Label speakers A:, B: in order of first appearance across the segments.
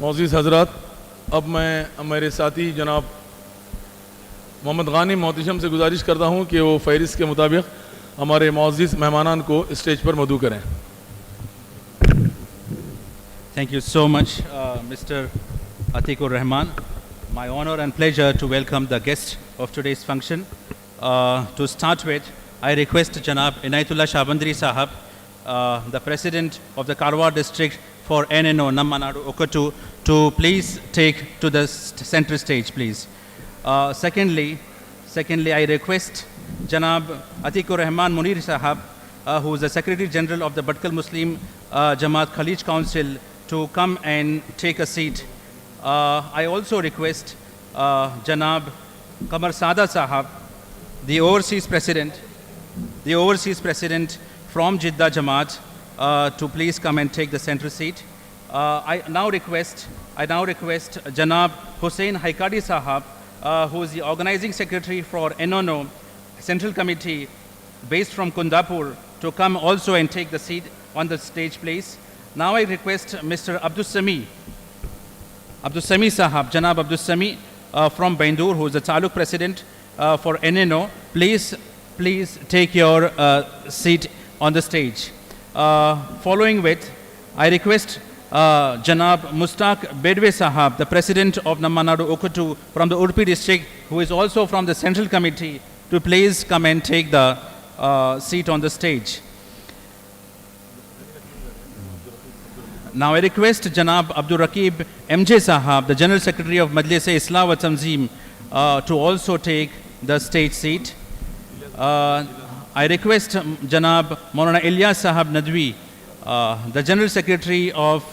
A: मोअज़्ज़िज़ हज़रात, अब मैं मेरे साथी जनाब मोहम्मद गानी मोहतशम से गुजारिश करता हूँ कि वो फ़हरिस्त के मुताबिक हमारे मोअज़्ज़िज़ मेहमानान को स्टेज पर मदऊ करें।
B: Thank you so much, Mr. Atikur Rahman. My honor and pleasure to welcome the guests of today's function. To start with, I request Janab Inayatullah Shabandri Sahab, the President of the Karwar District for NNO Nammanadu Okatu, to please take to the center stage, please. Secondly, I request Janab Atikur Rahman Munir Sahab, who is the Secretary General of the Bhatkal Muslim Jamaat Khalij Council, to come and take a seat. I also request Janab Qamar Sada Sahab, the Overseas President from Jeddah Jamaat, to please come and take the central seat. I now request Janab Hussain Haikadi Sahab, who is the Organizing Secretary for NNO Central Committee based from Kundapur, to come also and take the seat on the stage, please. Now I request Mr. Abdus Sami Sahab, Janab Abdus Sami from Baindur, who is the Taluk President for NNO. Please take your seat on the stage. Following with, I request Janab Mustaq Bedwe Sahab, the President of Nammanadu Okatu from the Udupi District, who is also from the Central Committee, to please come and take the seat on the stage. Now I request Janab Abdul Rakib MJ Sahab, the General Secretary of Majlis-e Islah wa Tanzeem, to also take the stage seat. I request Janab Maulana Ilyas Sahab Nadwi, the General Secretary of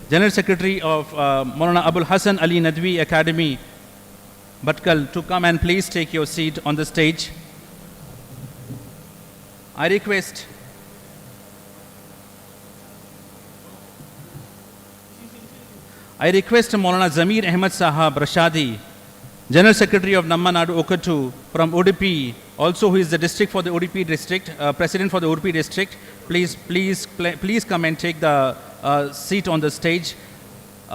B: Maulana Abul Hassan Ali Nadwi Academy, Bhatkal, to come and please take your seat on the stage. I request Maulana Zamir Ahmed Sahab Rashadi, General Secretary of Nammanadu Okatu from Udupi, also who is the district for the Udupi district, President for the Udupi district. Please come and take the seat on the stage.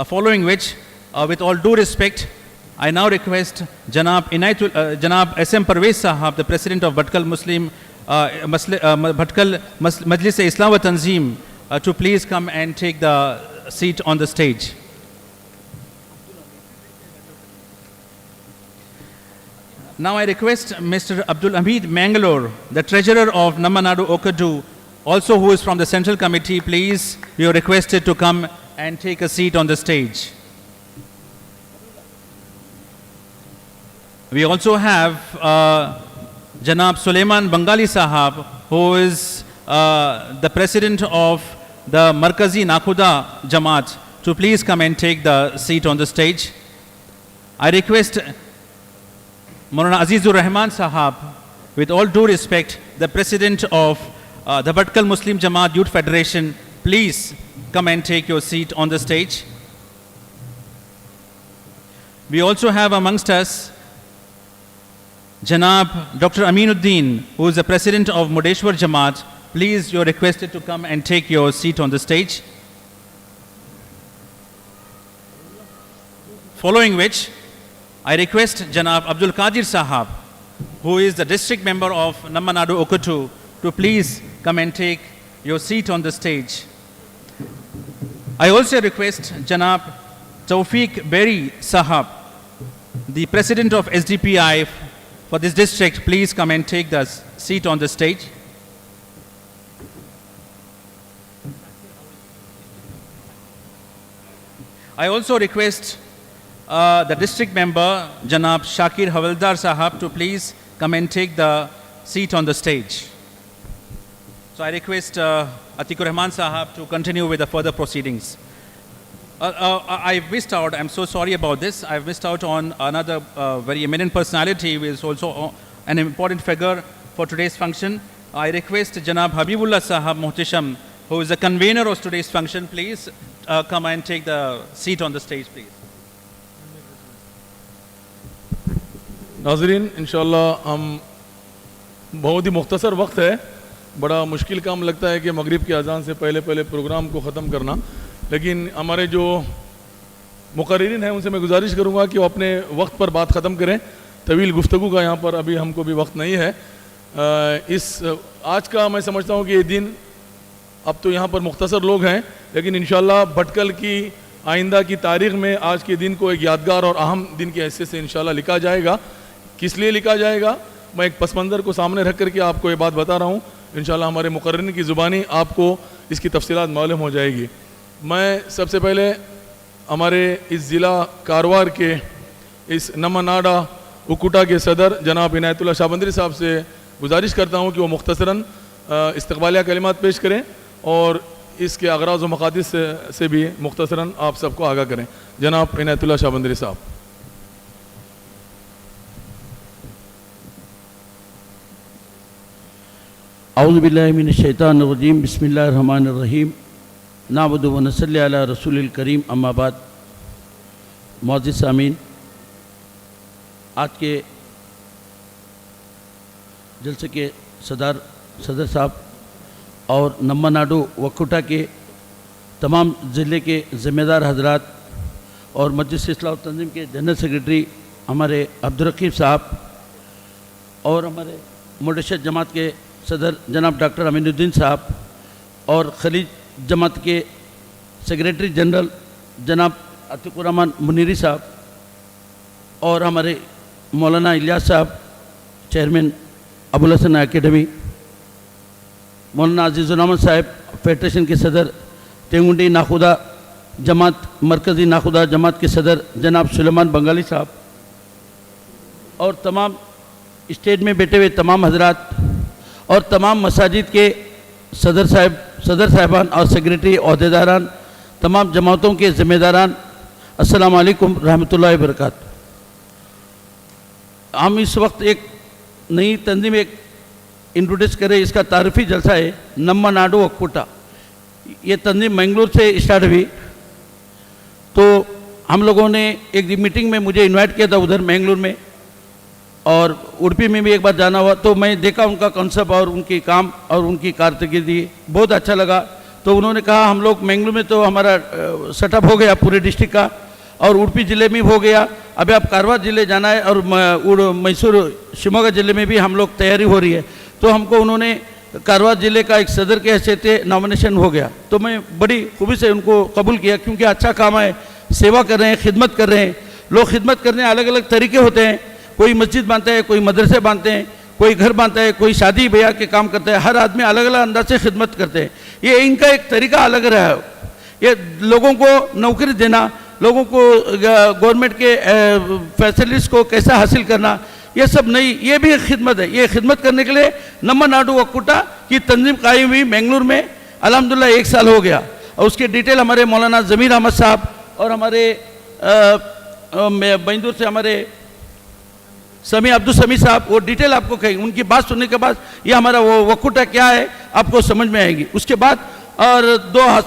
B: Following which, with all due respect, I now request Janab SM Parvez Sahab, the President of Bhatkal Muslim Bhatkal Majlis Islam wa Tanzeem to please come and take the seat on the stage. Now I request Mr. Abdul Hamid Mangalore, the treasurer of Namma Nadu Okadu, also who is from the Central Committee, please, you are requested to come and take a seat on the stage. We also have Janab Suleiman Bangali Sahab, who is the president of the Markazi Nakhuda Jamaat, to please come and take the seat on the stage. I request Maulana Azizur Rahman Sahab, with all due respect, the president of the Bhatkal Muslim Jamaat Youth Federation, please come and take your seat on the stage. We also have amongst us Janab Dr. Aminuddin, who is the president of Mudeshwar Jamaat. Please, you are requested to come and take your seat on the stage. Following which, I request Janab Abdul Qadir Sahab, who is the district member of Namma Nadu Okatu, to please come and take your seat on the stage. I also request Janab Tawfiq Berry Sahab, the president of SDPI for this district, please come and take the seat on the stage. I also request the district member, Janab Shakir Havaldar Sahab, to please come and take the seat on the stage. So I request Atikur Rahman Sahab to continue with the further proceedings. I've missed out, I'm so sorry about this, I've missed out on another very eminent personality who is also an important figure for today's function. I request Janab Habibullah Sahab Muhtisham, who is the convener of today's function, please come and take the seat on the stage, please.
A: नाज़रीन इंशाअल्लाह हम बहुत ही मुख्तसर वक्त है, बड़ा मुश्किल काम लगता है कि मगरिब की अज़ान से पहले प्रोग्राम को ख़त्म करना, लेकिन हमारे जो मुक़र्रिरीन हैं उनसे मैं गुजारिश करूंगा कि वो अपने वक्त पर बात ख़त्म करें। तवील गुफ्तगू का यहाँ पर अभी हमको भी वक्त नहीं है। आज का मैं समझता हूँ कि ये दिन, अब तो यहाँ पर मुख्तसर लोग हैं, लेकिन इंशाअल्लाह भटकल की आइंदा की तारीख़ में आज के दिन को एक यादगार और अहम दिन की हैसियत से इंशाअल्लाह लिखा जाएगा। किस लिए लिखा जाएगा, मैं एक पस मंज़र को सामने रख करके आपको ये बात बता रहा हूँ। इंशाअल्लाह हमारे मुक़र्रिरीन की ज़ुबानी आपको इसकी तफसीलात मालूम हो जाएगी। मैं सबसे पहले हमारे इस ज़िला कारवार के इस नम्मा नाडा उकुटा के सदर जनाब इनायतुल्लाह शाहबंदरी साहब से गुजारिश करता हूँ कि वो मुख्तसरन इस्तक़बालिया कलिमात पेश करें और इसके अग़राज़ व मक़ासिद से भी मुख्तसरन आप सबको आगाह करें। जनाब इनायतुल्लाह शाहबंदरी साहब।
C: औज़ु बिल्लाहि मिनश शैतानिर रजीम, बिस्मिल्लाहिर रहमानिर रहीम, नाबुदु व नसल्ली अला रसूलिल करीम, अम्मा बाद। मुअज़्ज़िज़ सामीन, आज के जलसे के सदर साहब और नम्मा नाडू वकुटा के तमाम ज़िले के ज़िम्मेदार हजरात और मजलिस इस्लाह व तंज़ीम के जनरल सेक्रेटरी हमारे अब्दुल साहब और हमारे मुडेशर जमात के सदर जनाब डॉक्टर अमीनुद्दीन साहब और खलीज जमात के सेक्रेटरी जनरल जनाब अतीकुर रहमान मुनीरी साहब और हमारे मौलाना इलियास साहब चेयरमैन अबुल हसन एकेडमी, मौलाना अजीज़ुर रहमान साहब फेडरेशन के सदर, तेंगुंडी नाखुदा जमात मरकज़ी नाखुदा जमात के सदर जनाब सुलेमान बंगाली साहब और तमाम स्टेज में बैठे हुए तमाम हजरात और तमाम मसाजिद के सदर साहिबान और सेक्रेटरी अहदेदारान, तमाम जमातों के ज़िम्मेदारान, अस्सलामु अलैकुम रहमतुल्लाहि व बरकातहू। हम इस वक्त एक नई तंजीम एक इंट्रोड्यूस करें, इसका तारीफ़ी जलसा है नम्मा नाडू वकुटा। ये तंजीम मंगलूर से स्टार्ट हुई, तो हम लोगों ने एक मीटिंग में मुझे इनवाइट किया था उधर मंगलूर में, और उड़पी में भी एक बार जाना हुआ, तो मैं देखा उनका कॉन्सेप्ट और उनकी काम और उनकी कारकर्दगी बहुत अच्छा लगा। तो उन्होंने कहा हम लोग मंगलूर में तो हमारा सेटअप हो गया पूरे डिस्ट्रिक्ट का, और उड़पी ज़िले में हो गया, अभी आप कारवार ज़िले जाना है, और मैसूर शिमोगा ज़िले में भी हम लोग तैयारी हो रही है। तो हमको उन्होंने कारवार ज़िले का एक सदर के हैसियत से नॉमिनेशन हो गया, तो मैं बड़ी खूबी से उनको कबूल किया, क्योंकि अच्छा काम है, सेवा कर रहे हैं, खिदमत कर रहे हैं। लोग खिदमत करने अलग अलग तरीके होते हैं, कोई मस्जिद बांधते हैं, कोई मदरसे बांधते हैं, कोई घर बांधता है, कोई शादी ब्याह के काम करता है। हर आदमी अलग अलग अंदाज से खिदमत करते हैं। ये इनका एक तरीका अलग रहा है। ये लोगों को नौकरी देना, लोगों को गवर्नमेंट के फैसिलिटीज़ को कैसा हासिल करना, ये सब नहीं, ये भी एक खिदमत है। ये खिदमत करने के लिए नम्मा नाडू वक्कुटा की तंजीम कायम हुई बेंगलुरु में, अल्हम्दुलिल्लाह 1 साल हो गया। और उसके डिटेल हमारे मौलाना ज़मीर अहमद साहब और हमारे बैंदूर से हमारे समी अब्दुल समी साहब वो डिटेल आपको कहेंगे। उनकी बात सुनने के बाद ये हमारा वो वक्कुटा क्या है आपको समझ में आएगी। उसके बाद और 2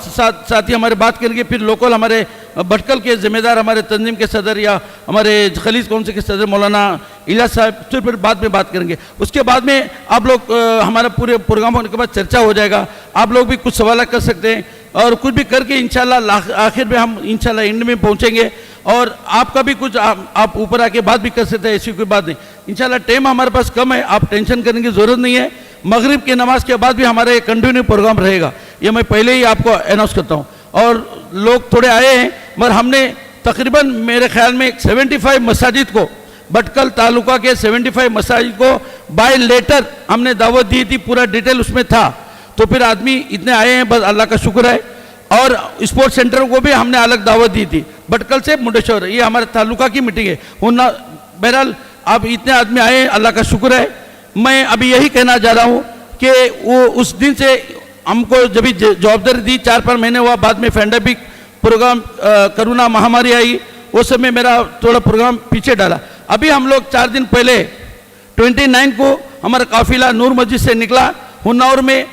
C: साथी हमारे बात करेंगे, फिर लोकल हमारे भटकल के जिम्मेदार हमारे तंजीम के सदर या हमारे खलीज काउंसिल के सदर मौलाना इलियास साहब, तो फिर बाद में बात करेंगे। उसके बाद में आप लोग हमारा पूरे प्रोग्राम होने के बाद चर्चा हो जाएगा, आप लोग भी कुछ सवाल कर सकते हैं और कुछ भी करके इंशाल्लाह आखिर में हम इंशाल्लाह एंड में पहुंचेंगे। और आपका भी कुछ आप ऊपर आके बात भी कर सकते हैं, ऐसी कोई बात नहीं। इंशाल्लाह टाइम हमारे पास कम है, आप टेंशन करने की ज़रूरत नहीं है। मगरिब की नमाज के बाद भी हमारा एक कंटिन्यू प्रोग्राम रहेगा, ये मैं पहले ही आपको अनाउंस करता हूँ। और लोग थोड़े आए हैं, मगर हमने तकरीबन मेरे ख्याल में 75 मसाजिद को, भटकल तालुका के 75 मसाजिद को बाय लेटर हमने दावत दी थी, पूरा डिटेल उसमें था। तो फिर आदमी इतने आए हैं, बस अल्लाह का शुक्र है। और स्पोर्ट्स सेंटर को भी हमने अलग दावत दी थी, भटकल से मुंडेश्वर, ये हमारे तालुका की मीटिंग है। बहरहाल अब इतने आदमी आए हैं, अल्लाह का शुक्र है। मैं अभी यही कहना चाह रहा हूँ कि वो उस दिन से हमको जब जवाबदारी दी 4-5 महीने हुआ, बाद में पैंडेमिक प्रोग्राम कोरोना महामारी आई, उस समय मेरा थोड़ा प्रोग्राम पीछे डाला। अभी हम लोग 4 दिन पहले 29 को हमारा काफिला नूर मस्जिद से निकला, हुन्नावर में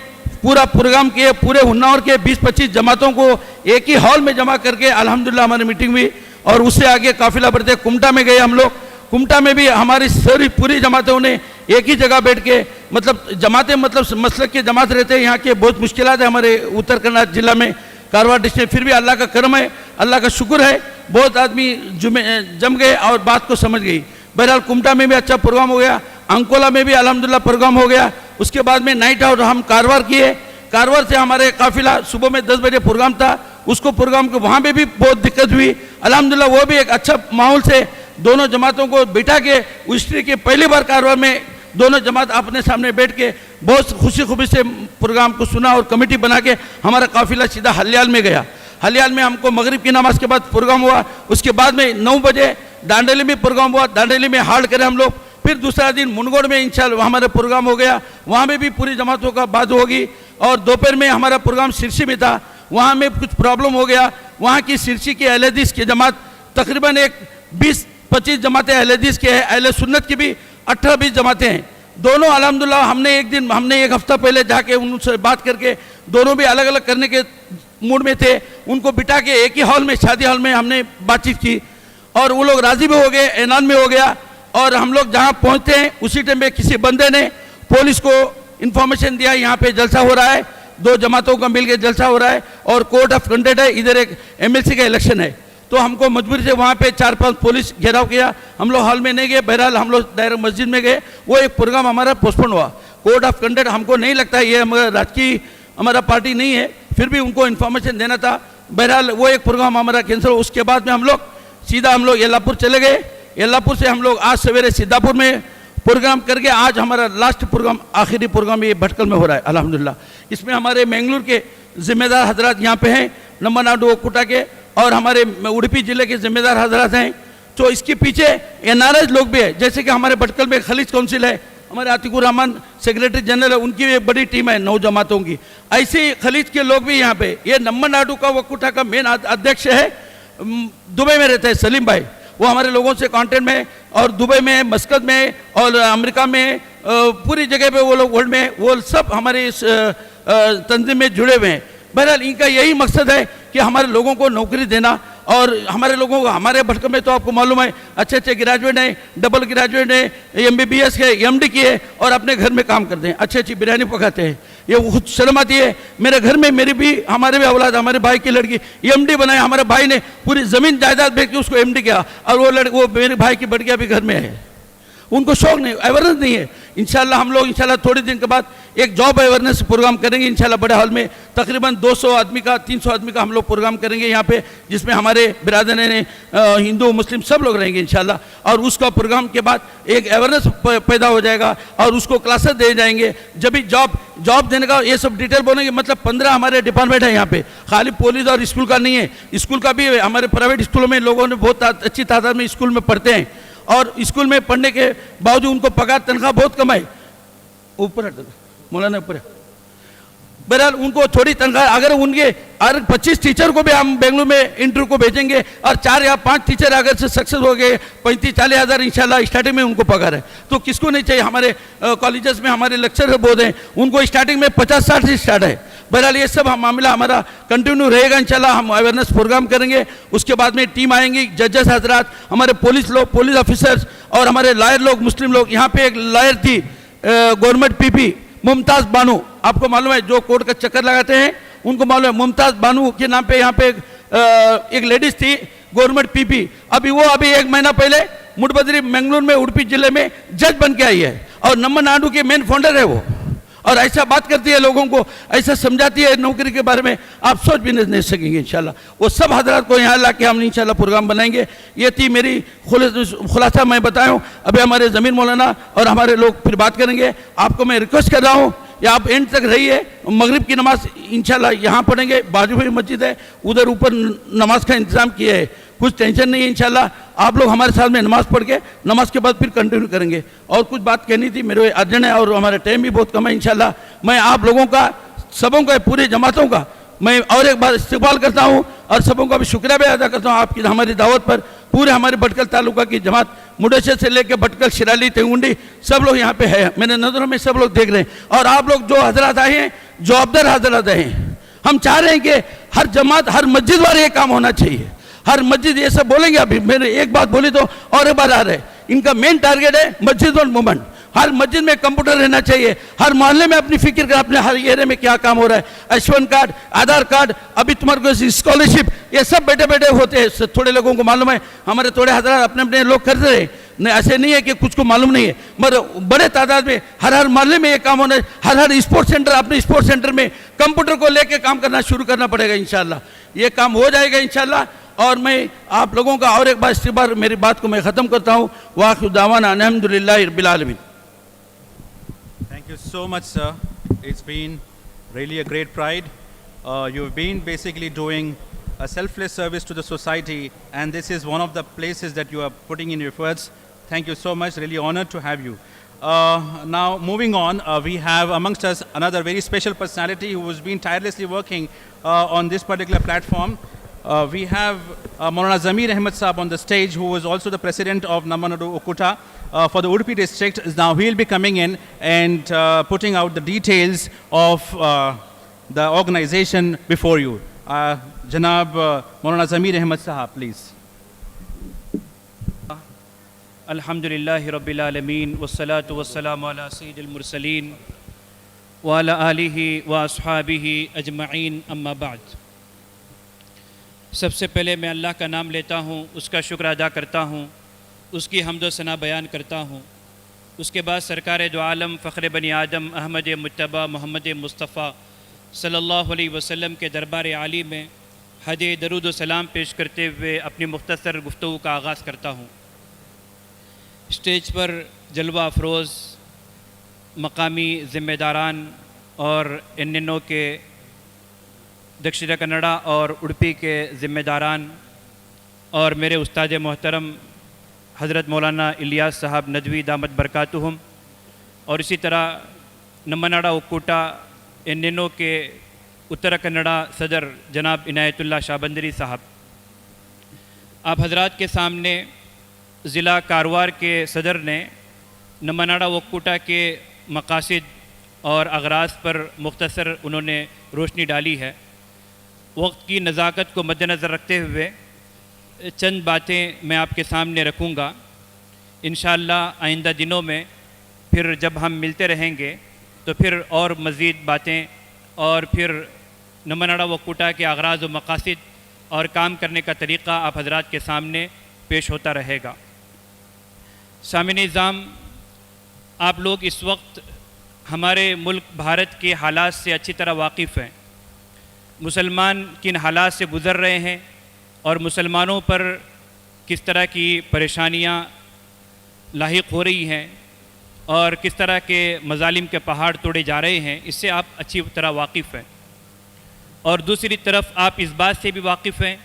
C: पूरा प्रोग्राम किए। पूरे हुन्नावर के 20-25 जमातों को एक ही हॉल में जमा करके अल्हम्दुलिल्लाह हमारी मीटिंग हुई। और उससे आगे काफिला बढ़ते कुमटा में गए हम लोग। कुमटा में भी हमारी सारी पूरी जमातों ने एक ही जगह बैठ के, मतलब जमातें मतलब मसलक के जमात रहते हैं, यहाँ के बहुत मुश्किलात है हमारे उत्तर कन्नड़ जिला में, कारवार डिस्ट्रिक्ट, फिर भी अल्लाह का करम है, अल्लाह का शुक्र है, बहुत आदमी जम गए और बात को समझ गई। बहरहाल कुमटा में भी अच्छा प्रोग्राम हो गया, अंकोला में भी अल्हम्दुलिल्लाह प्रोग्राम हो गया। उसके बाद में नाइट आउट हम कारवार किए। कारवार से हमारे काफिला सुबह में 10 बजे प्रोग्राम था, उसको प्रोग्राम को वहाँ पे भी बहुत दिक्कत हुई। अल्हम्दुलिल्लाह वो भी एक अच्छा माहौल से दोनों जमातों को बिठा के, हिस्ट्री के पहली बार कारवार में दोनों जमात अपने सामने बैठ के बहुत खुशी से प्रोग्राम को सुना और कमेटी बना के हमारा काफिला सीधा हलियाल में गया। हलियाल में हमको मगरिब की नमाज के बाद प्रोग्राम हुआ। उसके बाद में 9 बजे दांडेली में प्रोग्राम हुआ, दांडेली में हाल्ट करे हम लोग। फिर दूसरा दिन मुनगोड़ में इंशाल्लाह हमारा प्रोग्राम हो गया, वहाँ में भी पूरी जमातों का बात होगी। और दोपहर में हमारा प्रोग्राम सिरसी में था, वहाँ में कुछ प्रॉब्लम हो गया। वहाँ की सिरसी की अहले हदीस की जमात तकरीबन एक 20-25 जमातें अहले हदीस के हैं, अहले सुन्नत की भी 18-20 जमातें हैं। दोनों अल्हम्दुलिल्लाह हमने एक हफ्ता पहले जाके उनसे बात करके, दोनों भी अलग अलग करने के मूड में थे, उनको बिठा के एक ही हॉल में, शादी हॉल में हमने बातचीत की और वो लोग राजी भी हो गए, ऐलान में हो गया। और हम लोग जहाँ पहुँचते हैं उसी टाइम पे किसी बंदे ने पुलिस को इन्फॉर्मेशन दिया, यहाँ पे जलसा हो रहा है, 2 जमातों का मिलकर जलसा हो रहा है और कोर्ट ऑफ कंडक्ट है, इधर एक MLC का इलेक्शन है। तो हमको मजबूरी से वहाँ पे 4-5 पुलिस घेराव किया, हम लोग हॉल में नहीं गए। बहरहाल हम लोग डायरेक्ट मस्जिद में गए। वो एक प्रोग्राम हमारा पोस्टपोन हुआ। कोर्ट ऑफ कंडक्ट हमको नहीं लगता है, ये हमारा राजकीय हमारा पार्टी नहीं है, फिर भी उनको इन्फॉर्मेशन देना था। बहरहाल वो एक प्रोग्राम हमारा कैंसिल हुआ। उसके बाद में हम लोग सीधा येल्लापुर चले गए। येल्लापुर से हम लोग आज सवेरे सिद्धापुर में प्रोग्राम करके आज हमारा लास्ट प्रोग्राम, आखिरी प्रोग्राम ये भटकल में हो रहा है अल्हम्दुलिल्लाह। इसमें हमारे मैंगलोर के जिम्मेदार हजरात यहाँ पे हैं, नम्मा नाडू वक्कुटा के, और हमारे उडुपी जिले के जिम्मेदार हजरात हैं। तो इसके पीछे NRS लोग भी है, जैसे कि हमारे भटकल में खलीज काउंसिल है, हमारे आतिकुर रहमान सेक्रेटरी जनरल है, उनकी भी एक बड़ी टीम है 9 जमातों की। ऐसे ही खलीज के लोग भी यहाँ पे, ये नम्मा नाडू का वक्कुटा का मेन अध्यक्ष है, दुबई में रहता है सलीम भाई, वो हमारे लोगों से कांटेक्ट में, और दुबई में, मस्कत में और अमेरिका में, पूरी जगह पे वो लोग वर्ल्ड में, वो सब हमारे इस तंजीम में जुड़े हुए हैं। बहरहाल इनका यही मकसद है कि हमारे लोगों को नौकरी देना। और हमारे लोगों को, हमारे भटकल में तो आपको मालूम है अच्छे ग्रेजुएट हैं, डबल ग्रेजुएट हैं, MBBS के, MD किए और अपने घर में काम करते हैं, अच्छी बिरयानी पकाते हैं। ये खुद शर्म आती है। मेरे घर में मेरी भी, हमारे भी औलाद, हमारे भाई की लड़की MD बनाया, हमारे भाई ने पूरी ज़मीन जायदाद बेच के उसको MD किया, और वो मेरे भाई की बड़कियाँ भी घर में है। उनको शौक नहीं, अवेयरनेस नहीं है। इंशाल्लाह हम लोग इंशाल्लाह थोड़े दिन के बाद एक जॉब अवेयरनेस प्रोग्राम करेंगे इंशाल्लाह बड़े हॉल में, तकरीबन 200 आदमी का 300 आदमी का हम लोग प्रोग्राम करेंगे यहाँ पे, जिसमें हमारे बिरादर ने हिंदू मुस्लिम सब लोग रहेंगे इंशाल्लाह। और उसका प्रोग्राम के बाद एक अवेयरनेस पैदा हो जाएगा और उसको क्लासेस दिए जाएंगे। जब भी जॉब देने का ये सब डिटेल बोलेंगे। मतलब 15 हमारे डिपार्टमेंट है यहाँ पे, खाली पुलिस और स्कूल का नहीं है, स्कूल का भी हमारे प्राइवेट स्कूलों में लोगों ने बहुत अच्छी तादाद में स्कूल में पढ़ते हैं और स्कूल में पढ़ने के बावजूद उनको पगार तनख्वाह बहुत कम है। ऊपर मौलाना ऊपर बहरहाल उनको थोड़ी तनख्वाह, अगर उनके 25 टीचर को भी हम बेंगलुरु में इंटरव्यू को भेजेंगे और 4 या 5 टीचर अगर से सक्सेस हो गए 35-40 हज़ार इंशाल्लाह स्टार्टिंग में उनको पगार है। तो किसको नहीं चाहिए? हमारे कॉलेजेस में हमारे लेक्चर बहुत हैं, उनको स्टार्टिंग में 50-60 से स्टार्ट है। बहरहाल ये सब मामला हमारा कंटिन्यू रहेगा इंशाल्लाह। हम अवेयरनेस प्रोग्राम करेंगे, उसके बाद में टीम आएंगी, जजेस हजरात, हमारे पुलिस लोग, पुलिस ऑफिसर्स और हमारे लॉयर लोग, मुस्लिम लोग। यहाँ पे एक लॉयर थी गवर्नमेंट पीपी मुमताज़ बानू, आपको मालूम है, जो कोर्ट का चक्कर लगाते हैं उनको मालूम है, मुमताज़ बानू के नाम पे यहाँ पे एक लेडीज थी गवर्नमेंट पीपी। अभी 1 महीना पहले मुडबदरी मंगलूर में उडुपी जिले में जज बन के आई है और नम्बर नाडू के मेन फाउंडर है वो। और ऐसा बात करती है लोगों को, ऐसा समझाती है नौकरी के बारे में, आप सोच भी नहीं सकेंगे इंशाल्लाह। वो सब हजरात को यहाँ ला के हम इंशाल्लाह प्रोग्राम बनाएंगे। ये थी मेरी खुलासा मैं बताया हूँ। अभी हमारे ज़मीन मौलाना और हमारे लोग फिर बात करेंगे। आपको मैं रिक्वेस्ट कर रहा हूँ कि आप एंड तक रहिए। मगरिब की नमाज इंशाल्लाह यहाँ पढ़ेंगे, बाजू में मस्जिद है, उधर ऊपर नमाज का इंतज़ाम किया है, कुछ टेंशन नहीं है इंशाल्लाह। आप लोग हमारे साथ में नमाज पढ़ के नमाज के बाद फिर कंटिन्यू करेंगे। और कुछ बात कहनी थी, मेरे अर्जेंट है और हमारा टाइम भी बहुत कम है इंशाल्लाह। मैं आप लोगों का, सबों का, पूरी जमातों का मैं और एक बार इस्तेमाल करता हूँ और सबों का भी शुक्रिया भी अदा करता हूँ आपकी हमारी दावत पर। पूरे हमारे भटकल तालुका की जमात मुडेशर से लेकर भटकल, शिराली, तेंगुंडी सब लोग यहाँ पे है, मेरे नज़रों में सब लोग देख रहे हैं। और आप लोग जो हजरात आए हैं, जो अब्दर हजरात आए हैं, हम चाह रहे हैं कि हर जमात, हर मस्जिद वाले ये काम होना चाहिए। हर मस्जिद ये सब बोलेंगे, अभी मैंने एक बात बोली तो और एक बार आ रहे। इनका मेन टारगेट है मस्जिद और मूवमेंट। हर मस्जिद में कंप्यूटर रहना चाहिए, हर मोहल्ले में अपनी फिक्र कर, अपने हर एरिया में क्या काम हो रहा है, H1 कार्ड, आधार कार्ड, अभी तुम्हारे को स्कॉलरशिप, ये सब बैठे बैठे होते हैं। थोड़े लोगों को मालूम है, हमारे थोड़े हज़ार अपने अपने लोग करते रहे, नहीं ऐसे नहीं है कि कुछ को मालूम नहीं है, मगर बड़े तादाद में हर मोहल्ले में ये काम होना है। हर स्पोर्ट्स सेंटर, अपने स्पोर्ट्स सेंटर में कंप्यूटर को लेके काम करना शुरू करना पड़ेगा इंशाल्लाह। ये काम हो जाएगा इंशाल्लाह। और मैं आप लोगों का और एक बार इस बार मेरी बात को मैं ख़त्म करता हूँ। वाखिर दावाना अल्हम्दुलिल्लाहि रब्बिल आलमीन।
B: Thank you so much, sir. It's been really a great pride. You've been basically doing a selfless service to the society, and this is one of the places that you are putting in your efforts. Thank you so much. Really honored to have you. Now, moving on, we have amongst us another very special personality who has been tirelessly working on this particular platform. We have Maulana Zamir Ahmed Saab on the stage, who is also the president of Nammanadu Okkuta for the Udupi district. Now he will be coming in and putting out the details of the organization before you. Janab Maulana Zamir Ahmed Saab, please.
D: Alhamdulillahi Rabbil Alameen, wassalatu wassalamu ala Sayyidil Mursaleen wa ala alihi wa ashabihi ajma'in, amma ba'd. सबसे पहले मैं अल्लाह का नाम लेता हूँ, उसका शुक्र अदा करता हूँ, उसकी हम्द व सना बयान करता हूँ। उसके बाद सरकार दो आलम फ़ख्र बनी आदम अहमद मुज्तबा मोहम्मद मुस्तफ़ा सल्लल्लाहु अलैहि वसल्लम के दरबार आली में हदे दरूद व सलाम पेश करते हुए अपनी मुख्तसर गुफ्तगू का आगाज़ करता हूँ। स्टेज पर जलवा अफरोज़ मकामी ज़िम्मेदारान और NNO के दक्षिण कन्नड़ा और उडुपी के ज़िम्मेदारान और मेरे उस्ताद मोहतरम हज़रत मौलाना इलियास साहब नदवी दामत बरकातुहुम और इसी तरह नम्मनाडा ओक्कुटा NNO के उत्तर कन्नड़ा सदर जनाब इनायतुल्लाह शाहबंदरी साहब, आप हजरात के सामने ज़िला कारवार के सदर ने नम्मनाडा ओक्कुटा के मकासिद और अगराज पर मुख्तसर उन्होंने रोशनी डाली है। वक्त की नज़ाकत को मद्देनज़र रखते हुए चंद बातें मैं आपके सामने रखूँगा। इंशाअल्लाह आइंदा दिनों में फिर जब हम मिलते रहेंगे तो फिर और मज़ीद बातें और फिर नम्मनाडा ओक्कुटा के अगराज़ व मकासिद और काम करने का तरीक़ा आप हजरात के सामने पेश होता रहेगा। सामने निज़ाम आप लोग इस वक्त हमारे मुल्क भारत के हालात से अच्छी तरह वाकिफ़ हैं। मुसलमान किन हालात से गुज़र रहे हैं और मुसलमानों पर किस तरह की परेशानियां लाहिक हो रही हैं और किस तरह के मजालिम के पहाड़ तोड़े जा रहे हैं, इससे आप अच्छी तरह वाकिफ़ हैं। और दूसरी तरफ आप इस बात से भी वाकिफ़ हैं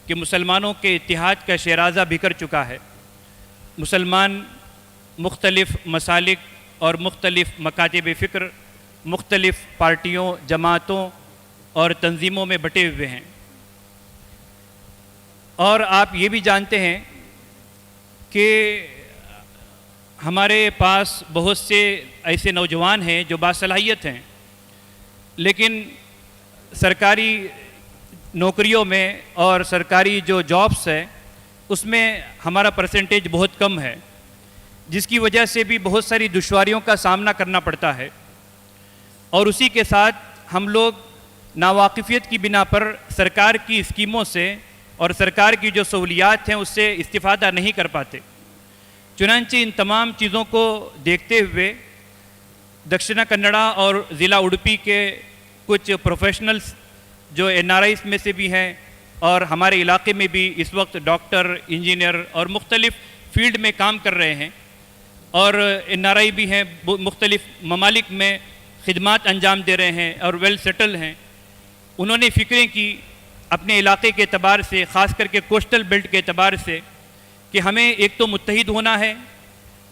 D: कि मुसलमानों के इत्तिहाद का शराज़ा बिखर चुका है। मुसलमान मुख्तलिफ़ मसालिक और मुख्तलिफ़ मकातिब फ़िक्र, मुख्तलिफ़ पार्टियों, जमातों और तंजीमों में बटे हुए हैं। और आप ये भी जानते हैं कि हमारे पास बहुत से ऐसे नौजवान हैं जो बासलाहियत हैं, लेकिन सरकारी नौकरियों में और सरकारी जो जॉब्स है उसमें हमारा परसेंटेज बहुत कम है, जिसकी वजह से भी बहुत सारी दुश्वारियों का सामना करना पड़ता है। और उसी के साथ हम लोग नावाकिफ़ियत की बिना पर सरकार की स्कीमों से और सरकार की जो सहूलियात हैं उससे इस्तिफ़ादा नहीं कर पाते। चुनांचे इन तमाम चीज़ों को देखते हुए दक्षिण कन्नड़ा और ज़िला उडुपी के कुछ प्रोफेशनल्स जो NRIs में से भी हैं और हमारे इलाके में भी इस वक्त डॉक्टर, इंजीनियर और मुख्तलिफ़ फील्ड में काम कर रहे हैं और NRI भी हैं, मुख्तलिफ़ ममालिक में खिदमात अंजाम दे रहे हैं और वेल सेटल हैं। उन्होंने फ़िक्रें की अपने इलाके के एतबार से, ख़ास करके कोस्टल बेल्ट के एतबार से, कि हमें एक तो मुत्तहिद होना है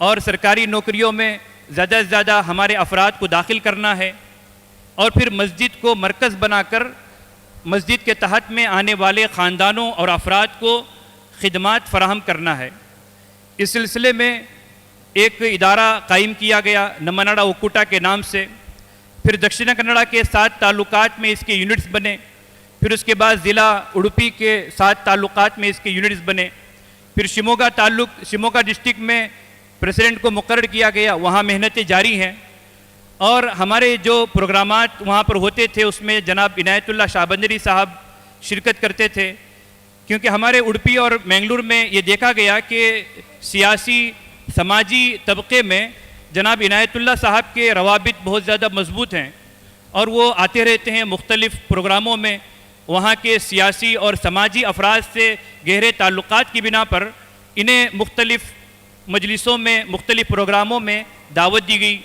D: और सरकारी नौकरियों में ज़्यादा से ज़्यादा हमारे अफराद को दाखिल करना है और फिर मस्जिद को मरकज़ बनाकर मस्जिद के तहत में आने वाले ख़ानदानों और अफराद को खिदमात फ़राहम करना है। इस सिलसिले में एक इदारा कायम किया गया नम्मनाडा ओक्कुटा के नाम से। फिर दक्षिण कन्नड़ा के 7 ताल्लुकात में इसके यूनिट्स बने। फिर उसके बाद ज़िला उडुपी के 7 ताल्लुकात में इसके यूनिट्स बने। फिर शिमोगा डिस्ट्रिक्ट में प्रेसिडेंट को मुकर्रर किया गया, वहाँ मेहनतें जारी हैं। और हमारे जो प्रोग्रामात वहाँ पर होते थे उसमें जनाब इनायतुल्लाह शाहबंदरी साहब शिरकत करते थे, क्योंकि हमारे उडुपी और मैंगलोर में ये देखा गया कि सियासी समाजी तबके में जनाब इनायतुल्लाह साहब के रवाबित बहुत ज़्यादा मजबूत हैं और वो आते रहते हैं मुख्तलिफ़ प्रोग्रामों में। वहाँ के सियासी और समाजी अफराद से गहरे ताल्लुकात की बिना पर इन्हें मुख्तलिफ़ मजलिसों में, मुख्तलिफ़ प्रोग्रामों में दावत दी गई।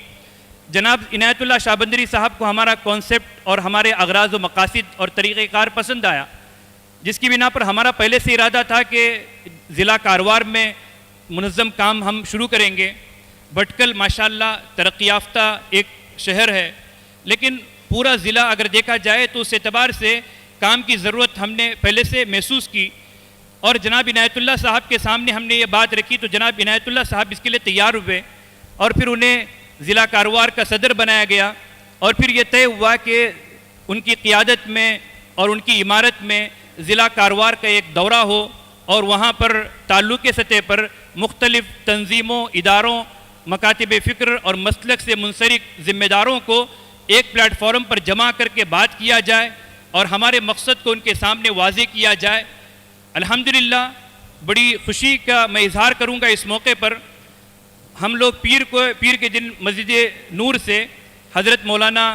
D: जनाब इनायतुल्लाह शाहबंदरी साहब को हमारा कॉन्सेप्ट और हमारे अगराज़ व मकासिद और तरीक़ेकार पसंद आया, जिसकी बिना पर हमारा पहले से इरादा था कि ज़िला कारवार में मुनज़्ज़म काम हम शुरू करेंगे। भटकल माशाअल्लाह तरक्की याफ्ता एक शहर है, लेकिन पूरा ज़िला अगर देखा जाए तो उस एतबार से काम की ज़रूरत हमने पहले से महसूस की और जनाब इनायतुल्लाह साहब के सामने हमने ये बात रखी तो जनाब इनायतुल्लाह साहब इसके लिए तैयार हुए और फिर उन्हें ज़िला कारवार का सदर बनाया गया। और फिर ये तय हुआ कि उनकी क़ियादत में और उनकी इमारत में ज़िला कारवार का एक दौरा हो और वहाँ पर ताल्लुक़ के सतह पर मुख्तलिफ़ तंजीमों, इदारों, मकातिब फ़िक्र और मसलक से मुंसलिक ज़िम्मेदारों को एक प्लेटफॉर्म पर जमा करके बात किया जाए और हमारे मकसद को उनके सामने वाज़े किया जाए। अल्हम्दुलिल्लाह बड़ी खुशी का मैं इजहार करूँगा इस मौके पर। हम लोग पीर के दिन मस्जिद नूर से हज़रत मौलाना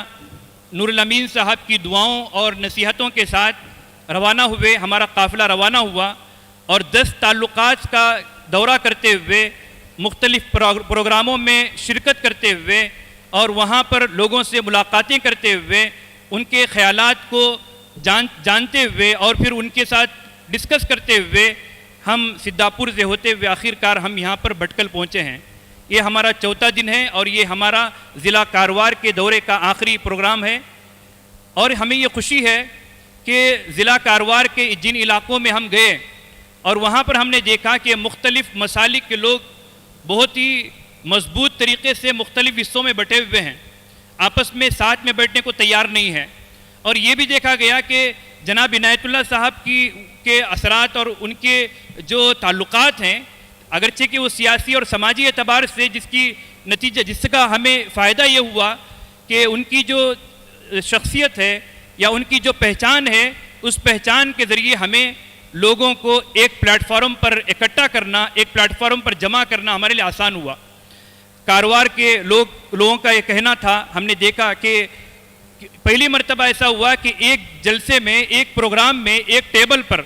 D: नूरुल अमीन साहब की दुआओं और नसीहतों के साथ रवाना हुए। हमारा काफ़िला रवाना हुआ और 10 ताल्लुकात का दौरा करते हुए, मुख्तलिफ़ प्रोग्रामों में शिरकत करते हुए और वहाँ पर लोगों से मुलाकातें करते हुए उनके ख़यालात को जानते हुए और फिर उनके साथ डिस्कस करते हुए हम सिद्धापुर से होते हुए आखिरकार हम यहाँ पर भटकल पहुँचे हैं। ये हमारा 4था दिन है और ये हमारा ज़िला कारवार के दौरे का आखिरी प्रोग्राम है। और हमें ये खुशी है कि ज़िला कारवार के जिन इलाक़ों में हम गए और वहाँ पर हमने देखा कि मुख्तलिफ़ मसालिक के लोग बहुत ही मजबूत तरीक़े से मुख्तलिफ़ हिस्सों में बटे हुए हैं, आपस में साथ में बैठने को तैयार नहीं है। और ये भी देखा गया कि जनाब इनायतुल्लाह साहब के असरात और उनके जो ताल्लुकात हैं, अगरचे कि वो सियासी और समाजी एतबार से जिसका हमें फ़ायदा ये हुआ कि उनकी जो शख्सियत है या उनकी जो पहचान है, उस पहचान के ज़रिए हमें लोगों को एक प्लेटफॉर्म पर इकट्ठा करना, एक प्लेटफॉर्म पर जमा करना हमारे लिए आसान हुआ। कारवार के लोगों का ये कहना था, हमने देखा कि पहली मर्तबा ऐसा हुआ कि एक जलसे में, एक प्रोग्राम में, एक टेबल पर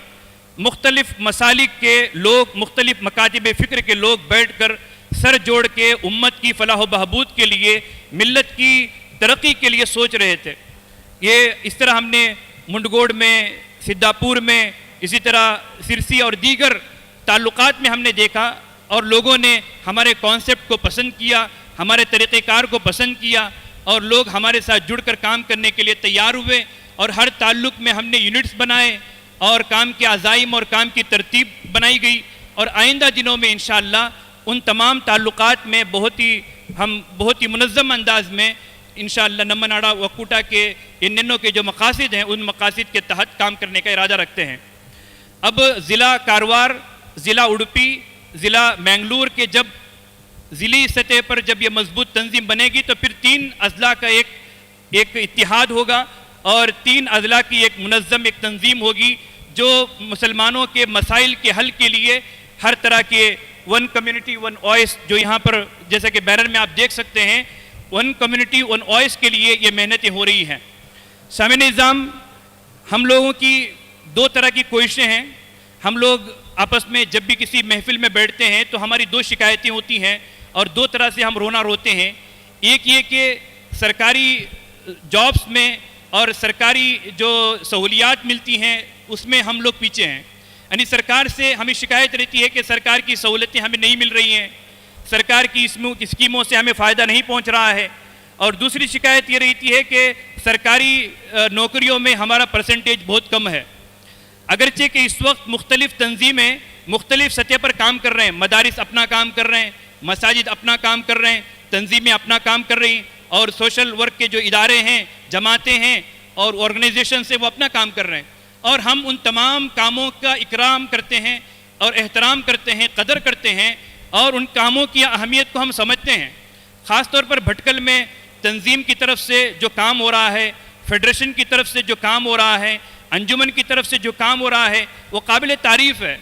D: मुख्तलिफ मसालिक के लोग, मुख्तलिफ मकातिब फ़िक्र के लोग बैठकर सर जोड़ के उम्मत की फलाह बहबूद के लिए, मिल्लत की तरक्की के लिए सोच रहे थे। ये इस तरह हमने मुंडगोड़ में, सिद्धापुर में, इसी तरह सिरसी और दीगर ताल्लुकात में हमने देखा और लोगों ने हमारे कॉन्सेप्ट को पसंद किया, हमारे तरीक़ेकार को पसंद किया और लोग हमारे साथ जुड़कर काम करने के लिए तैयार हुए और हर ताल्लुक में हमने यूनिट्स बनाए और काम के अज़ाइम और काम की तरतीब बनाई गई और आइंदा दिनों में इंशाअल्लाह उन तमाम ताल्लुकात में बहुत ही मुनज़्ज़म अंदाज में इंशाअल्लाह नम्मनाड़ा वक्कूटा के इन्नों के जो मकासिद हैं उन मकासिद के तहत काम करने का इरादा रखते हैं। अब ज़िला कारवार, ज़िला उडुपी, ज़िला मैंगलोर के जब ज़िली सतह पर जब ये मजबूत तंजीम बनेगी तो फिर 3 अज़ला का एक इत्तिहाद होगा और 3 अज़ला की एक मुनज़्ज़म एक तंजीम होगी जो मुसलमानों के मसाइल के हल के लिए हर तरह के वन कम्युनिटी वन वॉइस, जो यहाँ पर जैसा कि बैनर में आप देख सकते हैं, वन कम्युनिटी वन वॉइस के लिए ये मेहनतें हो रही हैं। सामने निज़ाम, हम लोगों की 2 तरह की कोशिशें हैं। हम लोग आपस में जब भी किसी महफिल में बैठते हैं तो हमारी 2 शिकायतें होती हैं और 2 तरह से हम रोना रोते हैं। एक ये कि सरकारी जॉब्स में और सरकारी जो सहूलियात मिलती हैं उसमें हम लोग पीछे हैं, यानी सरकार से हमें शिकायत रहती है कि सरकार की सहूलतें हमें नहीं मिल रही हैं, सरकार की स्कीमों से हमें फ़ायदा नहीं पहुंच रहा है। और दूसरी शिकायत ये रहती है कि सरकारी नौकरियों में हमारा परसेंटेज बहुत कम है। अगरचे कि इस वक्त मुख्तलिफ़ तंजीमें मुख्तलिफ़ सतह पर काम कर रहे हैं, मदारिस अपना काम कर रहे हैं, मसाजिद अपना काम कर रहे हैं, तंजीमें अपना काम कर रही हैं और सोशल वर्क के जो इदारे हैं, जमातें हैं और ऑर्गेनाइजेशन से वो अपना काम कर रहे हैं और हम उन तमाम कामों का इकराम करते हैं और एहतराम करते हैं, कदर करते हैं और उन कामों की अहमियत को हम समझते हैं। ख़ास तौर पर भटकल में तंजीम की तरफ से जो काम हो रहा है, फेडरेशन की तरफ से जो काम हो रहा है, अंजुमन की तरफ से जो काम हो रहा है, वो काबिल तारीफ़ है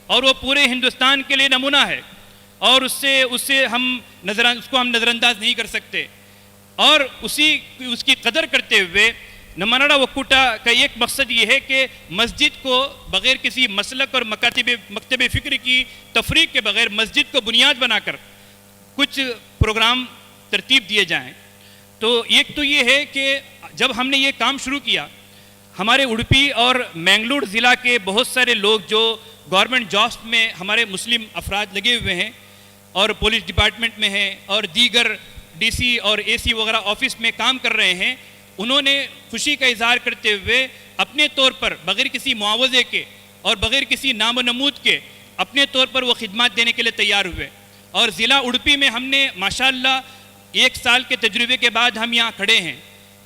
D: और वो पूरे हिंदुस्तान के लिए नमूना है और उससे हम नज़रअंदाज नहीं कर सकते। और उसकी कदर करते हुए नम्मनाड़ा वक्कूटा का एक मकसद ये है कि मस्जिद को बग़ैर किसी मसलक और मकतब फ़िक्र की तफरीक के बग़ैर मस्जिद को बुनियाद बनाकर कुछ प्रोग्राम तरतीब दिए जाएं। तो एक तो ये है कि जब हमने ये काम शुरू किया, हमारे उडुपी और मैंगलोर ज़िला के बहुत सारे लोग जो गवर्नमेंट जॉब्स में हमारे मुस्लिम अफराद लगे हुए हैं और पुलिस डिपार्टमेंट में हैं और दीगर DC और AC वगैरह ऑफिस में काम कर रहे हैं, उन्होंने खुशी का इजहार करते हुए अपने तौर पर बग़ैर किसी मुआवजे के और बग़ैर किसी नाम नमूद के अपने तौर पर वो खिदमत देने के लिए तैयार हुए। और ज़िला उडुपी में हमने माशाअल्लाह 1 साल के तजुर्बे के बाद हम यहाँ खड़े हैं,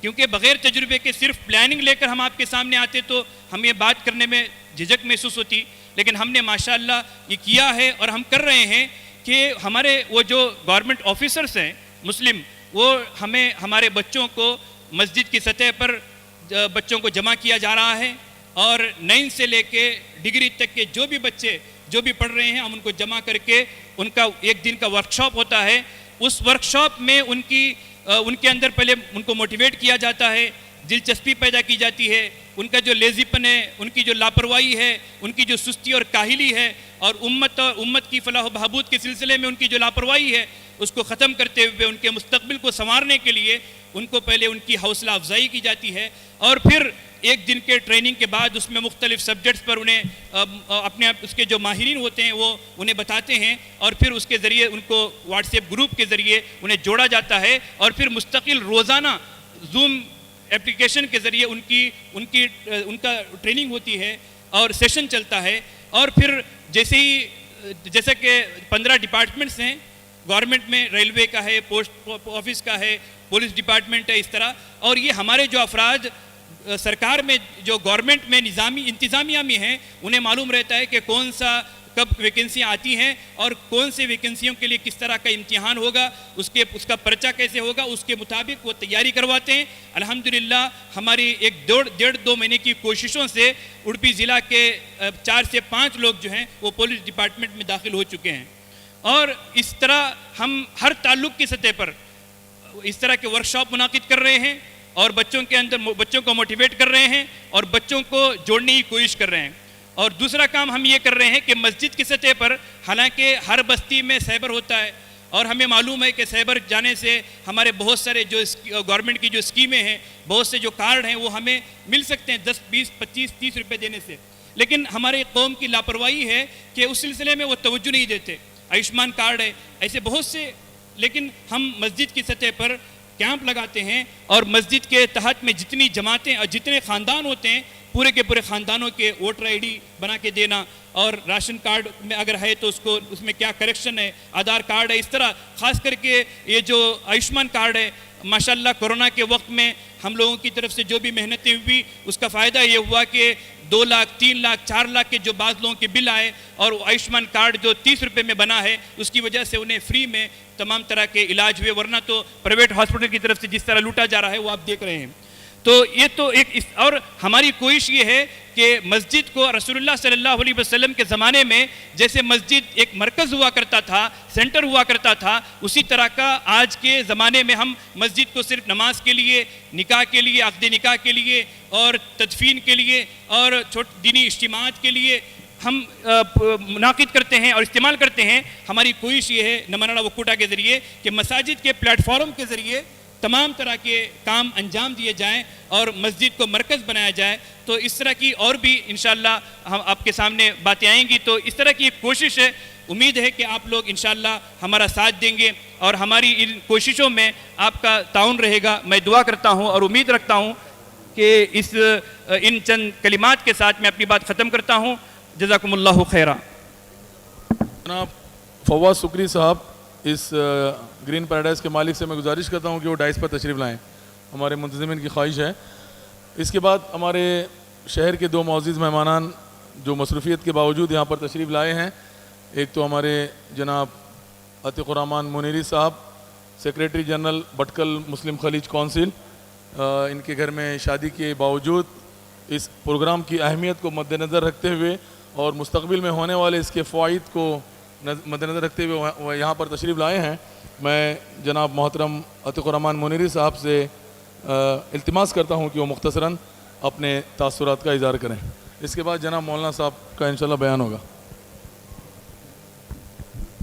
D: क्योंकि बग़ैर तजुर्बे के सिर्फ प्लानिंग लेकर हम आपके सामने आते तो हमें बात करने में झिझक महसूस होती, लेकिन हमने माशाअल्लाह ये किया है और हम कर रहे हैं कि हमारे वो जो गवर्नमेंट ऑफिसर्स हैं मुस्लिम, वो हमारे बच्चों को मस्जिद की सतह पर बच्चों को जमा किया जा रहा है और 9 से लेके डिग्री तक के जो भी बच्चे जो भी पढ़ रहे हैं हम उनको जमा करके उनका 1 दिन का वर्कशॉप होता है। उस वर्कशॉप में उनके अंदर पहले उनको मोटिवेट किया जाता है, दिलचस्पी पैदा की जाती है, उनका जो लेजीपन है, उनकी जो लापरवाही है, उनकी जो सुस्ती और काहिली है और उम्मत की फलाह बहबूद के सिलसिले में उनकी जो लापरवाही है उसको ख़त्म करते हुए उनके मुस्तकबिल को संवारने के लिए उनको पहले उनकी हौसला अफजाई की जाती है और फिर 1 दिन के ट्रेनिंग के बाद उसमें मुख्तलिफ सब्जेक्ट्स पर उन्हें उसके जो माहिरीन होते हैं वो उन्हें बताते हैं और फिर उसके ज़रिए उनको व्हाट्सएप ग्रुप के ज़रिए उन्हें जोड़ा जाता है और फिर मुस्तकिल रोज़ाना जूम एप्लीकेशन के ज़रिए उनका ट्रेनिंग होती है और सेशन चलता है। और फिर जैसा कि 15 डिपार्टमेंट्स हैं गवर्नमेंट में, रेलवे का है, पोस्ट ऑफिस का है, पुलिस डिपार्टमेंट है, इस तरह। और ये हमारे जो अफराद सरकार में जो गवर्नमेंट में इंतज़ामिया में हैं उन्हें मालूम रहता है कि कौन सा कब वैकेंसियाँ आती हैं और कौन से वैकेंसियों के लिए किस तरह का इम्तिहान होगा, उसका पर्चा कैसे होगा, उसके मुताबिक वो तैयारी करवाते हैं। अल्हम्दुलिल्लाह हमारी 1-1.5-2 महीने की कोशिशों से उडुपी ज़िला के 4 से 5 लोग जो हैं वो पुलिस डिपार्टमेंट में दाखिल हो चुके हैं और इस तरह हम हर ताल्लुक़ की सतह पर इस तरह के वर्कशॉप मुनाकिद कर रहे हैं और बच्चों को मोटिवेट कर रहे हैं और बच्चों को जोड़ने की कोशिश कर रहे हैं। और दूसरा काम हम ये कर रहे हैं कि मस्जिद की सतह पर, हालांकि हर बस्ती में साइबर होता है और हमें मालूम है कि साइबर जाने से हमारे बहुत सारे जो गवर्नमेंट की जो स्कीमें हैं, बहुत से जो कार्ड हैं वो हमें मिल सकते हैं 10, 20, 25, 30 रुपये देने से, लेकिन हमारे कौम की लापरवाही है कि उस सिलसिले में वो तवज्जो नहीं देते। आयुष्मान कार्ड है, ऐसे बहुत से, लेकिन हम मस्जिद की सतह पर कैंप लगाते हैं और मस्जिद के तहत में जितनी जमातें और जितने ख़ानदान होते हैं पूरे के पूरे ख़ानदानों के वोटर आईडी बना के देना, और राशन कार्ड में अगर है तो उसको उसमें क्या करेक्शन है, आधार कार्ड है, इस तरह ख़ास करके ये जो आयुष्मान कार्ड है, माशाल्लाह कोरोना के वक्त में हम लोगों की तरफ से जो भी मेहनतें हुई उसका फ़ायदा ये हुआ कि 2 लाख, 3 लाख, 4 लाख के जो बाज़ लोगों के बिल आए और आयुष्मान कार्ड जो 30 रुपये में बना है उसकी वजह से उन्हें फ्री में तमाम तरह के इलाज हुए, वरना तो प्राइवेट हॉस्पिटल की तरफ से जिस तरह लूटा जा रहा है वो आप देख रहे हैं। तो ये तो और हमारी कोशिश ये है कि मस्जिद को रसूलुल्लाह सल्लल्लाहु अलैहि वसल्लम के ज़माने में जैसे मस्जिद एक मरकज़ हुआ करता था, सेंटर हुआ करता था, उसी तरह का आज के ज़माने में हम मस्जिद को सिर्फ नमाज के लिए, निकाह के लिए, अक़्द निकाह के लिए और तदफीन के लिए और दीनी इज्तिमात के लिए हम मुनाकिद करते हैं और इस्तेमाल करते हैं। हमारी कोशिश ये है नमनाड़ा वक्कुटा के ज़रिए कि मसाजिद के प्लेटफॉर्म के ज़रिए तमाम तरह के काम अंजाम दिए जाएं और मस्जिद को मरकज़ बनाया जाए। तो इस तरह की और भी इंशाअल्लाह हम आपके सामने बातें आएंगी। तो इस तरह की एक कोशिश है, उम्मीद है कि आप लोग इंशाअल्लाह हमारा साथ देंगे और हमारी इन कोशिशों में आपका ताउन रहेगा। मैं दुआ करता हूँ और उम्मीद रखता हूँ कि इन चंद कलिमात के साथ मैं अपनी बात ख़त्म करता हूँ। जज़ाकुमुल्लाहु खैरा।
A: जनाब फवाद सुकरी साहब, इस ग्रीन पैराडाइज़ के मालिक से मैं गुजारिश करता हूँ कि वो डाइस पर तशरीफ़ लाएँ, हमारे मुंतज़िमिन की ख्वाहिश है। इसके बाद हमारे शहर के 2 मुअज़्ज़िज़ मेहमानान जो मसरूफ़ियत के बावजूद यहाँ पर तशरीफ़ लाए हैं, एक तो हमारे जनाब अतीकुर रहमान मुनीरी साहब, सेक्रेटरी जनरल भटकल मुस्लिम खलीज कौंसिल, इनके घर में शादी के बावजूद इस प्रोग्राम की अहमियत को मद्देनज़र रखते हुए और मुस्तक़बिल में होने वाले इसके फ़वाइद को मद्देनज़र रखते हुए वह यहाँ पर तशरीफ़ लाए हैं। मैं जनाब मोहतरम अतीकुर रहमान मुनीरी साहब से इल्तिमास करता हूँ कि वो मुख्तसरन अपने तासुरात का इज़हार करें। इसके बाद जनाब मौलाना साहब का इंशाअल्लाह बयान होगा।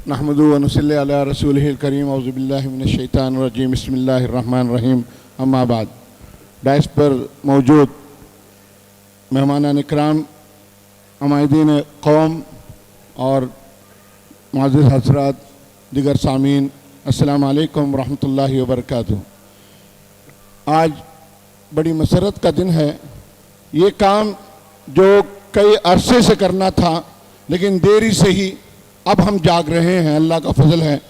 E: नहमदु व नसल्ली अला रसूलिहिल करीम औज़ु बिल्लाहि मिनश शैतानिर रजीम बिस्मिल्लाहिर रहमानिर रहीम अम्मा बाद। डाइस पर मौजूद मेहमानान इकराम, अमायदीन कौम और मुअज़्ज़िज़ हज़रात, दिगर सामीन, अस्सलामु अलैकुम रहमतुल्लाहि व बरकातुहू। आज बड़ी मसरत का दिन है। ये काम जो कई अरसे से करना था लेकिन देरी से ही अब हम जाग रहे हैं, अल्लाह का फजल है,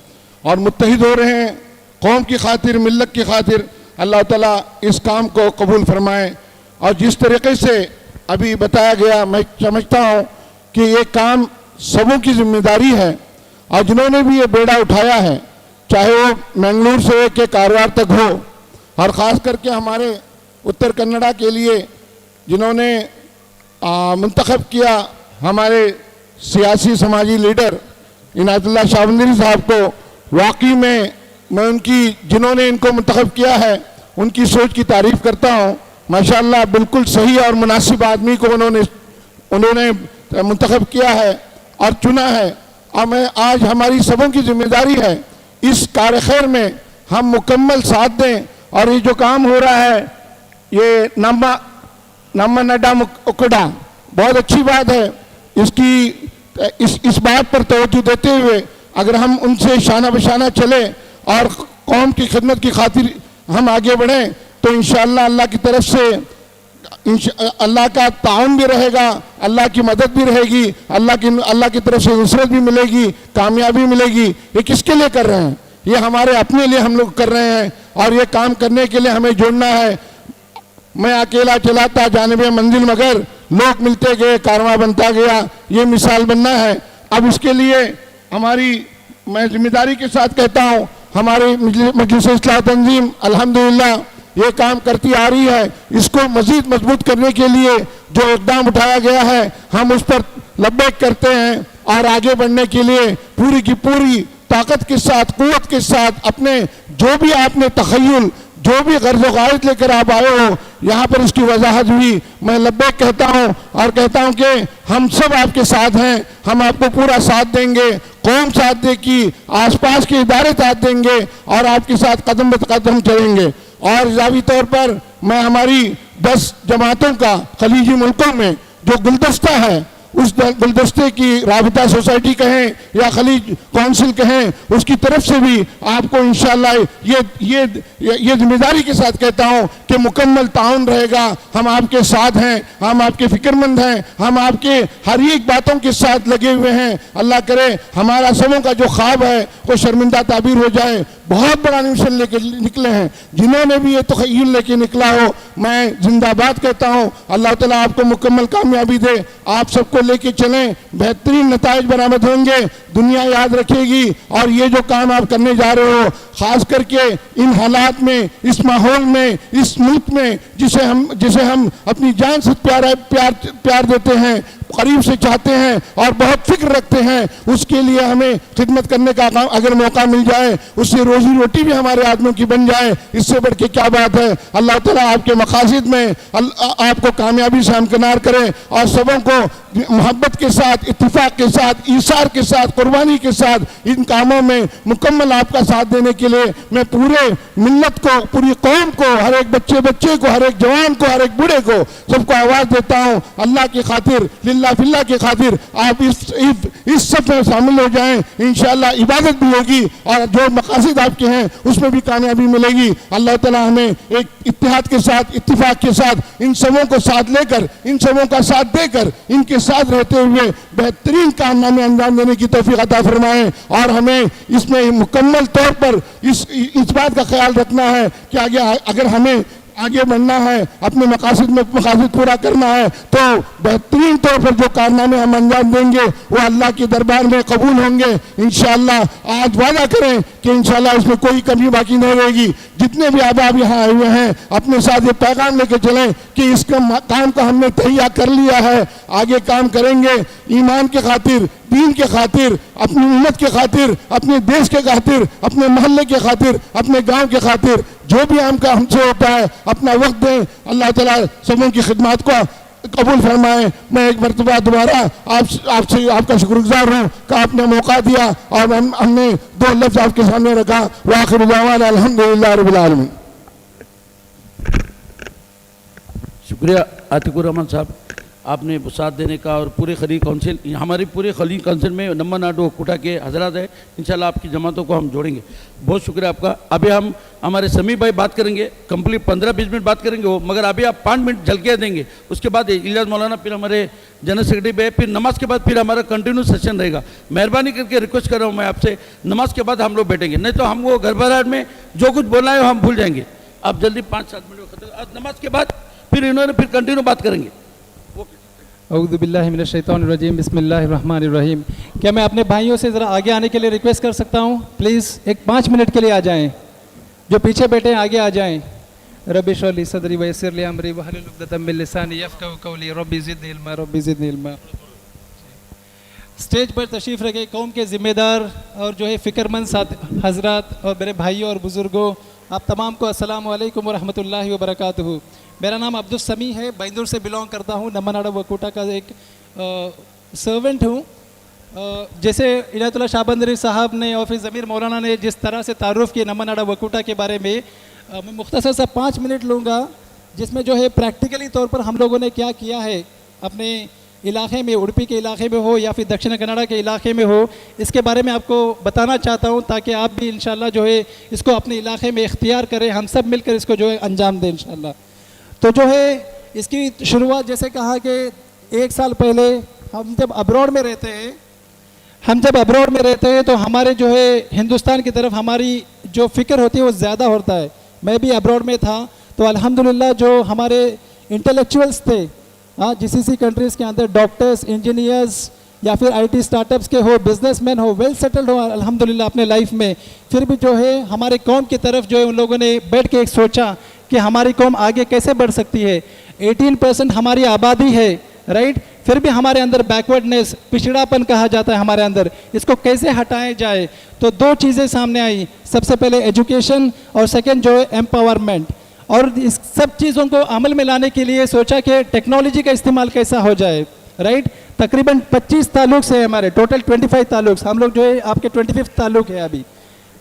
E: और मुत्तहिद हो रहे हैं कौम की खातिर, मिल्लत की खातिर। अल्लाह ताला इस काम को कबूल फरमाए। और जिस तरीके से अभी बताया गया, मैं समझता हूँ कि ये काम सबों की जिम्मेदारी है और जिन्होंने भी ये बेड़ा उठाया है, चाहे वो मैंगलोर से के कारवार तक हो, और ख़ास करके हमारे उत्तर कन्नड़ा के लिए जिन्होंने मुंतखब किया हमारे सियासी समाजी लीडर इनायतुल्लाह शाहबंदरी साहब को, वाकई में मैं उनकी, जिन्होंने इनको मुंतखब किया है, उनकी सोच की तारीफ़ करता हूँ। माशाअल्लाह बिल्कुल सही और मुनासिब आदमी को उन्होंने मुंतखब किया है और चुना है। और मैं आज हमारी सबों की जिम्मेदारी है इस कार खैर में हम मुकम्मल साथ दें। और ये जो काम हो रहा है, ये नम्मा उकड़ा, बहुत अच्छी बात है। इस बात पर तवज्जो देते हुए अगर हम उनसे शाना बशाना चले और कौम की खिदमत की खातिर हम आगे बढ़ें तो इंशाअल्लाह अल्लाह की तरफ से अल्लाह का ताउन भी रहेगा, अल्लाह की मदद भी रहेगी, अल्लाह की तरफ से नुसरत भी मिलेगी, कामयाबी मिलेगी। ये किसके लिए कर रहे हैं? ये हमारे अपने लिए हम लोग कर रहे हैं और ये काम करने के लिए हमें जुड़ना है। मैं अकेला चलाता जानिबे मंजिल मगर लोग मिलते गए, कारवां बनता गया, ये मिसाल बनना है। अब इसके लिए मैं जिम्मेदारी के साथ कहता हूँ, हमारी मजलिस इस्लाह तंजीम अल्हम्दुलिल्लाह ये काम करती आ रही है। इसको मज़ीद मजबूत करने के लिए जो इक़दाम उठाया गया है हम उस पर लब्बैक करते हैं और आगे बढ़ने के लिए पूरी की पूरी ताकत के साथ, कुव्वत के साथ अपने जो भी आपने तखय्युल, जो भी गर्ज़ व गायत लेकर आप आए हो, यहाँ पर इसकी वजाहत हुई। मैं लब्बैक कहता हूँ और कहता हूँ कि हम सब आपके साथ हैं, हम आपको पूरा साथ देंगे, कौम साथ देगी, आसपास के इदारे साथ देंगे और आपके साथ कदम ब कदम चलेंगे। और इजाफी तौर पर मैं हमारी 10 जमातों का खलीजी मुल्कों में जो गुलदस्ता है, उस गुलदस्ते की राबिता सोसाइटी कहें या खलीज काउंसिल कहें, उसकी तरफ से भी आपको इंशाअल्लाह ये जिम्मेदारी के साथ कहता हूँ कि मुकम्मल ताउन रहेगा। हम आपके साथ हैं, हम आपके फिक्रमंद हैं, हम आपके हर एक बातों के साथ लगे हुए हैं। अल्लाह करे हमारा सबों का जो ख्वाब है वो शर्मिंदा ताबीर हो जाए। बहुत बड़ा मिशन लेके निकले हैं, जिन्होंने भी ये तखय्युल लेके निकला हो, मैं जिंदाबाद कहता हूँ। अल्लाह ताला आपको मुकम्मल कामयाबी दे, आप सबको लेके चलें, बेहतरीन नताइज बरामद होंगे, दुनिया याद रखेगी। और ये जो काम आप करने जा रहे हो, खास करके इन हालात में, इस माहौल में, इस मुल्क में जिसे हम अपनी जान से प्यार देते हैं, करीब से चाहते हैं और बहुत फिक्र रखते हैं, उसके लिए हमें खिदमत करने का अगर मौका मिल जाए, उससे रोजी रोटी भी हमारे आदमियों की बन जाए, इससे बढ़ के क्या बात है। अल्लाह ताला आपके मकासद में आपको कामयाबी से हमकिनार करे और सबों को मोहब्बत के साथ, इत्तिफाक के साथ, ईसार के साथ, कुर्बानी के साथ इन कामों में मुकम्मल आपका साथ देने के लिए मैं पूरे मिल्लत को, पूरी कौम को, हर एक बच्चे को, हर एक जवान को, हर एक बूढ़े को, सबको आवाज़ देता हूँ, अल्लाह की खातिर, लिल्लाह फिल्लाह की खातिर आप इस सब में शामिल हो जाएं। इंशाअल्लाह इबादत भी होगी और जो मकासद आपके हैं उसमें भी कामयाबी मिलेगी। अल्लाह ताला हमें एक इत्तेहाद के साथ, इत्तिफाक के साथ इन सबों को साथ लेकर, इन सबों का साथ देकर, इनके साथ रहते हुए बेहतरीन कारनामे अंजाम देने की तौफीक अता फरमाएं। और हमें इसमें मुकम्मल तौर पर इस बात का ख्याल रखना है कि अगर हमें आगे बढ़ना है, अपने मकासद पूरा करना है, तो बेहतरीन तौर पर जो कारनामे हम अंजाम देंगे वो अल्लाह के दरबार में कबूल होंगे इंशाअल्लाह। आज वादा करें कि इंशाअल्लाह इसमें कोई कमी बाकी नहीं रहेगी। जितने भी अहबाब यहाँ आए हुए हैं, अपने साथ ये पैगाम लेके चलें कि इसका काम का हमने तैयार कर लिया है, आगे काम करेंगे ईमान के खातिर, दीन के खातिर, अपनी उम्मत के खातिर, अपने देश के खातिर, अपने मोहल्ले के खातिर, अपने गांव के खातिर, जो भी हमसे होता है अपना वक्त दें। अल्लाह ताला सबों की खिदमत को कबूल फरमाए। मैं एक मरतबा दोबारा आपसे आपका शुक्रगुजार हूँ कि आपने मौका दिया और हमने 2 लफ्ज़ आपके सामने रखा। वाखिर दावाना अल्हम्दुलिल्लाह रब्बिल आलमीन।
C: शुक्रिया आतिकुर रहमान साहब, आपने साथ देने का। और पूरे खली काउंसिल, हमारी पूरे खली काउंसिल में नम्मा नाडू कोटा के हजरात है, इंशाल्लाह आपकी जमातों को हम जोड़ेंगे। बहुत शुक्रिया आपका। अभी हम हमारे समी भाई बात करेंगे, कंप्लीट 15-20 मिनट बात करेंगे वो, मगर अभी आप 5 मिनट झलके देंगे। उसके बाद इलियास मौलाना, फिर हमारे जनरल सेक्रेटरी पे, फिर नमाज के बाद फिर हमारा कंटिन्यू सेशन रहेगा। मेहरबानी करके रिक्वेस्ट कर रहा हूँ मैं आपसे, नमाज के बाद हम लोग बैठेंगे, नहीं तो हम वो घरबराहट में जो कुछ बोलना है हम भूल जाएंगे। आप जल्दी 5-7 मिनट खत्म, नमाज के बाद फिर इन्होंने फिर कंटिन्यू बात करेंगे।
F: औज़ु बिल्लाहि मिनश शैतानिर रजीम, बिस्मिल्लाहिर रहमानिर रहीम। क्या मैं अपने भाइयों से ज़रा आगे आने के लिए रिक्वेस्ट कर सकता हूँ? प्लीज़ एक 5 मिनट के लिए आ जाएं, जो पीछे बैठे हैं आगे आ जाएं। रब्बि इश्रह ली सदरी वयस्सिर ली अमरी वहलुल उक़दतम मिन लिसानी यफ़क़हू क़ौली रब्बि ज़िदनी इल्मा रब्बि ज़िदनी इल्मा। स्टेज पर तशरीफ़ रखे कौम के ज़िम्मेदार और जो है फ़िक्रमंद साथ हज़रात और मेरे भाइयों और बुज़ुर्गों, आप तमाम को अस्सलामु अलैकुम व रहमतुल्लाहि व बरकातुहू। मेरा नाम अब्दुल समी है, बैंदुर से बिलोंग करता हूँ, नम्मा नाडू वकोटा का एक सर्वेंट हूँ। जैसे इनायतुल्लाह शाहबंदरी साहब ने और फिर ज़मीर मौलाना ने जिस तरह से तारुफ़ किया नम्मा नाडू वकोटा के बारे में, मैं मुख्तसर सा 5 मिनट लूँगा, जिसमें जो है प्रैक्टिकली तौर पर हम लोगों ने क्या किया है अपने इलाके में, उड़पी के इलाके में हो या फिर दक्षिण कन्नड़ा के इलाके में हो, इसके बारे में आपको बताना चाहता हूँ, ताकि आप भी इंशाल्लाह जो है इसको अपने इलाके में इख्तियार करें, हम सब मिलकर इसको जो है अंजाम दें इंशाल्लाह। तो जो है इसकी शुरुआत जैसे कहा कि 1 साल पहले हम जब अब्रॉड में रहते हैं तो हमारे जो है हिंदुस्तान की तरफ हमारी जो फ़िक्र होती है वो ज़्यादा होता है। मैं भी अब्रॉड में था तो अल्हम्दुलिल्लाह जो हमारे इंटेलेक्चुअल्स थे, हाँ, GCC कंट्रीज़ के अंदर डॉक्टर्स, इंजीनियर्स या फिर IT स्टार्टअप्स के हो, बिजनेसमैन हो, वेल सेटल्ड हो अल्हम्दुलिल्लाह अपने लाइफ में, फिर भी जो है हमारे कौम की तरफ जो है उन लोगों ने बैठ के एक सोचा कि हमारी कौम आगे कैसे बढ़ सकती है। 18% हमारी आबादी है, राइट, फिर भी हमारे अंदर बैकवर्डनेस, पिछड़ापन कहा जाता है हमारे अंदर, इसको कैसे हटाया जाए। तो दो चीज़ें सामने आई, सबसे पहले एजुकेशन और सेकंड जो है एम्पावरमेंट। और इस सब चीज़ों को अमल में लाने के लिए सोचा कि टेक्नोलॉजी का इस्तेमाल कैसा हो जाए, राइट। तकरीबन 25 ताल्लुक है हमारे, टोटल 25 ताल्लुक, हम लोग जो है आपके 25 ताल्लुक है अभी,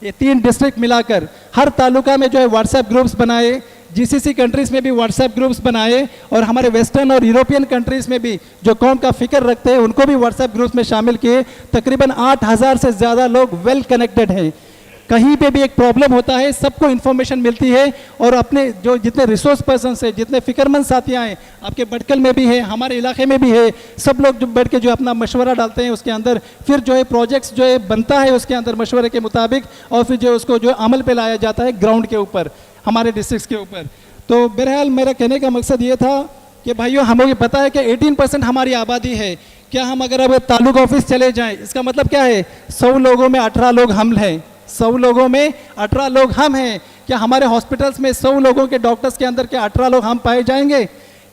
F: ये 3 डिस्ट्रिक्ट मिलाकर। हर तालुका में जो है व्हाट्सएप ग्रुप्स बनाए, जीसीसी कंट्रीज़ में भी व्हाट्सएप ग्रुप्स बनाए, और हमारे वेस्टर्न और यूरोपियन कंट्रीज़ में भी जो कौम का फिक्र रखते हैं उनको भी व्हाट्सएप ग्रुप्स में शामिल किए। तकरीबन 8000 से ज़्यादा लोग वेल कनेक्टेड हैं। कहीं पे भी एक प्रॉब्लम होता है सबको इन्फॉर्मेशन मिलती है, और अपने जो जितने रिसोर्स पर्सन है, जितने फ़िक्रमंद साथियाँ हैं, आपके भटकल में भी है, हमारे इलाके में भी है, सब लोग जो बैठ के जो अपना मशवरा डालते हैं उसके अंदर, फिर जो है प्रोजेक्ट्स जो है बनता है उसके अंदर मशवरे के मुताबिक, और फिर जो उसको जो अमल पे लाया जाता है ग्राउंड के ऊपर, हमारे डिस्ट्रिक्ट के ऊपर। तो बहरहाल मेरा कहने का मकसद ये था कि भाइयों, हमें ये पता है कि 18% हमारी आबादी है। क्या हम अगर अब तालुक ऑफिस चले जाएँ, इसका मतलब क्या है, 100 लोगों में 18 लोग हम हैं, 100 लोगों में 18 लोग हम हैं। क्या हमारे हॉस्पिटल्स में 100 लोगों के डॉक्टर्स के अंदर क्या 18 लोग हम पाए जाएंगे?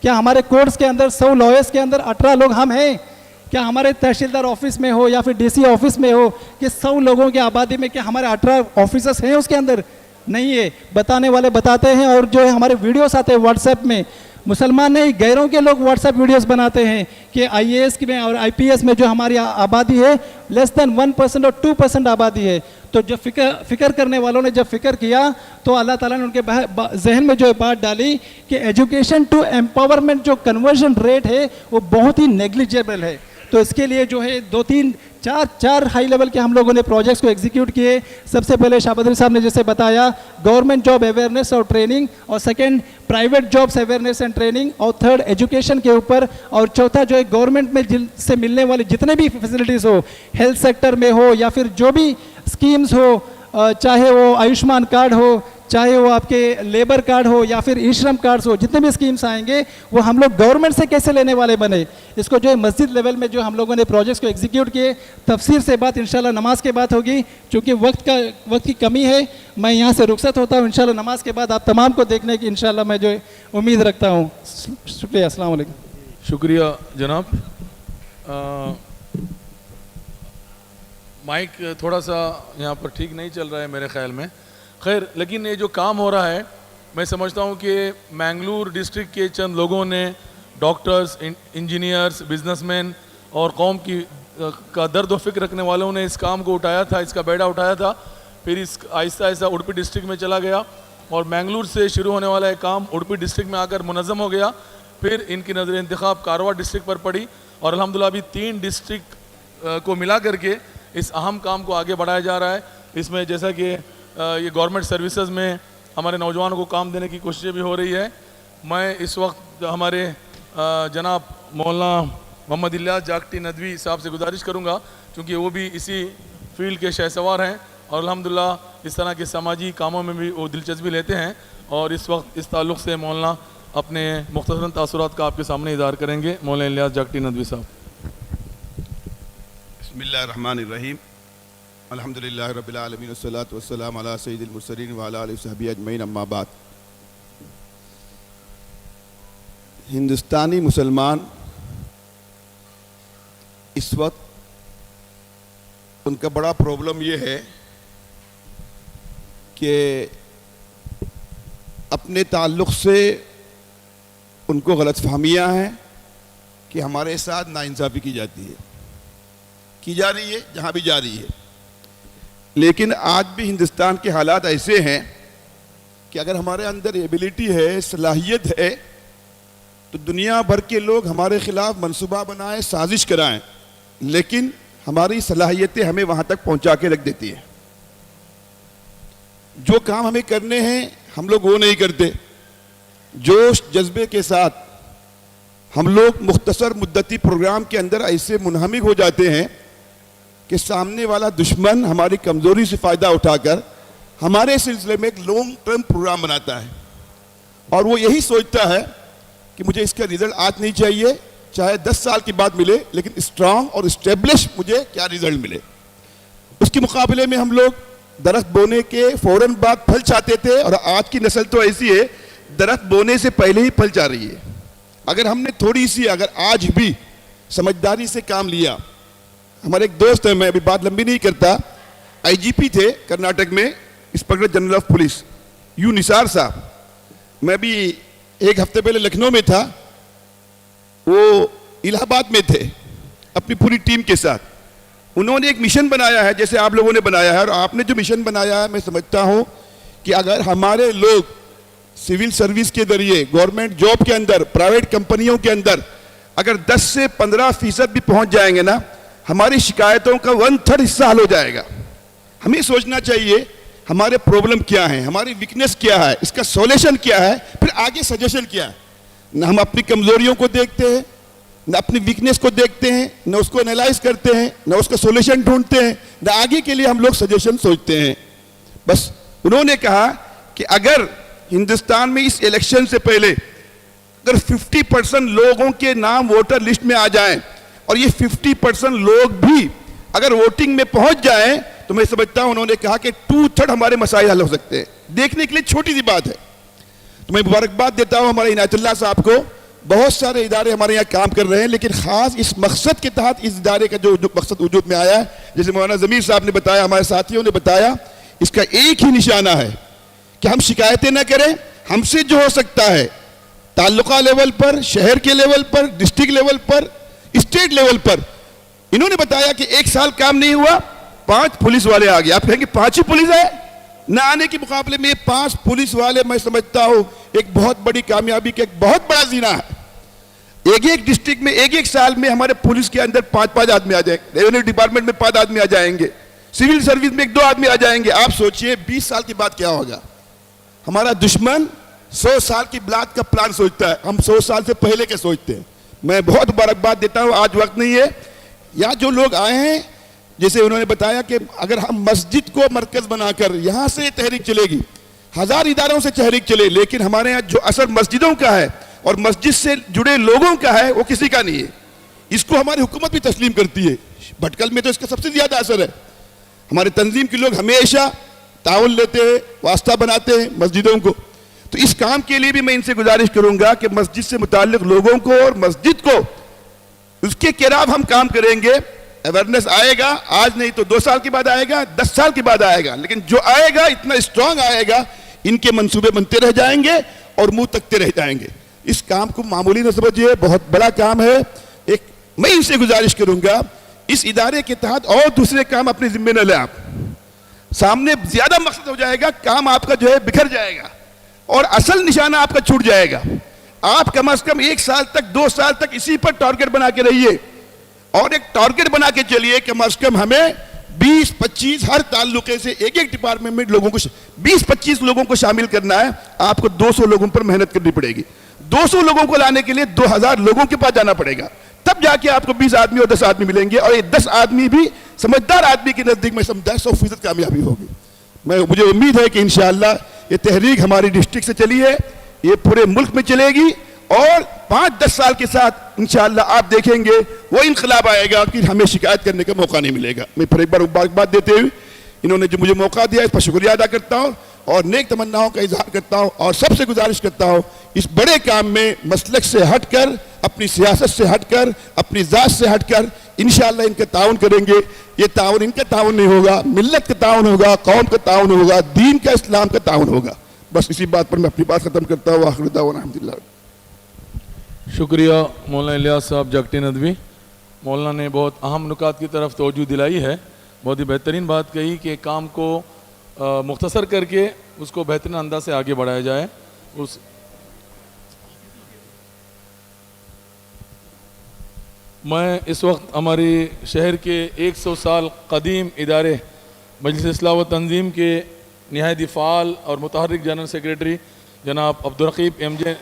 F: क्या हमारे कोर्ट्स के अंदर 100 लॉयर्स के अंदर 18 लोग हम हैं? क्या हमारे तहसीलदार ऑफिस में हो या फिर डीसी ऑफिस में हो कि 100 लोगों की आबादी में क्या हमारे 18 ऑफिसर्स हैं उसके अंदर? नहीं है। बताने वाले बताते हैं, और जो है हमारे वीडियोस आते हैं व्हाट्सएप में, मुसलमान नहीं गैरों के लोग व्हाट्सएप वीडियोस बनाते हैं कि आईएएस में और आईपीएस में जो हमारी आबादी है लेस देन 1% और 2% आबादी है। तो जब फिक्र करने वालों ने जब फिक्र किया तो अल्लाह ताला ने उनके जहन में जो बात डाली कि एजुकेशन टू एम्पावरमेंट जो कन्वर्जन रेट है वो बहुत ही नेग्लिजिबल है। तो इसके लिए जो है 2-3-4 हाई लेवल के हम लोगों ने प्रोजेक्ट्स को एग्जीक्यूट किए। सबसे पहले शाहबदरी साहब ने जैसे बताया गवर्नमेंट जॉब अवेयरनेस और ट्रेनिंग, और second private jobs awareness and training, और थर्ड एजुकेशन के ऊपर, और चौथा जो है गवर्नमेंट में जिनसे मिलने वाली जितने भी फैसिलिटीज़ हो, हेल्थ सेक्टर में हो या फिर जो भी स्कीम्स हो, चाहे वो आयुष्मान कार्ड हो, चाहे वो आपके लेबर कार्ड हो या फिर ई श्रम कार्ड्स हो, जितने भी स्कीम्स आएंगे वो हम लोग गवर्नमेंट से कैसे लेने वाले बने, इसको जो है मस्जिद लेवल में जो हम लोगों ने प्रोजेक्ट्स को एग्जीक्यूट किए। तफसीर से बात इंशाल्लाह नमाज के बाद होगी, क्योंकि वक्त की कमी है। मैं यहाँ से रुखसत होता हूँ, इंशाल्लाह नमाज के बाद आप तमाम को देखने की इंशाल्लाह मैं जो है उम्मीद रखता हूँ। शुक्रिया, अस्सलाम वालेकुम।
A: शुक्रिया जनाब। माइक थोड़ा सा यहाँ पर ठीक नहीं चल रहा है मेरे ख्याल में, खैर, लेकिन ये जो काम हो रहा है मैं समझता हूँ कि मैंगलोर डिस्ट्रिक्ट के चंद लोगों ने, डॉक्टर्स, इंजीनियर्स, बिजनेसमैन और कौम की का दर्द व फिक्र रखने वालों ने इस काम को उठाया था, इसका बेड़ा उठाया था। फिर इस आहिस्ता आहिस्ता उडुपी डिस्ट्रिक्ट में चला गया, और मैंगलोर से शुरू होने वाला एक काम उडुपी डिस्ट्रिक्ट में आकर मुनज़्ज़म हो गया। फिर इनकी नज़र इंतखाब कारवार डिस्ट्रिक्ट पर पड़ी, और अल्हम्दुलिल्लाह अभी 3 डिस्ट्रिक्ट को मिला करके इस अहम काम को आगे बढ़ाया जा रहा है। इसमें जैसा कि ये गवर्नमेंट सर्विसेज में हमारे नौजवानों को काम देने की कोशिशें भी हो रही है। मैं इस वक्त हमारे जनाब मौलाना मोहम्मद इलियास जागटी नदवी साहब से गुजारिश करूंगा, क्योंकि वो भी इसी फील्ड के शहसवार हैं और अल्हम्दुलिल्लाह इस तरह के समाजी कामों में भी वो दिलचस्पी लेते हैं, और इस वक्त इस ताल्लुक़ से मौलाना अपने मुख्तसरन तासुरात का आपके सामने इज़हार करेंगे। मौलाना इलियास जागटी नदवी साहब।
G: बिस्मिल्लाहिर्रहमानिर्रहीम, अल्हम्दुलिल्लाहि रब्बिल आलमीन, वस्सलातु वस्सलामु अला सय्यिदिल मुरसलीन व अला आलिहि व सहबिहि अजमईन, अम्मा बाद। हिंदुस्तानी मुसलमान इस वक्त उनका बड़ा प्रॉब्लम ये है कि अपने ताल्लुक़ से उनको गलतफहमियाँ हैं कि हमारे साथ नाइंसाफ़ी की जाती है, की जा रही है, जहाँ भी जा रही है। लेकिन आज भी हिंदुस्तान के हालात ऐसे हैं कि अगर हमारे अंदर एबिलिटी है, सलाहियत है, तो दुनिया भर के लोग हमारे ख़िलाफ़ मनसूबा बनाएं, साजिश कराएं, लेकिन हमारी सलाहियतें हमें वहाँ तक पहुँचा के रख देती हैं। जो काम हमें करने हैं हम लोग वो नहीं करते। जोश जज्बे के साथ हम लोग मुख्तसर मुद्दती प्रोग्राम के अंदर ऐसे मुनहमिक हो जाते हैं कि सामने वाला दुश्मन हमारी कमज़ोरी से फ़ायदा उठाकर हमारे सिलसिले में एक लॉन्ग टर्म प्रोग्राम बनाता है, और वो यही सोचता है कि मुझे इसका रिज़ल्ट आज नहीं चाहिए, चाहे 10 साल के बाद मिले, लेकिन स्ट्रांग और इस्टेब्लिश मुझे क्या रिज़ल्ट मिले। उसके मुकाबले में हम लोग दरख्त बोने के फ़ौरन बाद फल चाहते थे, और आज की नस्ल तो ऐसी है दरख्त बोने से पहले ही फल चाह रही है। अगर हमने थोड़ी सी, अगर आज भी समझदारी से काम लिया। हमारे एक दोस्त है, मैं अभी बात लंबी नहीं करता, आईजीपी थे कर्नाटक में, inspector general of police you Nisar साहब। मैं भी एक हफ्ते पहले लखनऊ में था, वो इलाहाबाद में थे अपनी पूरी टीम के साथ। उन्होंने एक मिशन बनाया है जैसे आप लोगों ने बनाया है, और आपने जो मिशन बनाया है मैं समझता हूं कि अगर हमारे लोग सिविल सर्विस के जरिए गवर्नमेंट जॉब के अंदर, प्राइवेट कंपनियों के अंदर अगर 10 से 15% भी पहुंच जाएंगे ना, हमारी शिकायतों का 1/3 हिस्सा हल हो जाएगा। हमें सोचना चाहिए हमारे प्रॉब्लम क्या है, हमारी वीकनेस क्या है, इसका सॉल्यूशन क्या है, फिर आगे सजेशन क्या है। न हम अपनी कमजोरियों को देखते हैं, न अपनी वीकनेस को देखते हैं, न उसको एनालाइज करते हैं, न उसका सॉल्यूशन ढूंढते हैं, न आगे के लिए हम लोग सजेशन सोचते हैं। बस उन्होंने कहा कि अगर हिंदुस्तान में इस इलेक्शन से पहले अगर 50% लोगों के नाम वोटर लिस्ट में आ जाएं और ये 50% लोग भी अगर वोटिंग में पहुंच जाएं, तो मैं समझता हूं उन्होंने कहा कि 2/3 हमारे मसाइल हल हो सकते हैं। देखने के लिए छोटी सी बात है। तो मैं मुबारकबाद देता हूं हमारे इनायतुल्लाह साहब को। बहुत सारे इदारे हमारे यहाँ काम कर रहे हैं, लेकिन खास इस मकसद के तहत इस इदारे का जो मकसद वजूद में आया है, जैसे मौलाना ज़मीर साहब ने बताया, हमारे साथियों ने बताया, इसका एक ही निशाना है कि हम शिकायतें न करें। हमसे जो हो सकता है ताल्लुका लेवल पर, शहर के लेवल पर, डिस्ट्रिक्ट लेवल पर, स्टेट लेवल पर। इन्होंने बताया कि 1 साल काम नहीं हुआ, 5 पुलिस वाले आ गए। आप कहेंगे 5 ही पुलिस है? न आने के मुकाबले में 5 पुलिस वाले मैं समझता हूं एक बहुत बड़ी कामयाबी का एक बहुत बड़ा जीना है। एक डिस्ट्रिक्ट में एक साल में हमारे पुलिस के अंदर 5 आदमी आ जाएंगे, रेवेन्यू डिपार्टमेंट में 5 आदमी आ जाएंगे, सिविल सर्विस में 1-2 आदमी आ जाएंगे। आप सोचिए 20 साल के बाद क्या होगा। हमारा दुश्मन 100 साल की ब्लाद का प्लान सोचता है, हम 100 साल से पहले के सोचते हैं। मैं बहुत मुबारकबाद देता हूं, आज वक्त नहीं है। यहाँ जो लोग आए हैं, जैसे उन्होंने बताया कि अगर हम मस्जिद को मरकज बनाकर यहाँ से तहरीक चलेगी, 1000 इदारों से तहरीक चले, लेकिन हमारे यहाँ जो असर मस्जिदों का है और मस्जिद से जुड़े लोगों का है वो किसी का नहीं है। इसको हमारी हुकूमत भी तस्लीम करती है। भटकल में तो इसका सबसे ज्यादा असर है। हमारे तंजीम के लोग हमेशा ताउन लेते हैं, वास्ता बनाते हैं मस्जिदों को। तो इस काम के लिए भी मैं इनसे गुजारिश करूंगा कि मस्जिद से मुताल्लिक लोगों को और मस्जिद को उसके खिलाफ हम काम करेंगे। अवेयरनेस आएगा, आज नहीं तो 2 साल के बाद आएगा, 10 साल के बाद आएगा, लेकिन जो आएगा इतना स्ट्रांग आएगा, इनके मंसूबे बनते रह जाएंगे और मुंह तकते रह जाएंगे। इस काम को मामूली न समझिए, बहुत बड़ा काम है। एक मैं इनसे गुजारिश करूंगा इस इदारे के तहत और दूसरे काम अपने जिम्मे न ले। आप सामने ज्यादा मकसद हो जाएगा, काम आपका जो है बिखर जाएगा और असल निशाना आपका छूट जाएगा। आप कम से कम 1 साल तक, 2 साल तक इसी पर टारगेट बना के रहिए और एक टारगेट बना के चलिए कि कम से कम हमें 20-25 हर ताल्लुके से एक डिपार्टमेंट में लोगों को 20-25 लोगों को शामिल करना है। आपको 200 लोगों पर मेहनत करनी पड़ेगी। 200 लोगों को लाने के लिए 2000 लोगों के पास जाना पड़ेगा, तब जाके आपको 20 आदमी और 10 आदमी मिलेंगे, और ये 10 आदमी भी समझदार आदमी के नजदीक में समझता है 100% कामयाबी होगी। मुझे उम्मीद है कि इंशाअल्लाह ये तहरीक हमारी डिस्ट्रिक्ट से चली है, ये पूरे मुल्क में चलेगी और 5-10 साल के साथ इंशाअल्लाह आप देखेंगे वो इनकलाब आएगा कि हमें शिकायत करने का मौका नहीं मिलेगा। मैं फिर एक बार मुबारकबाद देते हुए इन्होंने जो मुझे मौका दिया इस पर शुक्रिया अदा करता हूँ और नेक तमन्नाओं का इजहार करता हूँ और सबसे गुजारिश करता हूँ इस बड़े काम में मसलक से हटकर, अपनी सियासत से हटकर, अपनी ज़ात से हटकर इंशाअल्लाह इनका ताउन करेंगे। ये ताउन इनका ताउन नहीं होगा, मिल्लत का ताउन होगा, कौम का ताउन होगा, दीन का, इस्लाम का ताउन होगा। बस इसी बात पर मैं अपनी बात खत्म करता हूँ। आखिर दावाना अल्हम्दुलिल्लाह।
A: शुक्रिया मौलाना इलियास साहब जगटी नदवी। मौलाना ने बहुत अहम नुकात की तरफ तवज्जो दिलाई है, बहुत ही बेहतरीन बात कही कि काम को मुख्तसर करके उसको बेहतरीन अंदाज से आगे बढ़ाया जाए। उस मैं इस वक्त हमारे शहर के 100 साल कदीम इदारे मजलिस इस्लाह व तंजीम के निहायत फ़ाल और मुतहर्रिक जनरल सेक्रेटरी जनाब अब्दुर्रकीब MJ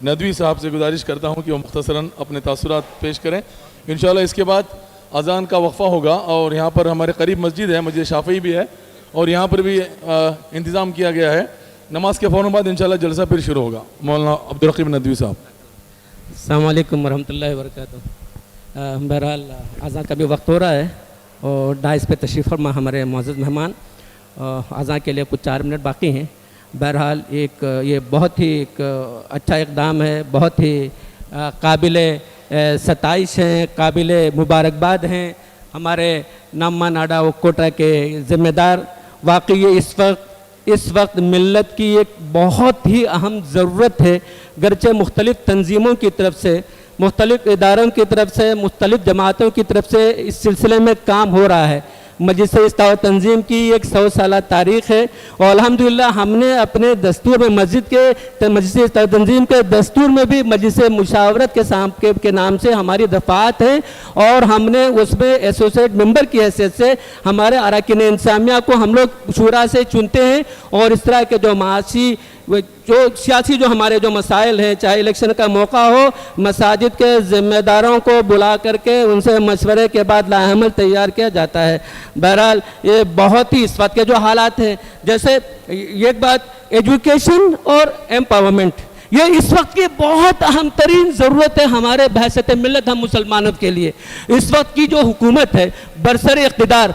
A: नदवी साहब से गुजारिश करता हूं कि वो मुख्तसरन अपने तासुरात पेश करें। इंशाअल्लाह इसके बाद अज़ान का वक्फ़ा होगा और यहाँ पर हमारे करीब मस्जिद है, मस्जिद शाफ़ी भी है और यहाँ पर भी इंतज़ाम किया गया है। नमाज के फ़ौरन बाद इंशाअल्लाह जलसा फिर शुरू होगा। मौलाना अब्दुर्रकीब नदवी साहब।
H: अस्सलाम वालेकुम वरहमतुल्लाहि वबरकातुहू। बहरहाल अज़ान का भी वक्त हो रहा है और डाइस पे तशरीफ़ फरमा हमारे मुअज़्ज़ज़ मेहमान। अज़ान के लिए कुछ 4 मिनट बाकी हैं। बहरहाल ये बहुत ही एक अच्छा इक़दाम है, बहुत ही काबिल 27 हैं, काबिल मुबारकबाद हैं हमारे नम्मा नाडा वक्कोटा के ज़िम्मेदार। वाकई ये इस वक्त मिल्लत की एक बहुत ही अहम ज़रूरत है, गरचे मुख्तलिफ़ तंजीमों की तरफ से, मुख्तलिफ़ इदारों की तरफ से, मुख्तलिफ़ जमातों की तरफ से इस सिलसिले में काम हो रहा है। मजलिस इस्तावा तंजीम की एक 100 साला तारीख़ है और अल्हम्दुलिल्लाह हमने अपने दस्तूर में मजलिस इस्तावा तंजीम के दस्तूर में भी मजलिस मुशावरत के नाम से हमारी दफ़ात हैं और हमने उसमें एसोसिएट मेंबर की हैसियत से हमारे अरकान इंतज़ामिया को हम लोग शुरा से चुनते हैं और इस तरह के जो माशी जो सियासी जो हमारे जो मसाइल हैं, चाहे इलेक्शन का मौका हो, मसाजिद के ज़िम्मेदारों को बुला करके उनसे मशवरे के बाद लाअमल तैयार किया जाता है। बहरहाल ये बहुत ही इस वक्त के जो हालात हैं, जैसे एक बात एजुकेशन और एम्पावरमेंट, ये इस वक्त की बहुत अहम तरीन ज़रूरत है हमारे बहसत मिल्लत हम मुसलमानों के लिए। इस वक्त की जो हुकूमत है बरसर इक़्तिदार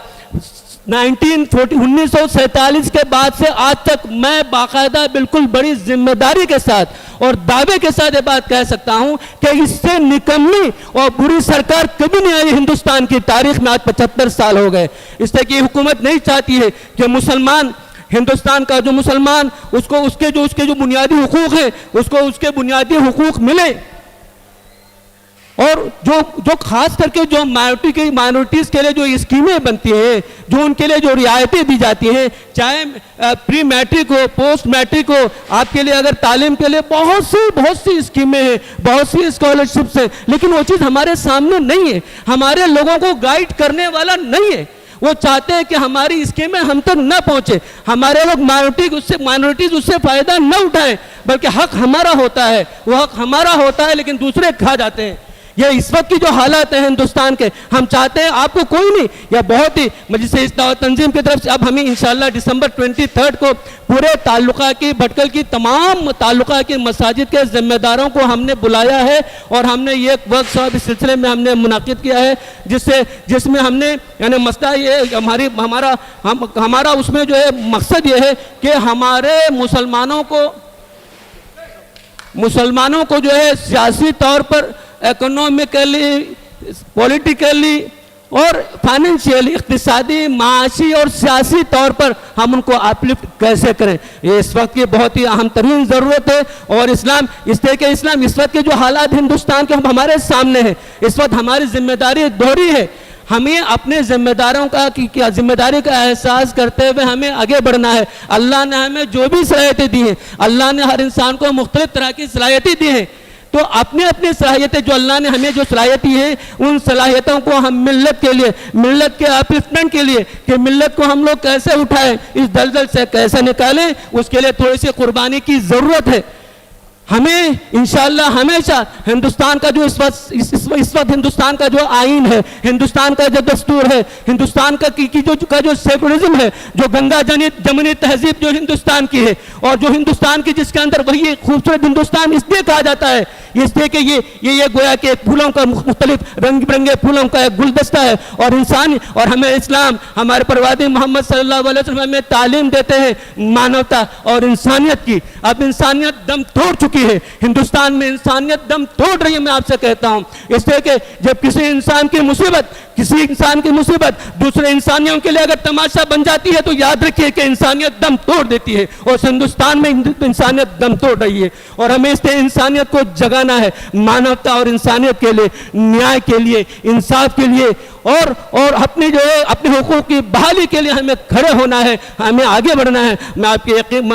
H: 1947 के बाद से आज तक मैं बाकायदा बिल्कुल बड़ी जिम्मेदारी के साथ और दावे के साथ ये बात कह सकता हूं कि इससे निकम्मी और बुरी सरकार कभी नहीं आई हिंदुस्तान की तारीख में। आज 75 साल हो गए। इस तरह की हुकूमत नहीं चाहती है कि मुसलमान, हिंदुस्तान का जो मुसलमान, उसको उसके जो बुनियादी हुकूक हैं उसको उसके बुनियादी हुकूक मिले और जो खास करके जो माइनॉरिटीज़ के लिए जो स्कीमें बनती हैं, जो उनके लिए जो रियायतें दी जाती हैं, चाहे प्री मैट्रिक हो, पोस्ट मैट्रिक हो, आपके लिए अगर तालीम के लिए बहुत सी स्कीमें हैं, बहुत सी स्कॉलरशिप्स हैं, लेकिन वो चीज़ हमारे सामने नहीं है, हमारे लोगों को गाइड करने वाला नहीं है। वो चाहते हैं कि हमारी स्कीमें हम तक न पहुंचे, हमारे लोग माइनॉरिटीज उससे फ़ायदा न उठाएं, बल्कि हक हमारा होता है, वो हक हमारा होता है लेकिन दूसरे खा जाते हैं। ये इस वक्त की जो हालात हैं हिंदुस्तान के, हम चाहते हैं आपको कोई नहीं, या बहुत ही मजलिस इस्तावा तंजीम की तरफ से अब हमें इंशाअल्लाह दिसंबर 23 को पूरे ताल्लुका की भटकल की तमाम ताल्लुका की मसाजिद के ज़िम्मेदारों को हमने बुलाया है और हमने ये वर्कशॉप इस सिलसिले में हमने मुनाकिद किया है, जिसमें हमने यानी मसला ये हमारा उसमें जो है मकसद ये है कि हमारे मुसलमानों को जो है सियासी तौर पर, इकोनॉमिकली, पॉलिटिकली और फाइनेंशियली, इक़्तिसादी, माशी और सियासी तौर पर हम उनको अपलिफ्ट कैसे करें, ये इस वक्त की बहुत ही अहम तरीन ज़रूरत है। और इस्लाम इस वक्त के जो हालात हिंदुस्तान के हमारे सामने हैं, इस वक्त हमारी जिम्मेदारी दोहरी है। हमें अपने ज़िम्मेदारों का जिम्मेदारी का एहसास करते हुए हमें आगे बढ़ना है। अल्लाह ने हमें जो भी सलाहियतें दी हैं, अल्लाह ने हर इंसान को मुख्तलिफ तरह की सलाहियतें दी हैं, तो अपने अपने सलाहियतें जो अल्लाह ने हमें जो सलाहियतें हैं, उन सलाहियतों को हम मिल्लत के लिए, मिल्लत के अपलिफ्टमेंट के लिए, कि मिल्लत को हम लोग कैसे उठाएं, इस दलदल से कैसे निकालें, उसके लिए थोड़ी सी कुर्बानी की ज़रूरत है। हमें इंशाअल्लाह हमेशा हिंदुस्तान का जो इस वक्त हिंदुस्तान का जो आईन है, हिंदुस्तान का जो दस्तूर है, हिंदुस्तान का जो सेकुलरिज्म है, जो गंगा जमुनी तहजीब जो हिंदुस्तान की है और जो हिंदुस्तान की जिसके अंदर वही खूबसूरत हिंदुस्तान इसलिए कहा जाता है, इसलिए कि ये गोया के फूलों का मुख्तलिफ रंग बिरंगे फूलों का एक गुलदस्ता है और इंसान, और हमें इस्लाम, हमारे परवादी मोहम्मद सल्लल्लाहु अलैहि वसल्लम हमें तालीम देते हैं मानवता और इंसानियत की। अब इंसानियत दम तोड़ चुकी है, हिंदुस्तान में इंसानियत दम तोड़ रही है। मैं आपसे कहता हूं इसलिए कि जब किसी इंसान की मुसीबत दूसरे इंसानियों के लिए अगर तमाशा बन जाती है, तो याद रखिए कि इंसानियत दम तोड़ देती है और हिंदुस्तान में इंसानियत दम तोड़ रही है और हमें इसलिए इंसानियत को जगाना है, मानवता और इंसानियत के लिए, न्याय के लिए, इंसाफ के लिए और अपनी जो है अपने हुकूक की बहाली के लिए हमें खड़े होना है, हमें आगे बढ़ना है। मैं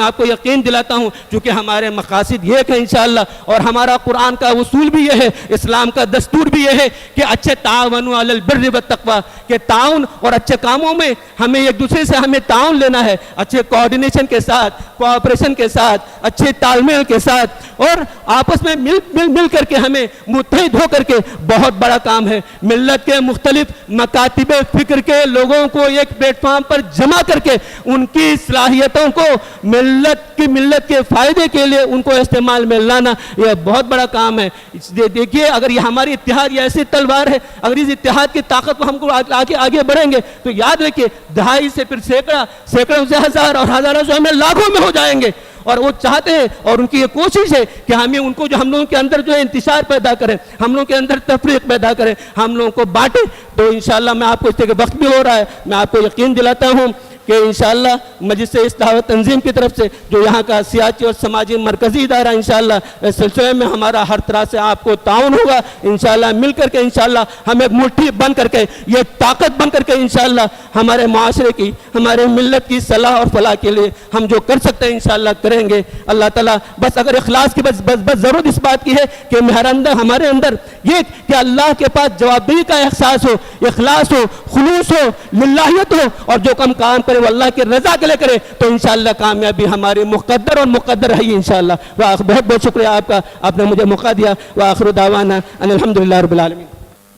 H: आपको यकीन दिलाता हूँ, क्योंकि हमारे मकासद ये है इंशाअल्लाह, और हमारा कुरान का उसूल भी ये है, इस्लाम का दस्तूर भी ये है कि अच्छे तावनु अलल बिर्रि व तक़वा, के ताउन और अच्छे कामों में हमें एक दूसरे से हमें ताउन लेना है, अच्छे कोऑर्डिनेशन के साथ, कोऑपरेशन के साथ, अच्छे तालमेल के साथ और आपस में मिल करके हमें मुत्तहिद होकर के, बहुत बड़ा काम है। मिल्लत के मुख्तलिफ मकातिबे फिक्र के लोगों को एक प्लेटफॉर्म पर जमा करके उनकी सलाहियतों को मिल्लत के फायदे के लिए उनको इस्तेमाल में लाना, यह बहुत बड़ा काम है। देखिए, अगर ये हमारी इत्तेहाद ये ऐसी तलवार है, अगर इस इत्तेहाद की ताकत को हमको आगे बढ़ेंगे तो याद रखिए, दहाई से फिर सैकड़ों से हजार और हजारों से हमें लाखों में हो जाएंगे और वो चाहते हैं और उनकी ये कोशिश है कि हमें उनको जो हम लोगों के अंदर जो है इंतशार पैदा करें, हम लोगों के अंदर तफरीक पैदा करें, हम लोगों को बांटे। तो इंशाअल्लाह मैं आपको इस तरह के वक्त भी हो रहा है, मैं आपको यकीन दिलाता हूँ कि इंशाअल्लाह मस्जिद से इस दावत तंजीम की तरफ से जो यहाँ का सियासी और समाजी मरकज़ी इदारा इंशाअल्लाह इस सिलसिले में हमारा हर तरह से आपको ताउन होगा। इंशाअल्लाह मिल करके इंशाअल्लाह हम एक मुट्ठी बन करके ये ताकत बन करके इंशाअल्लाह हमारे माशरे की, हमारे मिल्लत की सलाह और फलाह के लिए हम जो कर सकते हैं इंशाअल्लाह करेंगे। अल्लाह ताला बस अगर इखलास की बस ज़रूरत इस बात की है कि हमारे अंदर ये कि अल्लाह के पास जवाबदेही का एहसास हो, इखलास हो, खुलूस हो, लिल्लाहियत हो और जो काम करे वो अल्लाह की रजा के लिए करे तो इंशाअल्लाह कामयाबी हमारी मुक़द्दर और मुक़द्दर है इंशाअल्लाह। वाह, बहुत बहुत शुक्रिया आपका, आपने मुझे मौका दिया। व आखिर दावाना अल्हम्दुलिल्लाह रब्बिल आलमीन।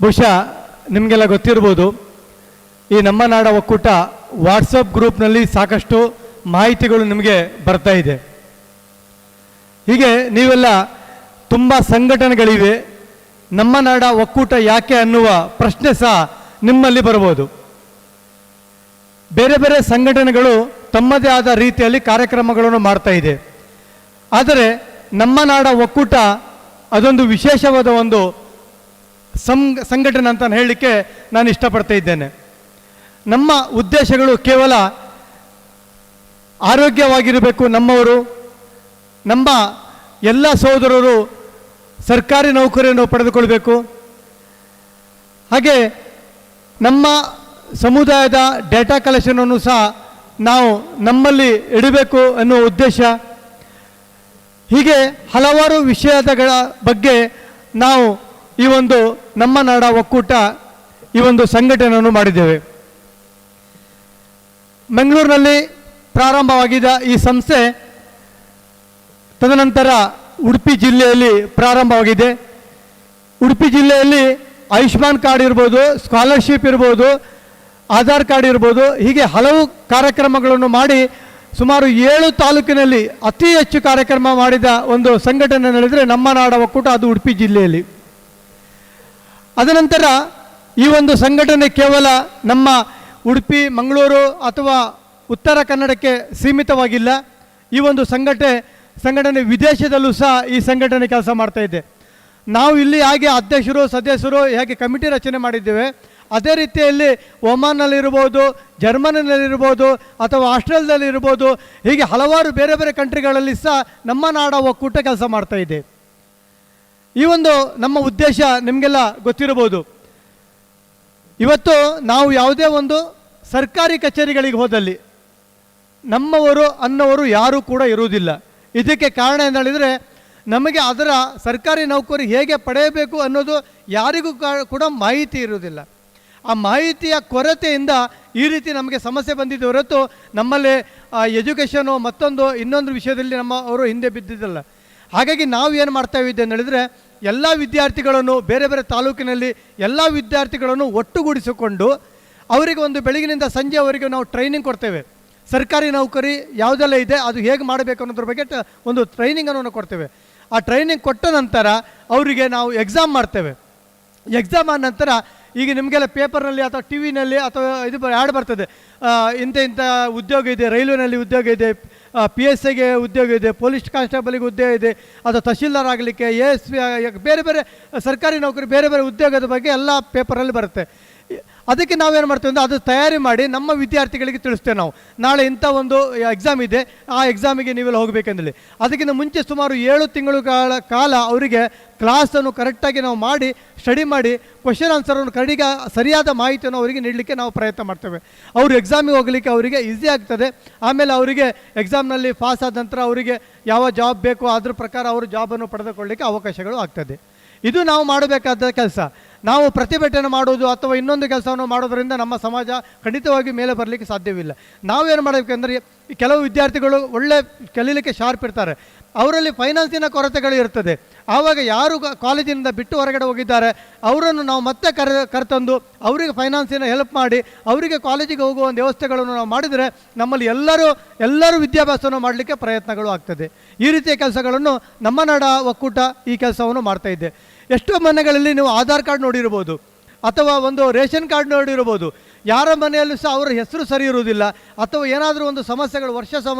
I: ಬಹುಶಃ ನಿಮಗೆಲ್ಲ ಗೊತ್ತಿರ್ಬೋದು, ಈ ನಮ್ಮ ನಾಡ ಒಕ್ಕೂಟ ವಾಟ್ಸಪ್ ಗ್ರೂಪ್ನಲ್ಲಿ ಸಾಕಷ್ಟು ಮಾಹಿತಿಗಳು ನಿಮಗೆ ಬರ್ತಾ ಇದೆ. ಹೀಗೆ ನೀವೆಲ್ಲ ತುಂಬ ಸಂಘಟನೆಗಳಿವೆ, ನಮ್ಮ ನಾಡ ಒಕ್ಕೂಟ ಯಾಕೆ ಅನ್ನುವ ಪ್ರಶ್ನೆ ಸಹ ನಿಮ್ಮಲ್ಲಿ ಬರ್ಬೋದು. ಬೇರೆ ಬೇರೆ ಸಂಘಟನೆಗಳು ತಮ್ಮದೇ ಆದ ರೀತಿಯಲ್ಲಿ ಕಾರ್ಯಕ್ರಮಗಳನ್ನು ಮಾಡ್ತಾ ಇದೆ. ಆದರೆ ನಮ್ಮ ನಾಡ ಒಕ್ಕೂಟ ಅದೊಂದು ವಿಶೇಷವಾದ ಒಂದು ಸಂಘಟನೆ ಅಂತ ಹೇಳಲಿಕ್ಕೆ ನಾನು ಇಷ್ಟಪಡ್ತಾ ಇದ್ದೇನೆ. ನಮ್ಮ ಉದ್ದೇಶಗಳು ಕೇವಲ ಆರೋಗ್ಯವಾಗಿರಬೇಕು, ನಮ್ಮವರು ನಮ್ಮ ಎಲ್ಲ ಸಹೋದರರು ಸರ್ಕಾರಿ ನೌಕರಿಯನ್ನು ಪಡೆದುಕೊಳ್ಬೇಕು, ಹಾಗೆ ನಮ್ಮ ಸಮುದಾಯದ ಡೇಟಾ ಕಲೆಕ್ಷನನ್ನು ಸಹ ನಾವು ನಮ್ಮಲ್ಲಿ ಇಡಬೇಕು ಅನ್ನುವ ಉದ್ದೇಶ. ಹೀಗೆ ಹಲವಾರು ವಿಷಯಗಳ ಬಗ್ಗೆ ನಾವು ಈ ಒಂದು ನಮ್ಮ ನಾಡ ಒಕ್ಕೂಟ ಈ ಒಂದು ಸಂಘಟನೆಯನ್ನು ಮಾಡಿದ್ದೇವೆ. ಬೆಂಗಳೂರಿನಲ್ಲಿ ಪ್ರಾರಂಭವಾಗಿದ್ದ ಈ ಸಂಸ್ಥೆ ತದನಂತರ ಉಡುಪಿ ಜಿಲ್ಲೆಯಲ್ಲಿ ಪ್ರಾರಂಭವಾಗಿದೆ. ಉಡುಪಿ ಜಿಲ್ಲೆಯಲ್ಲಿ ಆಯುಷ್ಮಾನ್ ಕಾರ್ಡ್ ಇರ್ಬೋದು, ಸ್ಕಾಲರ್ಶಿಪ್ ಇರ್ಬೋದು, ಆಧಾರ್ ಕಾರ್ಡ್ ಇರ್ಬೋದು, ಹೀಗೆ ಹಲವು ಕಾರ್ಯಕ್ರಮಗಳನ್ನು ಮಾಡಿ ಸುಮಾರು 7 ತಾಲೂಕಿನಲ್ಲಿ ಅತಿ ಹೆಚ್ಚು ಕಾರ್ಯಕ್ರಮ ಮಾಡಿದ ಒಂದು ಸಂಘಟನೆ ನಡೆದರೆ ನಮ್ಮ ನಾಡ ಒಕ್ಕೂಟ, ಅದು ಉಡುಪಿ ಜಿಲ್ಲೆಯಲ್ಲಿ. ಅದನಂತರ ಈ ಒಂದು ಸಂಘಟನೆ ಕೇವಲ ನಮ್ಮ ಉಡುಪಿ, ಮಂಗಳೂರು ಅಥವಾ ಉತ್ತರ ಕನ್ನಡಕ್ಕೆ ಸೀಮಿತವಾಗಿಲ್ಲ. ಈ ಒಂದು ಸಂಘಟನೆ ವಿದೇಶದಲ್ಲೂ ಸಹ ಈ ಸಂಘಟನೆ ಕೆಲಸ ಮಾಡ್ತಾ ಇದೆ. ನಾವು ಇಲ್ಲಿ ಹಾಗೆ ಅಧ್ಯಕ್ಷರು, ಸದಸ್ಯರು ಹೇಗೆ ಕಮಿಟಿ ರಚನೆ ಮಾಡಿದ್ದೇವೆ, ಅದೇ ರೀತಿಯಲ್ಲಿ ಒಮಾನ್ನಲ್ಲಿರ್ಬೋದು, ಜರ್ಮನಿನಲ್ಲಿರ್ಬೋದು ಅಥವಾ ಆಸ್ಟ್ರೇಲಿಯಾದಲ್ಲಿರ್ಬೋದು, ಹೀಗೆ ಹಲವಾರು ಬೇರೆ ಬೇರೆ ಕಂಟ್ರಿಗಳಲ್ಲಿ ಸಹ ನಮ್ಮ ನಾಡ ಒಕ್ಕೂಟ ಕೆಲಸ ಮಾಡ್ತಾ ಇದೆ. ಈ ಒಂದು ನಮ್ಮ ಉದ್ದೇಶ ನಿಮಗೆಲ್ಲ ಗೊತ್ತಿರಬಹುದು. ಇವತ್ತು ನಾವು ಯಾವುದೇ ಒಂದು ಸರ್ಕಾರಿ ಕಚೇರಿಗಳಿಗೆ ಹೋದಲ್ಲಿ ನಮ್ಮವರು ಅನ್ನೋರು ಯಾರೂ ಕೂಡ ಇರುವುದಿಲ್ಲ. ಇದಕ್ಕೆ ಕಾರಣ ಏನು ಹೇಳಿದರೆ, ನಮಗೆ ಅದರ ಸರ್ಕಾರಿ ನೌಕರಿ ಹೇಗೆ ಪಡೆಯಬೇಕು ಅನ್ನೋದು ಯಾರಿಗೂ ಕೂಡ ಮಾಹಿತಿ ಇರುವುದಿಲ್ಲ. ಆ ಮಾಹಿತಿಯ ಕೊರತೆಯಿಂದ ಈ ರೀತಿ ನಮಗೆ ಸಮಸ್ಯೆ ಬಂದಿದೆ ಹೊರತು ನಮ್ಮಲ್ಲಿ ಎಜುಕೇಷನು ಮತ್ತೊಂದು ಇನ್ನೊಂದು ವಿಷಯದಲ್ಲಿ ಅವರು ಹಿಂದೆ ಬಿದ್ದಿದ್ದಲ್ಲ. ಹಾಗಾಗಿ ನಾವು ಏನು ಮಾಡ್ತಾ ಇದ್ದೆ ಅಂತ ಹೇಳಿದರೆ, ಎಲ್ಲ ವಿದ್ಯಾರ್ಥಿಗಳನ್ನು ಬೇರೆ ಬೇರೆ ತಾಲೂಕಿನಲ್ಲಿ ಎಲ್ಲ ವಿದ್ಯಾರ್ಥಿಗಳನ್ನು ಒಟ್ಟುಗೂಡಿಸಿಕೊಂಡು ಅವರಿಗೆ ಒಂದು ಬೆಳಗಿನಿಂದ ಸಂಜೆವರೆಗೆ ನಾವು ಟ್ರೈನಿಂಗ್ ಕೊಡ್ತೇವೆ. ಸರ್ಕಾರಿ ನೌಕರಿ ಯಾವುದೆಲ್ಲ ಇದೆ ಅದು ಹೇಗೆ ಮಾಡಬೇಕು ಅನ್ನೋದ್ರ ಬಗ್ಗೆ ಒಂದು ಟ್ರೈನಿಂಗನ್ನು ಕೊಡ್ತೇವೆ. ಆ ಟ್ರೈನಿಂಗ್ ಕೊಟ್ಟ ನಂತರ ಅವರಿಗೆ ನಾವು ಎಕ್ಸಾಮ್ ಮಾಡ್ತೇವೆ. ಎಕ್ಸಾಮ್ ಆದ ನಂತರ ಈಗ ನಿಮಗೆಲ್ಲ ಪೇಪರ್ನಲ್ಲಿ ಅಥವಾ ಟಿ ವಿನಲ್ಲಿ ಅಥವಾ ಇದು ಆ್ಯಡ್ ಬರ್ತದೆ, ಇಂಥ ಉದ್ಯೋಗ ಇದೆ, ರೈಲ್ವೆನಲ್ಲಿ ಉದ್ಯೋಗ ಇದೆ, PSIಗೆ ಉದ್ಯೋಗ ಇದೆ, ಪೊಲೀಸ್ ಕಾನ್ಸ್ಟೇಬಲ್ಗೆ ಉದ್ಯೋಗ ಇದೆ, ಅಥವಾ ತಹಶೀಲ್ದಾರ್ ಆಗಲಿಕ್ಕೆ, ASP, ಬೇರೆ ಬೇರೆ ಸರ್ಕಾರಿ ನೌಕರಿ ಬೇರೆ ಬೇರೆ ಉದ್ಯೋಗದ ಬಗ್ಗೆ ಎಲ್ಲ ಪೇಪರಲ್ಲಿ ಬರುತ್ತೆ. ಅದಕ್ಕೆ ನಾವೇನು ಮಾಡ್ತೇವೆ ಅಂದರೆ ಅದು ತಯಾರಿ ಮಾಡಿ ನಮ್ಮ ವಿದ್ಯಾರ್ಥಿಗಳಿಗೆ ತಿಳಿಸ್ತೇವೆ. ನಾವು ನಾಳೆ ಇಂಥ ಒಂದು ಎಕ್ಸಾಮ್ ಇದೆ, ಆ ಎಕ್ಸಾಮಿಗೆ ನೀವೆಲ್ಲ ಹೋಗಬೇಕಂದೇಳಿ ಅದಕ್ಕಿಂತ ಮುಂಚೆ ಸುಮಾರು 7 ತಿಂಗಳುಗಳ ಕಾಲ ಅವರಿಗೆ ಕ್ಲಾಸನ್ನು ಕರೆಕ್ಟಾಗಿ ನಾವು ಮಾಡಿ ಸ್ಟಡಿ ಮಾಡಿ ಕ್ವಶನ್ ಆನ್ಸರನ್ನು ಸರಿಯಾದ ಮಾಹಿತಿಯನ್ನು ಅವರಿಗೆ ನೀಡಲಿಕ್ಕೆ ನಾವು ಪ್ರಯತ್ನ ಮಾಡ್ತೇವೆ. ಅವರು ಎಕ್ಸಾಮಿಗೆ ಹೋಗಲಿಕ್ಕೆ ಅವರಿಗೆ ಈಸಿ ಆಗ್ತದೆ. ಆಮೇಲೆ ಅವರಿಗೆ ಎಕ್ಸಾಮ್ನಲ್ಲಿ ಪಾಸ್ ಆದ ನಂತರ ಅವರಿಗೆ ಯಾವ ಜಾಬ್ ಬೇಕೋ ಅದ್ರ ಪ್ರಕಾರ ಅವರು ಜಾಬನ್ನು ಪಡೆದುಕೊಳ್ಳಲಿಕ್ಕೆ ಅವಕಾಶಗಳು ಆಗ್ತದೆ. ಇದು ನಾವು ಮಾಡಬೇಕಾದ ಕೆಲಸ. ನಾವು ಪ್ರತಿಭಟನೆ ಮಾಡೋದು ಅಥವಾ ಇನ್ನೊಂದು ಕೆಲಸವನ್ನು ಮಾಡೋದರಿಂದ ನಮ್ಮ ಸಮಾಜ ಖಂಡಿತವಾಗಿ ಮೇಲೆ ಬರಲಿಕ್ಕೆ ಸಾಧ್ಯವಿಲ್ಲ. ನಾವೇನು ಮಾಡಬೇಕಂದ್ರೆ, ಕೆಲವು ವಿದ್ಯಾರ್ಥಿಗಳು ಒಳ್ಳೆ ಕಲೀಲಿಕ್ಕೆ ಶಾರ್ಪ್ ಇರ್ತಾರೆ, ಅವರಲ್ಲಿ ಫೈನಾನ್ಸಿನ ಕೊರತೆಗಳು ಇರ್ತದೆ. ಆವಾಗ ಯಾರು ಕಾಲೇಜಿನಿಂದ ಬಿಟ್ಟು ಹೊರಗಡೆ ಹೋಗಿದ್ದಾರೆ ಅವರನ್ನು ನಾವು ಮತ್ತೆ ಕರೆತಂದು ಅವರಿಗೆ ಫೈನಾನ್ಸಿನ ಹೆಲ್ಪ್ ಮಾಡಿ ಅವರಿಗೆ ಕಾಲೇಜಿಗೆ ಹೋಗುವ ಒಂದು ವ್ಯವಸ್ಥೆಗಳನ್ನು ನಾವು ಮಾಡಿದರೆ ನಮ್ಮಲ್ಲಿ ಎಲ್ಲರೂ ವಿದ್ಯಾಭ್ಯಾಸವನ್ನು ಮಾಡಲಿಕ್ಕೆ ಪ್ರಯತ್ನಗಳು ಆಗ್ತದೆ. ಈ ರೀತಿಯ ಕೆಲಸಗಳನ್ನು ನಮ್ಮ ನಾಡ ಒಕ್ಕೂಟ ಈ ಕೆಲಸವನ್ನು ಮಾಡ್ತಾ ಇದೆ. ಎಷ್ಟೋ ಮನೆಗಳಲ್ಲಿ ನೀವು ಆಧಾರ್ ಕಾರ್ಡ್ ನೋಡಿರ್ಬೋದು ಅಥವಾ ಒಂದು ರೇಷನ್ ಕಾರ್ಡ್ ನೋಡಿರ್ಬೋದು. ಯಾರ ಮನೆಯಲ್ಲೂ ಸಹ ಅವರ ಹೆಸರು ಸರಿ ಇರುವುದಿಲ್ಲ, ಅಥವಾ ಏನಾದರೂ ಒಂದು ಸಮಸ್ಯೆಗಳು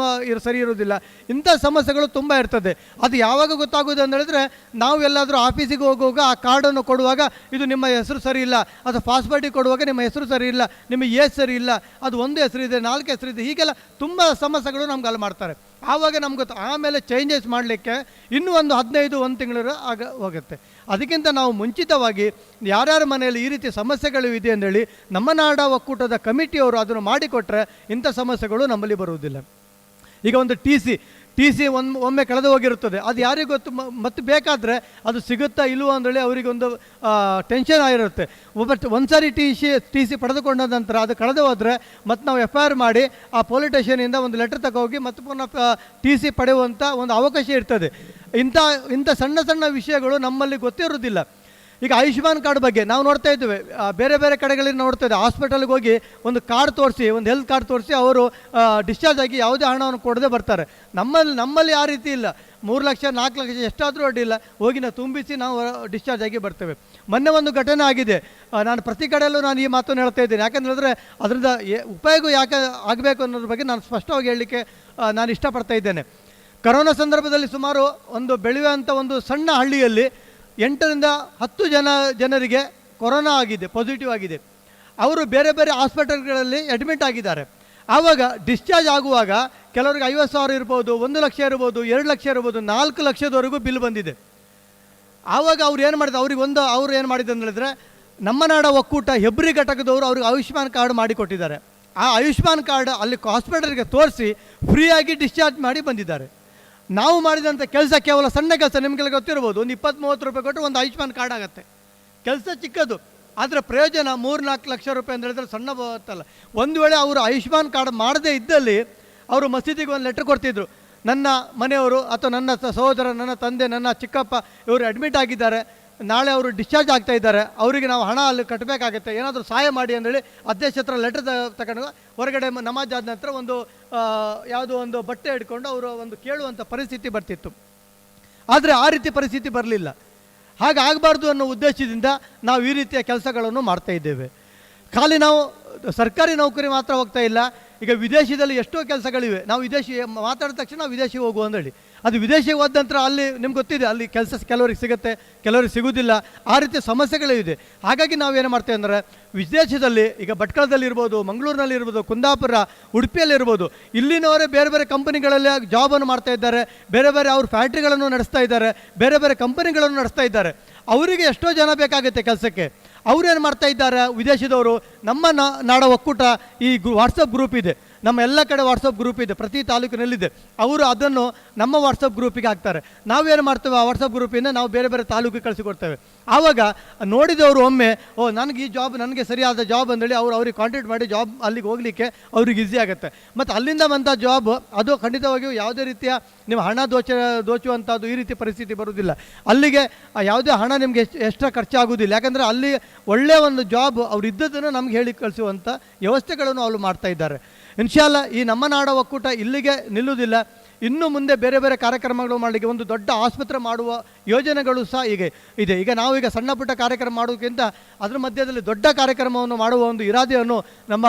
I: ಸರಿ ಇರುವುದಿಲ್ಲ. ಇಂಥ ಸಮಸ್ಯೆಗಳು ತುಂಬ ಇರ್ತದೆ. ಅದು ಯಾವಾಗ ಗೊತ್ತಾಗೋದು ಅಂತ ಹೇಳಿದ್ರೆ, ನಾವು ಎಲ್ಲಾದರೂ ಆಫೀಸಿಗೆ ಹೋಗುವಾಗ ಆ ಕಾರ್ಡನ್ನು ಕೊಡುವಾಗ ಇದು ನಿಮ್ಮ ಹೆಸರು ಸರಿ ಇಲ್ಲ, ಅಥವಾ ಪಾಸ್ಪೋರ್ಟಿಗೆ ಕೊಡುವಾಗ ನಿಮ್ಮ ಹೆಸರು ಸರಿ ಇಲ್ಲ, ನಿಮ್ಮ ಏಜ್ ಸರಿ ಇಲ್ಲ, ಅದು ಒಂದು ಹೆಸರಿದೆ 4 ಹೆಸರಿದೆ, ಹೀಗೆಲ್ಲ ತುಂಬ ಸಮಸ್ಯೆಗಳು ನಮ್ಗೆ ಅಲ್ಲಿ ಮಾಡ್ತಾರೆ. ಆವಾಗ ನಮ್ಗೆ ಗೊತ್ತು. ಆಮೇಲೆ ಚೇಂಜಸ್ ಮಾಡಲಿಕ್ಕೆ ಇನ್ನೂ ಒಂದು 15 ತಿಂಗಳು ಹೋಗುತ್ತೆ. ಅದಕ್ಕಿಂತ ನಾವು ಮುಂಚಿತವಾಗಿ ಯಾರ್ಯಾರ ಮನೆಯಲ್ಲಿ ಈ ರೀತಿ ಸಮಸ್ಯೆಗಳು ಇದೆ ಅಂದೇಳಿ ನಮ್ಮ ನಾಡ ಒಕ್ಕೂಟದ ಕಮಿಟಿಯವರು ಅದನ್ನು ಮಾಡಿಕೊಟ್ರೆ ಇಂಥ ಸಮಸ್ಯೆಗಳು ನಮ್ಮಲ್ಲಿ ಬರುವುದಿಲ್ಲ. ಈಗ ಒಂದು ಟಿ ಸಿ ಒಮ್ಮೆ ಕಳೆದು ಹೋಗಿರುತ್ತದೆ, ಅದು ಯಾರಿಗೂ ಗೊತ್ತು. ಮತ್ತೆ ಬೇಕಾದರೆ ಅದು ಸಿಗುತ್ತಾ ಇಲ್ವೋ ಅಂದೇಳಿ ಅವರಿಗೊಂದು ಟೆನ್ಷನ್ ಆಗಿರುತ್ತೆ. ಒಂದು ಸಾರಿ ಟಿ ಸಿ ಪಡೆದುಕೊಂಡ ನಂತರ ಅದು ಕಳೆದು ಹೋದರೆ ಮತ್ತು ನಾವು FIR ಮಾಡಿ ಆ ಪೊಲೀಸ್ ಸ್ಟೇಷನಿಂದ ಒಂದು ಲೆಟರ್ ತಗೋಗಿ ಮತ್ತೆ ಪುನಃ ಟಿ ಸಿ ಪಡೆಯುವಂಥ ಒಂದು ಅವಕಾಶ ಇರ್ತದೆ. ಇಂಥ ಸಣ್ಣ ವಿಷಯಗಳು ನಮ್ಮಲ್ಲಿ ಗೊತ್ತಿರೋದಿಲ್ಲ. ಈಗ ಆಯುಷ್ಮಾನ್ ಕಾರ್ಡ್ ಬಗ್ಗೆ ನಾವು ನೋಡ್ತಾ ಇದ್ದೇವೆ, ಬೇರೆ ಬೇರೆ ಕಡೆಗಳಲ್ಲಿ ನೋಡ್ತಾ ಇದ್ದೇವೆ. ಹಾಸ್ಪಿಟಲ್ಗೆ ಹೋಗಿ ಒಂದು ಕಾರ್ಡ್ ತೋರಿಸಿ, ಒಂದು ಹೆಲ್ತ್ ಕಾರ್ಡ್ ತೋರಿಸಿ ಅವರು ಡಿಸ್ಚಾರ್ಜ್ ಆಗಿ ಯಾವುದೇ ಹಣವನ್ನು ಕೊಡದೆ ಬರ್ತಾರೆ. ನಮ್ಮಲ್ಲಿ ಆ ರೀತಿ ಇಲ್ಲ. 3 ಲಕ್ಷ 4 ಲಕ್ಷ ಎಷ್ಟಾದರೂ ಅಡ್ಡಿಲ್ಲ, ಹೋಗಿ ನಾವು ತುಂಬಿಸಿ ನಾವು ಡಿಸ್ಚಾರ್ಜ್ ಆಗಿ ಬರ್ತೇವೆ. ಮೊನ್ನೆ ಒಂದು ಘಟನೆ ಆಗಿದೆ. ನಾನು ಪ್ರತಿ ಕಡೆಯಲ್ಲೂ ನಾನು ಈ ಮಾತನ್ನು ಹೇಳ್ತಾ ಇದ್ದೇನೆ. ಯಾಕಂತ ಹೇಳಿದ್ರೆ ಅದರಿಂದ ಉಪಯೋಗ ಯಾಕೆ ಆಗಬೇಕು ಅನ್ನೋದ್ರ ಬಗ್ಗೆ ನಾನು ಸ್ಪಷ್ಟವಾಗಿ ಹೇಳಲಿಕ್ಕೆ ನಾನು ಇಷ್ಟಪಡ್ತಾ ಇದ್ದೇನೆ. ಕರೋನಾ ಸಂದರ್ಭದಲ್ಲಿ ಸುಮಾರು ಒಂದು ಬೆಳೆಯುವಂಥ ಒಂದು ಸಣ್ಣ ಹಳ್ಳಿಯಲ್ಲಿ 8 ರಿಂದ 10 ಜನರಿಗೆ ಕೊರೋನಾ ಆಗಿದೆ, ಪಾಸಿಟಿವ್ ಆಗಿದೆ. ಅವರು ಬೇರೆ ಬೇರೆ ಹಾಸ್ಪಿಟಲ್ಗಳಲ್ಲಿ ಅಡ್ಮಿಟ್ ಆಗಿದ್ದಾರೆ. ಆವಾಗ ಡಿಸ್ಚಾರ್ಜ್ ಆಗುವಾಗ ಕೆಲವರಿಗೆ 50,000 ಇರ್ಬೋದು, 1 ಲಕ್ಷ ಇರ್ಬೋದು, 2 ಲಕ್ಷ ಇರ್ಬೋದು, 4 ಲಕ್ಷದವರೆಗೂ ಬಿಲ್ ಬಂದಿದೆ. ಆವಾಗ ಅವ್ರು ಏನು ಮಾಡಿದ್ರು, ಅವ್ರು ಏನು ಮಾಡಿದ್ರು ಅಂತ ಹೇಳಿದ್ರೆ, ನಮ್ಮ ನಾಡ ಒಕ್ಕೂಟ ಹೆಬ್ರಿ ಘಟಕದವರು ಅವ್ರಿಗೆ ಆಯುಷ್ಮಾನ್ ಕಾರ್ಡ್ ಮಾಡಿಕೊಟ್ಟಿದ್ದಾರೆ. ಆ ಆಯುಷ್ಮಾನ್ ಕಾರ್ಡ್ ಅಲ್ಲಿ ಹಾಸ್ಪಿಟಲ್ಗೆ ತೋರಿಸಿ ಫ್ರೀಯಾಗಿ ಡಿಸ್ಚಾರ್ಜ್ ಮಾಡಿ ಬಂದಿದ್ದಾರೆ. ನಾವು ಮಾಡಿದಂಥ ಕೆಲಸ ಕೇವಲ ಸಣ್ಣ ಕೆಲಸ, ನಿಮಗೆಲ್ಲ ಗೊತ್ತಿರ್ಬೋದು. ಒಂದು 20-30 ರೂಪಾಯಿ ಕೊಟ್ಟು ಒಂದು ಆಯುಷ್ಮಾನ್ ಕಾರ್ಡ್ ಆಗುತ್ತೆ. ಕೆಲಸ ಚಿಕ್ಕದು, ಆದರೆ ಪ್ರಯೋಜನ 3-4 ಲಕ್ಷ ರೂಪಾಯಿ ಅಂತ ಹೇಳಿದ್ರೆ ಸಣ್ಣ ಬರ್ತಲ್ಲ. ಒಂದು ವೇಳೆ ಅವರು ಆಯುಷ್ಮಾನ್ ಕಾರ್ಡ್ ಮಾಡದೇ ಇದ್ದಲ್ಲಿ ಅವರು ಮಸೀದಿಗೆ ಒಂದು ಲೆಟ್ರ್ ಕೊಡ್ತಿದ್ರು, ನನ್ನ ಮನೆಯವರು ಅಥವಾ ನನ್ನ ಸಹೋದರ, ನನ್ನ ತಂದೆ, ನನ್ನ ಚಿಕ್ಕಪ್ಪ ಇವರು ಅಡ್ಮಿಟ್ ಆಗಿದ್ದಾರೆ, ನಾಳೆ ಅವರು ಡಿಸ್ಚಾರ್ಜ್ ಆಗ್ತಾ ಇದ್ದಾರೆ, ಅವರಿಗೆ ನಾವು ಹಣ ಅಲ್ಲಿ ಕಟ್ಟಬೇಕಾಗತ್ತೆ, ಏನಾದರೂ ಸಹಾಯ ಮಾಡಿ ಅಂತೇಳಿ ಅಧ್ಯಕ್ಷ ಹತ್ರ ಲೆಟರ್ ತಗೊಂಡು ಹೊರಗಡೆ ನಮಾಜ್ ಆದ ನಂತರ ಒಂದು ಯಾವುದೋ ಒಂದು ಬಟ್ಟೆ ಹಿಡ್ಕೊಂಡು ಅವರು ಒಂದು ಕೇಳುವಂಥ ಪರಿಸ್ಥಿತಿ ಬರ್ತಿತ್ತು. ಆದರೆ ಆ ರೀತಿ ಪರಿಸ್ಥಿತಿ ಬರಲಿಲ್ಲ. ಹಾಗಾಗಬಾರ್ದು ಅನ್ನೋ ಉದ್ದೇಶದಿಂದ ನಾವು ಈ ರೀತಿಯ ಕೆಲಸಗಳನ್ನು ಮಾಡ್ತಾ ಇದ್ದೇವೆ. ಖಾಲಿ ನಾವು ಸರ್ಕಾರಿ ನೌಕರಿ ಮಾತ್ರ ಹೋಗ್ತಾ ಇಲ್ಲ. ಈಗ ವಿದೇಶದಲ್ಲಿ ಎಷ್ಟೋ ಕೆಲಸಗಳಿವೆ. ನಾವು ವಿದೇಶಿ ಮಾತಾಡಿದ ತಕ್ಷಣ ವಿದೇಶಿಗೆ ಹೋಗುವ ಅಂದೇಳಿ, ಅದು ವಿದೇಶಿಗೆ ಹೋದ ನಂತರ ಅಲ್ಲಿ ನಿಮ್ಗೆ ಗೊತ್ತಿದೆ, ಅಲ್ಲಿ ಕೆಲಸ ಕೆಲವರಿಗೆ ಸಿಗುತ್ತೆ, ಕೆಲವರಿಗೆ ಸಿಗೋದಿಲ್ಲ. ಆ ರೀತಿಯ ಸಮಸ್ಯೆಗಳಿದೆ. ಹಾಗಾಗಿ ನಾವೇನು ಮಾಡ್ತೇವೆ ಅಂದರೆ, ವಿದೇಶದಲ್ಲಿ ಈಗ ಭಟ್ಕಳದಲ್ಲಿರ್ಬೋದು, ಮಂಗಳೂರಿನಲ್ಲಿರ್ಬೋದು, ಕುಂದಾಪುರ, ಉಡುಪಿಯಲ್ಲಿರ್ಬೋದು, ಇಲ್ಲಿನವರೇ ಬೇರೆ ಬೇರೆ ಕಂಪನಿಗಳಲ್ಲಿ ಜಾಬನ್ನು ಮಾಡ್ತಾ ಇದ್ದಾರೆ, ಬೇರೆ ಬೇರೆ ಅವ್ರ ಫ್ಯಾಕ್ಟ್ರಿಗಳನ್ನು ನಡೆಸ್ತಾ ಇದ್ದಾರೆ, ಬೇರೆ ಬೇರೆ ಕಂಪನಿಗಳನ್ನು ನಡೆಸ್ತಾ ಇದ್ದಾರೆ. ಅವರಿಗೆ ಎಷ್ಟೋ ಜನ ಬೇಕಾಗುತ್ತೆ ಕೆಲಸಕ್ಕೆ. ಅವರೇನು ಮಾಡ್ತಾ ಇದ್ದಾರೆ, ವಿದೇಶದವರು ನಮ್ಮ ನಾಡ ಒಕ್ಕೂಟ ಈ ವಾಟ್ಸಪ್ ಗ್ರೂಪ್ ಇದೆ, ನಮ್ಮ ಎಲ್ಲ ಕಡೆ ವಾಟ್ಸಪ್ ಗ್ರೂಪ್ ಇದೆ, ಪ್ರತಿ ತಾಲೂಕಿನಲ್ಲಿದೆ. ಅವರು ಅದನ್ನು ನಮ್ಮ ವಾಟ್ಸಪ್ ಗ್ರೂಪಿಗೆ ಹಾಕ್ತಾರೆ. ನಾವೇನು ಮಾಡ್ತೇವೆ, ಆ ವಾಟ್ಸಪ್ ಗ್ರೂಪಿಂದ ನಾವು ಬೇರೆ ಬೇರೆ ತಾಲೂಕಿಗೆ ಕಳಿಸಿಕೊಡ್ತೇವೆ. ಆವಾಗ ನೋಡಿದವರು ಒಮ್ಮೆ ನನಗೆ ಈ ಜಾಬ್, ನನಗೆ ಸರಿಯಾದ ಜಾಬ್ ಅಂದೇಳಿ ಅವ್ರಿಗೆ ಕಾಂಟ್ಯಾಕ್ಟ್ ಮಾಡಿ ಜಾಬ್ ಅಲ್ಲಿಗೆ ಹೋಗಲಿಕ್ಕೆ ಅವ್ರಿಗೆ ಈಸಿ ಆಗುತ್ತೆ. ಮತ್ತು ಅಲ್ಲಿಂದ ಬಂದ ಜಾಬ್ ಅದು ಖಂಡಿತವಾಗಿಯೂ ಯಾವುದೇ ರೀತಿಯ ನೀವು ಹಣ ದೋಚುವಂಥದ್ದು ಈ ರೀತಿ ಪರಿಸ್ಥಿತಿ ಬರುವುದಿಲ್ಲ. ಅಲ್ಲಿಗೆ ಯಾವುದೇ ಹಣ ನಿಮಗೆ ಎಕ್ಸ್ಟ್ರಾ ಖರ್ಚಾಗುವುದಿಲ್ಲ. ಯಾಕಂದರೆ ಅಲ್ಲಿ ಒಳ್ಳೆಯ ಒಂದು ಜಾಬ್ ಅವ್ರು ಇದ್ದದನ್ನು ನಮ್ಗೆ ಹೇಳಿ ಕಳಿಸುವಂಥ ವ್ಯವಸ್ಥೆಗಳನ್ನು ಅವರು ಮಾಡ್ತಾ ಇದ್ದಾರೆ. ಇನ್ಶಾಲ್ಲ ಈ ನಮ್ಮ ನಾಡ ಒಕ್ಕೂಟ ಇಲ್ಲಿಗೆ ನಿಲ್ಲುವುದಿಲ್ಲ. ಇನ್ನು ಮುಂದೆ ಬೇರೆ ಬೇರೆ ಕಾರ್ಯಕ್ರಮಗಳು ಮಾಡಲಿಕ್ಕೆ ಒಂದು ದೊಡ್ಡ ಆಸ್ಪತ್ರೆ ಮಾಡುವ ಯೋಜನೆಗಳು ಸಹ ಇದೆ. ಈಗ ನಾವೀಗ ಸಣ್ಣ ಪುಟ್ಟ ಕಾರ್ಯಕ್ರಮ ಮಾಡೋದಕ್ಕಿಂತ ಅದರ ಮಧ್ಯದಲ್ಲಿ ದೊಡ್ಡ ಕಾರ್ಯಕ್ರಮವನ್ನು ಮಾಡುವ ಒಂದು ಇರಾದೆಯನ್ನು ನಮ್ಮ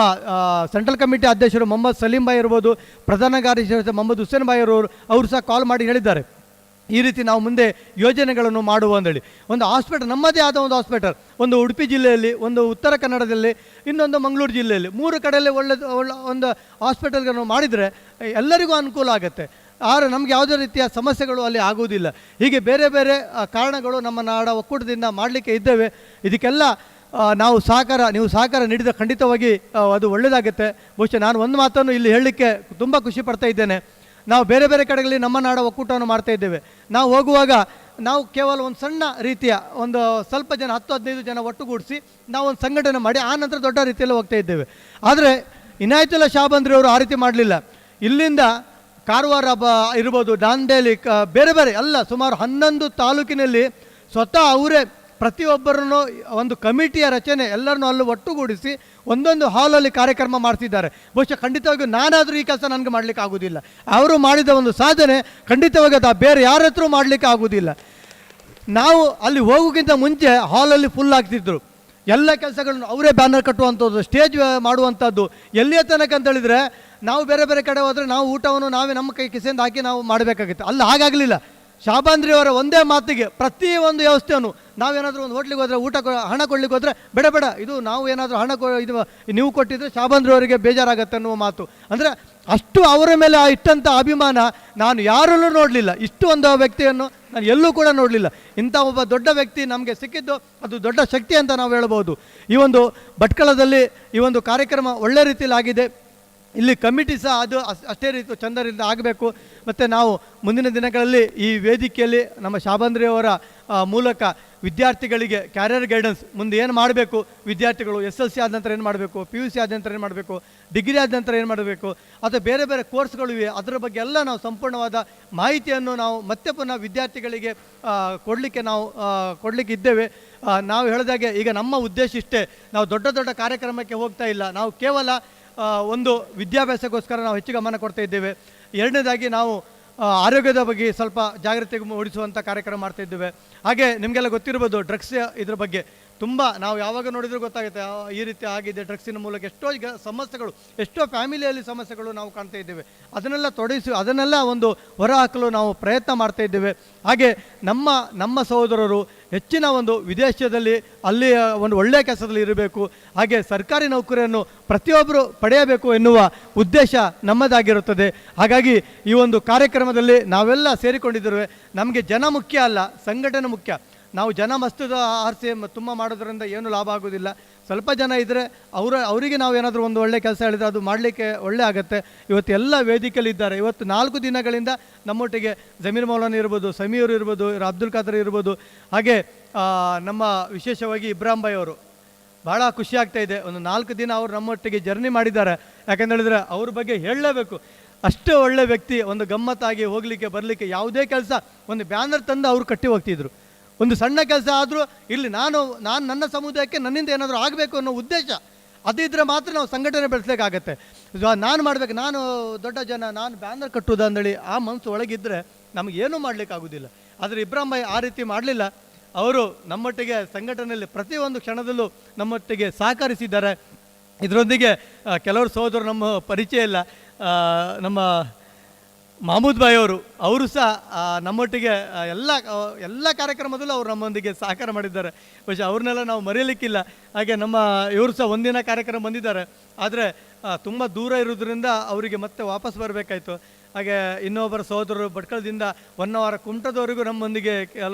I: ಸೆಂಟ್ರಲ್ ಕಮಿಟಿ ಅಧ್ಯಕ್ಷರು ಮೊಹಮ್ಮದ್ ಸಲೀಂ ಭಾಯ್ ಇರ್ಬೋದು, ಪ್ರಧಾನ ಕಾರ್ಯದರ್ಶಿ ಮೊಹಮ್ಮದ್ ಹುಸೇನ್ ಭಾಯ್ ಅವರು ಸಹ ಕಾಲ್ ಮಾಡಿ ಹೇಳಿದ್ದಾರೆ, ಈ ರೀತಿ ನಾವು ಮುಂದೆ ಯೋಜನೆಗಳನ್ನು ಮಾಡುವ ಅಂದೇಳಿ. ಒಂದು ಹಾಸ್ಪಿಟಲ್, ನಮ್ಮದೇ ಆದ ಒಂದು ಹಾಸ್ಪಿಟಲ್, ಒಂದು ಉಡುಪಿ ಜಿಲ್ಲೆಯಲ್ಲಿ, ಒಂದು ಉತ್ತರ ಕನ್ನಡದಲ್ಲಿ, ಇನ್ನೊಂದು ಮಂಗಳೂರು ಜಿಲ್ಲೆಯಲ್ಲಿ, 3 ಕಡೆಯಲ್ಲಿ ಒಳ್ಳೆ ಒಂದು ಹಾಸ್ಪಿಟಲ್ಗಳನ್ನು ಮಾಡಿದರೆ ಎಲ್ಲರಿಗೂ ಅನುಕೂಲ ಆಗುತ್ತೆ. ಆದರೆ ನಮಗೆ ಯಾವುದೇ ರೀತಿಯ ಸಮಸ್ಯೆಗಳು ಅಲ್ಲಿ ಆಗುವುದಿಲ್ಲ. ಹೀಗೆ ಬೇರೆ ಬೇರೆ ಕಾರಣಗಳು ನಮ್ಮ ನಾಡ ಒಕ್ಕೂಟದಿಂದ ಮಾಡಲಿಕ್ಕೆ ಇದ್ದೇವೆ. ಇದಕ್ಕೆಲ್ಲ ನೀವು ಸಹಕಾರ ನೀಡಿದ ಖಂಡಿತವಾಗಿ ಅದು ಒಳ್ಳೆಯದಾಗುತ್ತೆ. ಬಹುಶಃ ನಾನು ಒಂದು ಮಾತನ್ನು ಇಲ್ಲಿ ಹೇಳಲಿಕ್ಕೆ ತುಂಬ ಖುಷಿ ಪಡ್ತಾ ಇದ್ದೇನೆ. ನಾವು ಬೇರೆ ಬೇರೆ ಕಡೆಗಳಲ್ಲಿ ನಮ್ಮ ನಾಡ ಒಕ್ಕೂಟವನ್ನು ಮಾಡ್ತಾ ಇದ್ದೇವೆ. ನಾವು ಹೋಗುವಾಗ ನಾವು ಕೇವಲ ಒಂದು ಸಣ್ಣ ರೀತಿಯ ಒಂದು ಸ್ವಲ್ಪ ಜನ 10-15 ಜನ ಒಟ್ಟುಗೂಡಿಸಿ ನಾವು ಒಂದು ಸಂಘಟನೆ ಮಾಡಿ ಆ ನಂತರ ದೊಡ್ಡ ರೀತಿಯಲ್ಲಿ ಹೋಗ್ತಾ ಇದ್ದೇವೆ. ಆದರೆ ಇನಾಯತುಲ್ಲಾ ಶಾಬಂದ್ರಿ ಅವರು ಆ ರೀತಿ ಮಾಡಲಿಲ್ಲ. ಇಲ್ಲಿಂದ ಕಾರವಾರ ಇರ್ಬೋದು, ದಾಂಡೇಲಿ, ಬೇರೆ ಬೇರೆ ಎಲ್ಲ ಸುಮಾರು 11 ತಾಲೂಕಿನಲ್ಲಿ ಸ್ವತಃ ಅವರೇ ಪ್ರತಿಯೊಬ್ಬರನ್ನು ಒಂದು ಕಮಿಟಿಯ ರಚನೆ ಎಲ್ಲರನ್ನೂ ಅಲ್ಲಿ ಒಟ್ಟುಗೂಡಿಸಿ ಒಂದೊಂದು ಹಾಲಲ್ಲಿ ಕಾರ್ಯಕ್ರಮ ಮಾಡ್ತಿದ್ದಾರೆ. ಬಹುಶಃ ಖಂಡಿತವಾಗಿಯೂ ನಾನಾದರೂ ಈ ಕೆಲಸ ನನಗೆ ಮಾಡಲಿಕ್ಕೆ ಆಗೋದಿಲ್ಲ. ಅವರು ಮಾಡಿದ ಒಂದು ಸಾಧನೆ ಖಂಡಿತವಾಗಿ ಅದು ಬೇರೆ ಯಾರ ಹತ್ರ ಮಾಡಲಿಕ್ಕೆ ಆಗೋದಿಲ್ಲ. ನಾವು ಅಲ್ಲಿ ಹೋಗೋಕ್ಕಿಂತ ಮುಂಚೆ ಹಾಲಲ್ಲಿ ಫುಲ್ ಆಗ್ತಿದ್ರು. ಎಲ್ಲ ಕೆಲಸಗಳನ್ನು ಅವರೇ ಬ್ಯಾನರ್ ಕಟ್ಟುವಂಥದ್ದು, ಸ್ಟೇಜ್ ಮಾಡುವಂಥದ್ದು. ಎಲ್ಲಿಯ ತನಕ ಅಂತ ಹೇಳಿದರೆ ನಾವು ಬೇರೆ ಬೇರೆ ಕಡೆ ಹೋದರೆ ನಾವು ಊಟವನ್ನು ನಾವೇ ನಮ್ಮ ಕೈ ಕಿಸೆಯಿಂದ ಹಾಕಿ ನಾವು ಮಾಡಬೇಕಾಗಿತ್ತು. ಅಲ್ಲಿ ಹಾಗಾಗಲಿಲ್ಲ. ಶಾಬಾಂದ್ರಿ ಅವರ ಒಂದೇ ಮಾತಿಗೆ ಪ್ರತಿಯೊಂದು ವ್ಯವಸ್ಥೆಯನ್ನು, ನಾವೇನಾದರೂ ಒಂದು ಹೋಟ್ಲಿಗೆ ಹೋದರೆ ಹಣ ಕೊಡ್ಲಿಕ್ಕೆ ಹೋದರೆ ಬೇಡ ಇದು ನಾವು ಏನಾದರೂ ಇದು ನೀವು ಕೊಟ್ಟಿದ್ರೆ ಶಾಬಾಂದ್ರಿ ಅವರಿಗೆ ಬೇಜಾರಾಗತ್ತೆ ಅನ್ನುವ ಮಾತು. ಅಂದರೆ ಅಷ್ಟು ಅವರ ಮೇಲೆ ಇಟ್ಟಂಥ ಅಭಿಮಾನ ನಾನು ಯಾರಲ್ಲೂ ನೋಡಲಿಲ್ಲ. ಇಷ್ಟು ಒಂದು ವ್ಯಕ್ತಿಯನ್ನು ನಾನು ಎಲ್ಲೂ ಕೂಡ ನೋಡಲಿಲ್ಲ. ಇಂಥ ಒಬ್ಬ ದೊಡ್ಡ ವ್ಯಕ್ತಿ ನಮಗೆ ಸಿಕ್ಕಿದ್ದು ಅದು ದೊಡ್ಡ ಶಕ್ತಿ ಅಂತ ನಾವು ಹೇಳ್ಬೋದು. ಈ ಒಂದು ಭಟ್ಕಳದಲ್ಲಿ ಈ ಒಂದು ಕಾರ್ಯಕ್ರಮ ಒಳ್ಳೆ ರೀತಿಯಲ್ಲಿ ಆಗಿದೆ. ಇಲ್ಲಿ ಕಮಿಟಿ ಸಹ ಅದು ಅಷ್ಟೇ ರೀತಿ ಚಂದರಿಂದ ಆಗಬೇಕು. ಮತ್ತು ನಾವು ಮುಂದಿನ ದಿನಗಳಲ್ಲಿ ಈ ವೇದಿಕೆಯಲ್ಲಿ ನಮ್ಮ ಶಾಬಾಂದ್ರಿ ಅವರ ಮೂಲಕ ವಿದ್ಯಾರ್ಥಿಗಳಿಗೆ ಕ್ಯಾರಿಯರ್ ಗೈಡೆನ್ಸ್, ಮುಂದೆ ಏನು ಮಾಡಬೇಕು ವಿದ್ಯಾರ್ಥಿಗಳು, SLC ಆದ ನಂತರ ಏನು ಮಾಡಬೇಕು, PUC ಆದ ನಂತರ ಏನು ಮಾಡಬೇಕು, ಡಿಗ್ರಿ ಆದ ನಂತರ ಏನು ಮಾಡಬೇಕು, ಅಥವಾ ಬೇರೆ ಬೇರೆ ಕೋರ್ಸ್ಗಳು ಇವೆ, ಅದರ ಬಗ್ಗೆ ಎಲ್ಲ ನಾವು ಸಂಪೂರ್ಣವಾದ ಮಾಹಿತಿಯನ್ನು ನಾವು ಮತ್ತೆ ಪುನಃ ವಿದ್ಯಾರ್ಥಿಗಳಿಗೆ ಕೊಡಲಿಕ್ಕೆ ಇದ್ದೇವೆ. ನಾವು ಹೇಳಿದಾಗೆ ಈಗ ನಮ್ಮ ಉದ್ದೇಶ ಇಷ್ಟೇ, ನಾವು ದೊಡ್ಡ ದೊಡ್ಡ ಕಾರ್ಯಕ್ರಮಕ್ಕೆ ಹೋಗ್ತಾ ಇಲ್ಲ. ನಾವು ಕೇವಲ ಒಂದು ವಿದ್ಯಾಭ್ಯಾಸಕ್ಕೋಸ್ಕರ ನಾವು ಹೆಚ್ಚು ಗಮನ ಕೊಡ್ತಾ ಇದ್ದೇವೆ. ಎರಡನೇದಾಗಿ ನಾವು ಆರೋಗ್ಯದ ಬಗ್ಗೆ ಸ್ವಲ್ಪ ಜಾಗೃತಿ ಮೂಡಿಸುವಂಥ ಕಾರ್ಯಕ್ರಮ ಮಾಡ್ತಾ ಇದ್ದೇವೆ. ಹಾಗೆ ನಿಮಗೆಲ್ಲ ಗೊತ್ತಿರ್ಬೋದು ಡ್ರಗ್ಸ್ ಇದ್ರ ಬಗ್ಗೆ ತುಂಬ ನಾವು ಯಾವಾಗ ನೋಡಿದರೂ ಗೊತ್ತಾಗುತ್ತೆ ಈ ರೀತಿ ಆಗಿದೆ. ಡ್ರಗ್ಸಿನ ಮೂಲಕ ಎಷ್ಟೋ ಈಗ ಸಮಸ್ಯೆಗಳು, ಎಷ್ಟೋ ಫ್ಯಾಮಿಲಿಯಲ್ಲಿ ಸಮಸ್ಯೆಗಳು ನಾವು ಕಾಣ್ತಾ ಇದ್ದೇವೆ. ಅದನ್ನೆಲ್ಲ ಒಂದು ಹೊರಹಾಕಲು ನಾವು ಪ್ರಯತ್ನ ಮಾಡ್ತಾ ಇದ್ದೇವೆ. ಹಾಗೆ ನಮ್ಮ ಸಹೋದರರು ಹೆಚ್ಚಿನ ಒಂದು ವಿದೇಶದಲ್ಲಿ ಅಲ್ಲಿ ಒಂದು ಒಳ್ಳೆಯ ಕೆಲಸದಲ್ಲಿ ಇರಬೇಕು, ಹಾಗೆ ಸರ್ಕಾರಿ ನೌಕರಿಯನ್ನು ಪ್ರತಿಯೊಬ್ಬರು ಪಡೆಯಬೇಕು ಎನ್ನುವ ಉದ್ದೇಶ ನಮ್ಮದಾಗಿರುತ್ತದೆ. ಹಾಗಾಗಿ ಈ ಒಂದು ಕಾರ್ಯಕ್ರಮದಲ್ಲಿ ನಾವೆಲ್ಲ ಸೇರಿಕೊಂಡಿದ್ದೇವೆ. ನಮಗೆ ಜನ ಮುಖ್ಯ ಅಲ್ಲ, ಸಂಘಟನೆ ಮುಖ್ಯ. ನಾವು ಜನ ಮಸ್ತದ ಆರಿಸಿ ತುಂಬ ಮಾಡೋದ್ರಿಂದ ಏನು ಲಾಭ ಆಗೋದಿಲ್ಲ. ಸ್ವಲ್ಪ ಜನ ಇದ್ದರೆ ಅವರಿಗೆ ನಾವು ಏನಾದರೂ ಒಂದು ಒಳ್ಳೆ ಕೆಲಸ ಹೇಳಿದರೆ ಅದು ಮಾಡಲಿಕ್ಕೆ ಒಳ್ಳೆ ಆಗುತ್ತೆ. ಇವತ್ತು ಎಲ್ಲ ವೇದಿಕೆಯಲ್ಲಿ ಇದ್ದಾರೆ. ಇವತ್ತು 4 ದಿನಗಳಿಂದ ನಮ್ಮೊಟ್ಟಿಗೆ ಜಮೀರ್ ಮೌಲಾನ ಇರ್ಬೋದು, ಸಮೀರ್ ಇರ್ಬೋದು, ಅಬ್ದುಲ್ ಖಾದರ್ ಇರ್ಬೋದು, ಹಾಗೆ ನಮ್ಮ ವಿಶೇಷವಾಗಿ ಇಬ್ರಾಹಿಂ ಭಾಯ್ ಅವರು. ಭಾಳ ಖುಷಿ ಆಗ್ತಾ ಇದೆ. ಒಂದು 4 ದಿನ ಅವರು ನಮ್ಮೊಟ್ಟಿಗೆ ಜರ್ನಿ ಮಾಡಿದ್ದಾರೆ. ಯಾಕಂತ ಹೇಳಿದ್ರೆ ಅವ್ರ ಬಗ್ಗೆ ಹೇಳಲೇಬೇಕು. ಅಷ್ಟು ಒಳ್ಳೆ ವ್ಯಕ್ತಿ. ಒಂದು ಗಮ್ಮತ್ತಾಗಿ ಹೋಗಲಿಕ್ಕೆ ಬರಲಿಕ್ಕೆ ಯಾವುದೇ ಕೆಲಸ ಒಂದು ಬ್ಯಾನರ್ ತಂದು ಅವರು ಕಟ್ಟಿ ಹೋಗ್ತಿದ್ರು. ಒಂದು ಸಣ್ಣ ಕೆಲಸ ಆದರೂ ಇಲ್ಲಿ ನಾನು ನನ್ನ ಸಮುದಾಯಕ್ಕೆ ನನ್ನಿಂದ ಏನಾದರೂ ಆಗಬೇಕು ಅನ್ನೋ ಉದ್ದೇಶ ಅದಿದ್ದರೆ ಮಾತ್ರ ನಾವು ಸಂಘಟನೆ ಬೆಳೆಸಲಿಕ್ಕಾಗತ್ತೆ. ನಾನು ಮಾಡಬೇಕು, ನಾನು ದೊಡ್ಡ ಜನ, ನಾನು ಬ್ಯಾನರ್ ಕಟ್ಟುವುದು ಅಂದೇಳಿ ಆ ಮನಸ್ಸು ಒಳಗಿದ್ದರೆ ನಮಗೇನೂ ಮಾಡಲಿಕ್ಕಾಗೋದಿಲ್ಲ. ಆದರೆ ಇಬ್ರಾಹಿಂ ಭಾಯ್ ಆ ರೀತಿ ಮಾಡಲಿಲ್ಲ. ಅವರು ನಮ್ಮೊಟ್ಟಿಗೆ ಸಂಘಟನೆಯಲ್ಲಿ ಪ್ರತಿಯೊಂದು ಕ್ಷಣದಲ್ಲೂ ನಮ್ಮೊಟ್ಟಿಗೆ ಸಹಕರಿಸಿದ್ದಾರೆ. ಇದರೊಂದಿಗೆ ಕೆಲವರು ಸಹೋದರರು ನಮ್ಮ ಪರಿಚಯ ಇಲ್ಲ. ನಮ್ಮ ಮಹಮೂದ್ ಭಾಯ್ ಅವರು ಸಹ ನಮ್ಮೊಟ್ಟಿಗೆ ಎಲ್ಲ ಕಾರ್ಯಕ್ರಮದಲ್ಲೂ ಅವರು ನಮ್ಮೊಂದಿಗೆ ಸಹಕಾರ ಮಾಡಿದ್ದಾರೆ. പക്ഷേ ಅವ್ರನ್ನೆಲ್ಲ ನಾವು ಮರೆಯಲಿಕ್ಕಿಲ್ಲ. ಹಾಗೆ ಇವರು ಸಹ ಒಂದಿನ ಕಾರ್ಯಕ್ರಮ ಬಂದಿದ್ದಾರೆ. ಆದರೆ ತುಂಬ ದೂರ ಇರೋದ್ರಿಂದ ಅವರಿಗೆ ಮತ್ತೆ ವಾಪಸ್ ಬರಬೇಕಾಯಿತು. ಹಾಗೆ ಇನ್ನೊಬ್ಬರ ಸಹೋದರರು ಭಟ್ಕಳದಿಂದ 1 ಅವರ್ ಕುಮಟದವರೆಗೂ ನಮ್ಮೊಂದಿಗೆ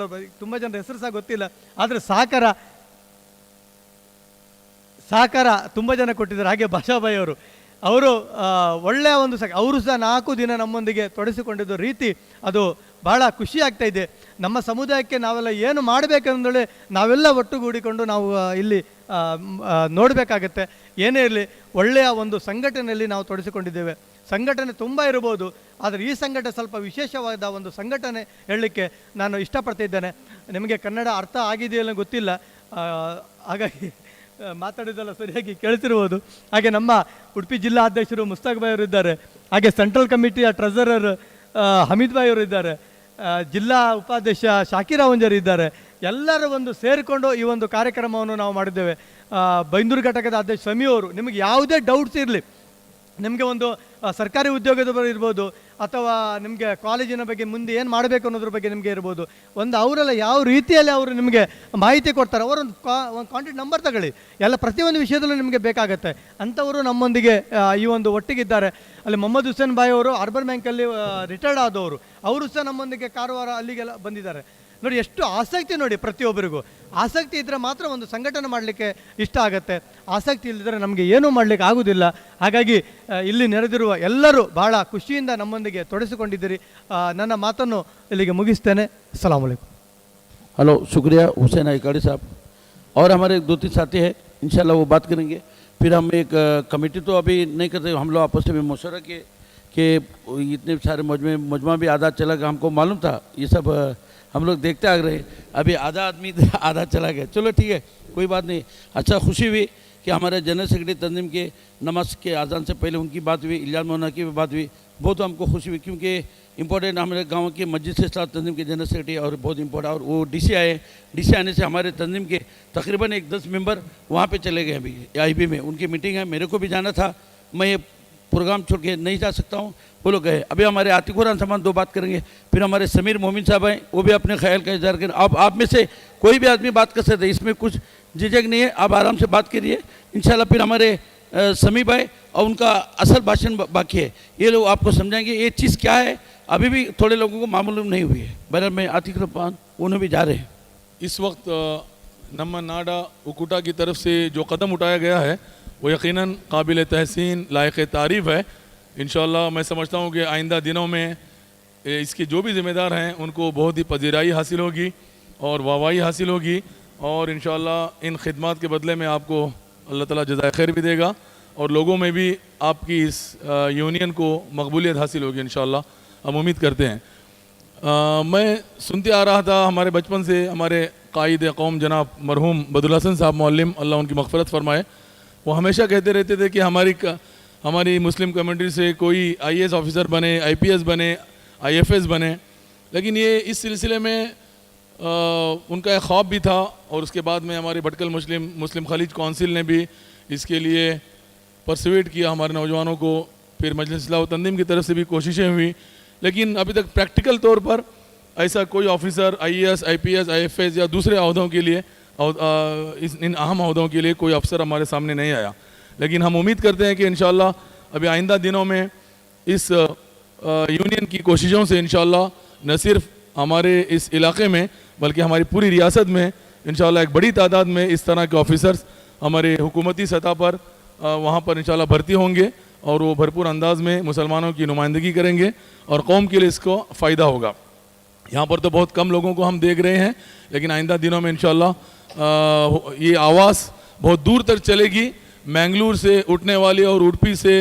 I: ತುಂಬ ಜನರ ಹೆಸರು ಸಹ ಗೊತ್ತಿಲ್ಲ. ಆದರೆ ಸಹಕಾರ ತುಂಬ ಜನ ಕೊಟ್ಟಿದ್ದಾರೆ. ಹಾಗೆ ಭಾಷಾಬಾಯಿ ಅವರು ಒಳ್ಳೆಯ ಒಂದು ಅವರು ಸಹ 4 ದಿನ ನಮ್ಮೊಂದಿಗೆ ತೊಡಗಿಸಿಕೊಂಡಿದ್ದ ರೀತಿ ಅದು ಭಾಳ ಖುಷಿ ಆಗ್ತಾ ಇದೆ. ನಮ್ಮ ಸಮುದಾಯಕ್ಕೆ ನಾವೆಲ್ಲ ಏನು ಮಾಡಬೇಕಂದೇಳಿ ನಾವೆಲ್ಲ ಒಟ್ಟುಗೂಡಿಕೊಂಡು ನಾವು ಇಲ್ಲಿ ನೋಡಬೇಕಾಗತ್ತೆ. ಏನೇ ಇರಲಿ ಒಳ್ಳೆಯ ಒಂದು ಸಂಘಟನೆಯಲ್ಲಿ ನಾವು ತೊಡಗಿಸಿಕೊಂಡಿದ್ದೇವೆ. ಸಂಘಟನೆ ತುಂಬ ಇರ್ಬೋದು, ಆದರೆ ಈ ಸಂಘಟನೆ ಸ್ವಲ್ಪ ವಿಶೇಷವಾದ ಒಂದು ಸಂಘಟನೆ ಹೇಳಲಿಕ್ಕೆ ನಾನು ಇಷ್ಟಪಡ್ತಿದ್ದೇನೆ. ನಿಮಗೆ ಕನ್ನಡ ಅರ್ಥ ಆಗಿದೆಯಲ್ಲ ಗೊತ್ತಿಲ್ಲ, ಹಾಗಾಗಿ ಮಾತಾಡಿದೆಲ್ಲ ಸರಿಯಾಗಿ ಕೇಳ್ತಿರ್ಬೋದು. ಹಾಗೆ ನಮ್ಮ ಉಡುಪಿ ಜಿಲ್ಲಾ ಅಧ್ಯಕ್ಷರು ಮುಸ್ತಾಕ್ ಭಾಯ್ ಅವರು ಇದ್ದಾರೆ. ಹಾಗೆ ಸೆಂಟ್ರಲ್ ಕಮಿಟಿಯ ಟ್ರೆಸರರ್ ಹಮೀದ್ ಭಾಯ್ ಅವರು ಇದ್ದಾರೆ. ಜಿಲ್ಲಾ ಉಪಾಧ್ಯಕ್ಷ ಶಾಕಿರ್ ಅವಂಜರ್ ಇದ್ದಾರೆ. ಎಲ್ಲರೂ ಒಂದು ಸೇರಿಕೊಂಡು ಈ ಒಂದು ಕಾರ್ಯಕ್ರಮವನ್ನು ನಾವು ಮಾಡಿದ್ದೇವೆ. ಬೈಂದೂರು ಘಟಕದ ಅಧ್ಯಕ್ಷ ಸಮಿ ಅವರು, ನಿಮಗೆ ಯಾವುದೇ ಡೌಟ್ಸ್ ಇರಲಿ, ನಿಮಗೆ ಒಂದು ಸರ್ಕಾರಿ ಉದ್ಯೋಗದ ಬಗ್ಗೆ ಇರ್ಬೋದು, ಅಥವಾ ನಿಮಗೆ ಕಾಲೇಜಿನ ಬಗ್ಗೆ ಮುಂದೆ ಏನು ಮಾಡಬೇಕು ಅನ್ನೋದ್ರ ಬಗ್ಗೆ ನಿಮಗೆ ಇರ್ಬೋದು, ಅವರೆಲ್ಲ ಯಾವ ರೀತಿಯಲ್ಲಿ ಅವರು ನಿಮಗೆ ಮಾಹಿತಿ ಕೊಡ್ತಾರೆ. ಅವರೊಂದು ಕಾಂಟ್ಯಾಕ್ಟ್ ನಂಬರ್ ತಗೊಳ್ಳಿ, ಎಲ್ಲ ಪ್ರತಿಯೊಂದು ವಿಷಯದಲ್ಲೂ ನಿಮಗೆ ಬೇಕಾಗತ್ತೆ. ಅಂಥವರು ನಮ್ಮೊಂದಿಗೆ ಈ ಒಂದು ಒಟ್ಟಿಗಿದ್ದಾರೆ. ಅಲ್ಲಿ ಮೊಹಮ್ಮದ್ ಹುಸೇನ್ ಭಾಯ್ ಅವರು ಅರ್ಬನ್ ಬ್ಯಾಂಕಲ್ಲಿ ರಿಟೈರ್ಡ್ ಆದವರು, ಅವರು ಸಹ ನಮ್ಮೊಂದಿಗೆ ಕಾರವಾರ ಅಲ್ಲಿಗೆಲ್ಲ ಬಂದಿದ್ದಾರೆ. ನೋಡಿ ಎಷ್ಟು ಆಸಕ್ತಿ, ನೋಡಿ ಪ್ರತಿಯೊಬ್ಬರಿಗೂ ಆಸಕ್ತಿ ಇದ್ದರೆ ಮಾತ್ರ ಒಂದು ಸಂಘಟನೆ ಮಾಡಲಿಕ್ಕೆ ಇಷ್ಟ ಆಗುತ್ತೆ. ಆಸಕ್ತಿ ಇಲ್ಲದಿದ್ದರೆ ನಮಗೆ ಏನೂ ಮಾಡಲಿಕ್ಕೆ ಆಗೋದಿಲ್ಲ. ಹಾಗಾಗಿ ಇಲ್ಲಿ ನೆರೆದಿರುವ ಎಲ್ಲರೂ ಭಾಳ ಖುಷಿಯಿಂದ ನಮ್ಮೊಂದಿಗೆ ತೊಡಗಿಸಿಕೊಂಡಿದ್ದೀರಿ. ನನ್ನ ಮಾತನ್ನು ಇಲ್ಲಿಗೆ ಮುಗಿಸ್ತೇನೆ. अस्सलाम वालेकुम.
C: हेलो, शुक्रिया हुसैन आइकाड़ी साहब. और हमारे 2-3 साथी हैं, इंशाल्लाह वो बात करेंगे. फिर हम एक कमेटी तो अभी नहीं करते, हम लोग आपस में मशवरा किए कि इतने सारे मजमा भी आधा चला गया, हमको मालूम था. ये सब हम लोग देखते आ रहे. अभी आधा आदमी आधा चला गया. चलो ठीक है, कोई बात नहीं. अच्छा खुशी हुई कि हमारे जनरल सेक्रेटरी तंजीम के नमाज के अजान से पहले उनकी बात हुई, इल्जाम मौना की बात हुई, बहुत हमको खुशी हुई क्योंकि इम्पोर्टेंट हमारे गांव के मस्जिद से इस्लाह तंजीम के जनरल सेक्रेटरी और बहुत इम्पोर्टेंट, और वो डीसी आए, डीसी आने से हमारे तंजीम के तकरीबन एक 10 मेंबर वहाँ पे चले गए अभी आईबी में, उनकी मीटिंग है, मेरे को भी जाना था, मैं ये प्रोग्राम छोड़ के नहीं जा सकता हूँ, वो लोग गए। अभी हमारे आतिकुर सामान 2 बात करेंगे, फिर हमारे समीर मोमिन साहब हैं, वो भी अपने ख्याल का इजहार करें। आप में से कोई भी आदमी बात कर सकते हैं, इसमें कुछ झिझक नहीं है, आप आराम से बात करिए इंशाल्लाह। फिर हमारे समी भाई और उनका असल भाषण बाकी है, ये लोग आपको समझाएंगे ये चीज़ क्या है, अभी भी थोड़े लोगों को मालूम नहीं हुई है। बहरहाल मैं आतिक रब्बान उन्हें भी जा रहे हैं।
A: इस वक्त नम्मा नाडा उकुटा की तरफ से जो कदम उठाया गया है वो यकीनन काबिल तहसीन लायक तारीफ़ है। इंशाअल्लाह मैं समझता हूँ कि आइंदा दिनों में इसके जो भी ज़िम्मेदार हैं उनको बहुत ही पजीराई हासिल होगी और वाहवाही हासिल होगी, और इंशाअल्लाह इन खिदमात के बदले में आपको अल्लाह ताला जज़ाए खैर भी देगा और लोगों में भी आपकी इस यूनियन को मकबूलियत हासिल होगी इंशाअल्लाह, हम उम्मीद करते हैं। मैं सुनते आ रहा था हमारे बचपन से, हमारे कायद कौम जनाब मरहूम बदरुल हसन साहब मौल्लिम, अल्लाह उनकी मग़फ़िरत फरमाए, वो हमेशा कहते रहते थे कि हमारी मुस्लिम कम्युनिटी से कोई IAS ऑफिसर बने, IPS बने, IFS बने, लेकिन ये इस सिलसिले में उनका एक ख्वाब भी था, और उसके बाद में हमारी भटकल मुस्लिम खलीज कौंसिल ने भी इसके लिए परसुएट किया हमारे नौजवानों को, फिर मजलिस इस्लाह व तंजीम की तरफ से भी कोशिशें हुई, लेकिन अभी तक प्रैक्टिकल तौर पर ऐसा कोई ऑफिसर IAS, IPS, IFS या दूसरे अहदों के लिए इन अहम अहदों के लिए कोई अफसर हमारे सामने नहीं आया। लेकिन हम उम्मीद करते हैं कि इंशाअल्लाह अभी आइंदा दिनों में इस यूनियन की कोशिशों से इंशाअल्लाह न सिर्फ हमारे इस इलाके में बल्कि हमारी पूरी रियासत में इंशाअल्लाह एक बड़ी तादाद में इस तरह के ऑफिसर्स हमारे हुकूमती सतह पर वहाँ पर इंशाअल्लाह भर्ती होंगे और वो भरपूर अंदाज में मुसलमानों की नुमाइंदगी करेंगे और कौम के लिए इसको फ़ायदा होगा। यहाँ पर तो बहुत कम लोगों को हम देख रहे हैं, लेकिन आइंदा दिनों में इंशाअल्लाह ये आवाज़ बहुत दूर तक चलेगी। मैंगलोर से उठने वाली और उडुपी से